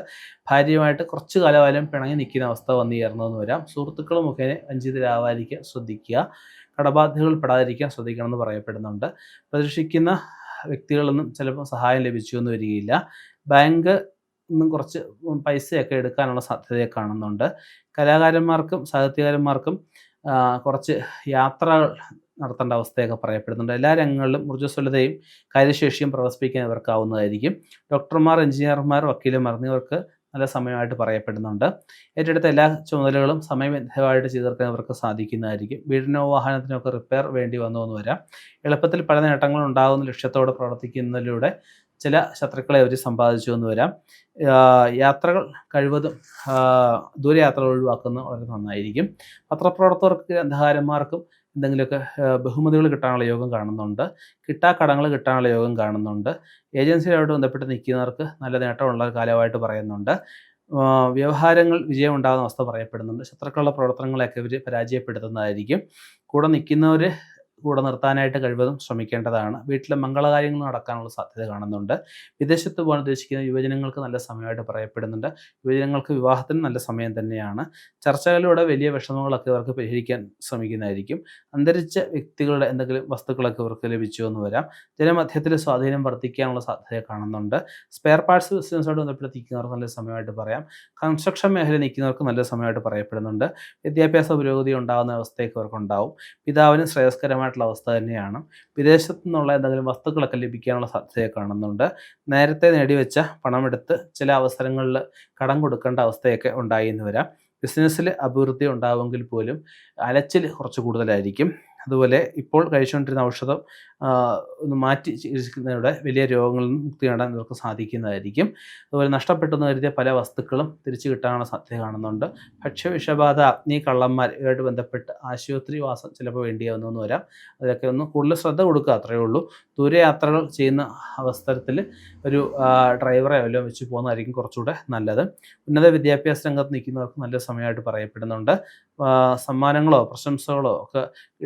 ഭാര്യയുമായിട്ട് കുറച്ചു കാലം പിണങ്ങി നിൽക്കുന്ന അവസ്ഥ വന്നു ചേർന്നെന്ന് വരാം. സുഹൃത്തുക്കൾ മുഖേന വഞ്ചിതരാവാതിരിക്കാൻ ശ്രദ്ധിക്കുക. കടബാധ്യതകൾ പെടാതിരിക്കാൻ ശ്രദ്ധിക്കണമെന്ന് പറയപ്പെടുന്നുണ്ട്. പ്രതീക്ഷിക്കുന്ന വ്യക്തികളിൽ ചിലപ്പോൾ സഹായം ലഭിച്ചു എന്ന് വരികയില്ല. ബാങ്ക് നിന്നും കുറച്ച് പൈസയൊക്കെ എടുക്കാനുള്ള സാധ്യതയെ കാണുന്നുണ്ട്. കലാകാരന്മാർക്കും സാഹിത്യകാരന്മാർക്കും കുറച്ച് യാത്രകൾ നടത്തേണ്ട അവസ്ഥയൊക്കെ പറയപ്പെടുന്നുണ്ട്. എല്ലാ രംഗങ്ങളിലും ഊർജ്ജസ്വലതയും കാര്യശേഷിയും പ്രദർശിപ്പിക്കാൻ ഇവർക്കാവുന്നതായിരിക്കും. ഡോക്ടർമാർ, എഞ്ചിനീയർമാർ, വക്കീലന്മാർ എന്നിവർക്ക് നല്ല സമയമായിട്ട് പറയപ്പെടുന്നുണ്ട്. ഏറ്റെടുത്ത എല്ലാ ചുമതലകളും സമയബന്ധിതമായിട്ട് ചെയ്തു തീർക്കാൻ ഇവർക്ക് സാധിക്കുന്നതായിരിക്കും. വീടിനോ വാഹനത്തിനോ ഒക്കെ റിപ്പയർ വേണ്ടി വന്നു എന്ന് വരാം. എളുപ്പത്തിൽ പല നേട്ടങ്ങളും ഉണ്ടാകുന്ന ലക്ഷ്യത്തോടെ പ്രവർത്തിക്കുന്നതിലൂടെ ചില ശത്രുക്കളെ അവർ സമ്പാദിച്ചു എന്ന് വരാം. യാത്രകൾ കഴിവതും ദൂരയാത്രകൾ ഒഴിവാക്കുന്നത് വളരെ നന്നായിരിക്കും. പത്രപ്രവർത്തകർക്ക്, ഗ്രന്ഥകാരന്മാർക്കും എന്തെങ്കിലുമൊക്കെ ബഹുമതികൾ കിട്ടാനുള്ള യോഗം കാണുന്നുണ്ട്. കിട്ടാക്കടങ്ങൾ കിട്ടാനുള്ള യോഗം കാണുന്നുണ്ട്. ഏജൻസിയുമായിട്ട് ബന്ധപ്പെട്ട് നിൽക്കുന്നവർക്ക് നല്ല നേട്ടമുള്ള കാലമായിട്ട് പറയുന്നുണ്ട്. വ്യവഹാരങ്ങൾ വിജയം ഉണ്ടാകുന്ന അവസ്ഥ പറയപ്പെടുന്നുണ്ട്. ശത്രുക്കളുടെ പ്രവർത്തനങ്ങളെയൊക്കെ ഇവർ പരാജയപ്പെടുത്തുന്നതായിരിക്കും. കൂടെ നിൽക്കുന്നവർ കൂടെ നിർത്താനായിട്ട് കഴിവതും ശ്രമിക്കേണ്ടതാണ്. വീട്ടിലെ മംഗളകാര്യങ്ങൾ നടക്കാനുള്ള സാധ്യത കാണുന്നുണ്ട്. വിദേശത്ത് പോകാൻ ഉദ്ദേശിക്കുന്ന യുവജനങ്ങൾക്ക് നല്ല സമയമായിട്ട് പറയപ്പെടുന്നുണ്ട്. യുവജനങ്ങൾക്ക് വിവാഹത്തിന് നല്ല സമയം തന്നെയാണ്. ചർച്ചകളിലൂടെ വലിയ വിഷമങ്ങളൊക്കെ ഇവർക്ക് പരിഹരിക്കാൻ ശ്രമിക്കുന്നതായിരിക്കും. അന്തരിച്ച വ്യക്തികളുടെ എന്തെങ്കിലും വസ്തുക്കളൊക്കെ ഇവർക്ക് ലഭിച്ചു എന്ന് വരാം. ജനമധ്യത്തിൽ സ്വാധീനം വർദ്ധിക്കാനുള്ള സാധ്യത കാണുന്നുണ്ട്. സ്പെയർ പാർട്സ് ബിസിനസ്സോട് ബന്ധപ്പെട്ട് നിൽക്കുന്നവർക്ക് നല്ല സമയമായിട്ട് പറയാം. കൺസ്ട്രക്ഷൻ മേഖല നിൽക്കുന്നവർക്ക് നല്ല സമയമായിട്ട് പറയപ്പെടുന്നുണ്ട്. വിദ്യാഭ്യാസ പുരോഗതി ഉണ്ടാകുന്ന അവസ്ഥയൊക്കെ ഇവർക്കുണ്ടാവും. പിതാവിന് ശ്രേയസ്കരമായിട്ടുള്ള അവസ്ഥ തന്നെയാണ്. വിദേശത്തു നിന്നുള്ള എന്തെങ്കിലും വസ്തുക്കളൊക്കെ ലഭിക്കാനുള്ള സാധ്യതയെ കാണുന്നുണ്ട്. നേരത്തെ നേടിവെച്ച പണമെടുത്ത് ചില അവസരങ്ങളിൽ കടം കൊടുക്കേണ്ട അവസ്ഥയൊക്കെ ഉണ്ടായി എന്ന് വരാം. ബിസിനസ്സിൽ അഭിവൃദ്ധി ഉണ്ടാവുമെങ്കിൽ പോലും അലച്ചിൽ കുറച്ച് കൂടുതലായിരിക്കും. അതുപോലെ ഇപ്പോൾ കഴിച്ചുകൊണ്ടിരുന്ന ഔഷധം ഒന്ന് മാറ്റി ചികിത്സിക്കുന്നതിലൂടെ വലിയ രോഗങ്ങളിൽ നിന്ന് മുക്തി നേടാൻ ഇവർക്ക് സാധിക്കുന്നതായിരിക്കും. അതുപോലെ നഷ്ടപ്പെട്ടെന്ന് കരുതിയ പല വസ്തുക്കളും തിരിച്ചു കിട്ടാനുള്ള സാധ്യത കാണുന്നുണ്ട്. ഭക്ഷ്യവിഷബാധ, അഗ്നി, കള്ളന്മാർ ഇവരുമായിട്ട് ബന്ധപ്പെട്ട് ആശുപത്രിവാസം ചിലപ്പോൾ വേണ്ടിയാവുന്നു വരാം. അതിലൊക്കെ ഒന്ന് കൂടുതൽ ശ്രദ്ധ കൊടുക്കുക, അത്രയേ ഉള്ളൂ. ദൂരയാത്രകൾ ചെയ്യുന്ന അവസരത്തിൽ ഒരു ഡ്രൈവറെ വല്ലതും വെച്ച് പോകുന്നതായിരിക്കും കുറച്ചുകൂടെ നല്ലത്. ഉന്നത വിദ്യാഭ്യാസ രംഗത്ത് നിൽക്കുന്നവർക്ക് നല്ല സമയമായിട്ട് പറയപ്പെടുന്നുണ്ട്. സമ്മാനങ്ങളോ പ്രശംസകളോ ഒക്കെ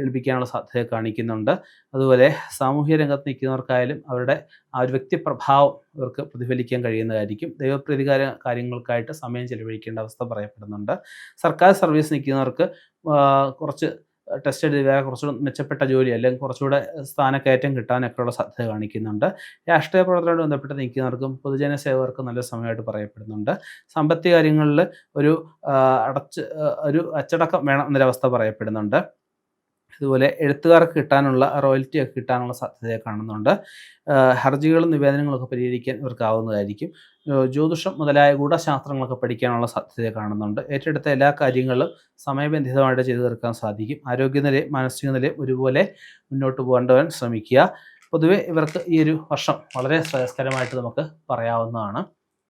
ലഭിക്കാനുള്ള സാധ്യത കാണിക്കുന്നുണ്ട്. അതുപോലെ സാമൂഹ്യ രംഗത്ത് നിൽക്കുന്നവർക്കായാലും അവരുടെ ആ ഒരു വ്യക്തിപ്രഭാവം ഇവർക്ക് പ്രതിഫലിക്കാൻ കഴിയുന്നതായിരിക്കും. ദൈവപ്രീതികാര കാര്യങ്ങൾക്കായിട്ട് സമയം ചെലവഴിക്കേണ്ട അവസ്ഥ പറയപ്പെടുന്നുണ്ട്. സർക്കാർ സർവീസ് നിൽക്കുന്നവർക്ക് കുറച്ച് ടെസ്റ്റ് എഴുതി വേറെ കുറച്ചുകൂടെ മെച്ചപ്പെട്ട ജോലി അല്ലെങ്കിൽ കുറച്ചുകൂടെ സ്ഥാനക്കയറ്റം കിട്ടാനൊക്കെയുള്ള സാധ്യത കാണിക്കുന്നുണ്ട്. രാഷ്ട്രീയ പ്രവർത്തനവുമായി ബന്ധപ്പെട്ട് നിൽക്കുന്നവർക്കും പൊതുജന സേവകർക്കും നല്ല സമയമായിട്ട് പറയപ്പെടുന്നുണ്ട്. സാമ്പത്തിക കാര്യങ്ങളിൽ ഒരു അച്ചടക്കം വേണം എന്നൊരവസ്ഥ പറയപ്പെടുന്നുണ്ട്. അതുപോലെ എഴുത്തുകാർക്ക് കിട്ടാനുള്ള റോയൽറ്റി ഒക്കെ കിട്ടാനുള്ള സാധ്യതയെ കാണുന്നുണ്ട്. ഹർജികളും നിവേദനങ്ങളൊക്കെ പരിഹരിക്കാൻ ഇവർക്കാവുന്നതായിരിക്കും. ജ്യോതിഷം മുതലായ ഗൂഢശാസ്ത്രങ്ങളൊക്കെ പഠിക്കാനുള്ള സാധ്യത കാണുന്നുണ്ട്. ഏറ്റെടുത്ത എല്ലാ കാര്യങ്ങളും സമയബന്ധിതമായിട്ട് ചെയ്തു തീർക്കാൻ സാധിക്കും. ആരോഗ്യനിലയും മാനസിക നിലയും ഒരുപോലെ മുന്നോട്ട് പോകേണ്ടവൻ ശ്രമിക്കുക. പൊതുവെ ഇവർക്ക് ഈ ഒരു വർഷം വളരെ ശ്രേയസ്കരമായിട്ട് നമുക്ക് പറയാവുന്നതാണ്.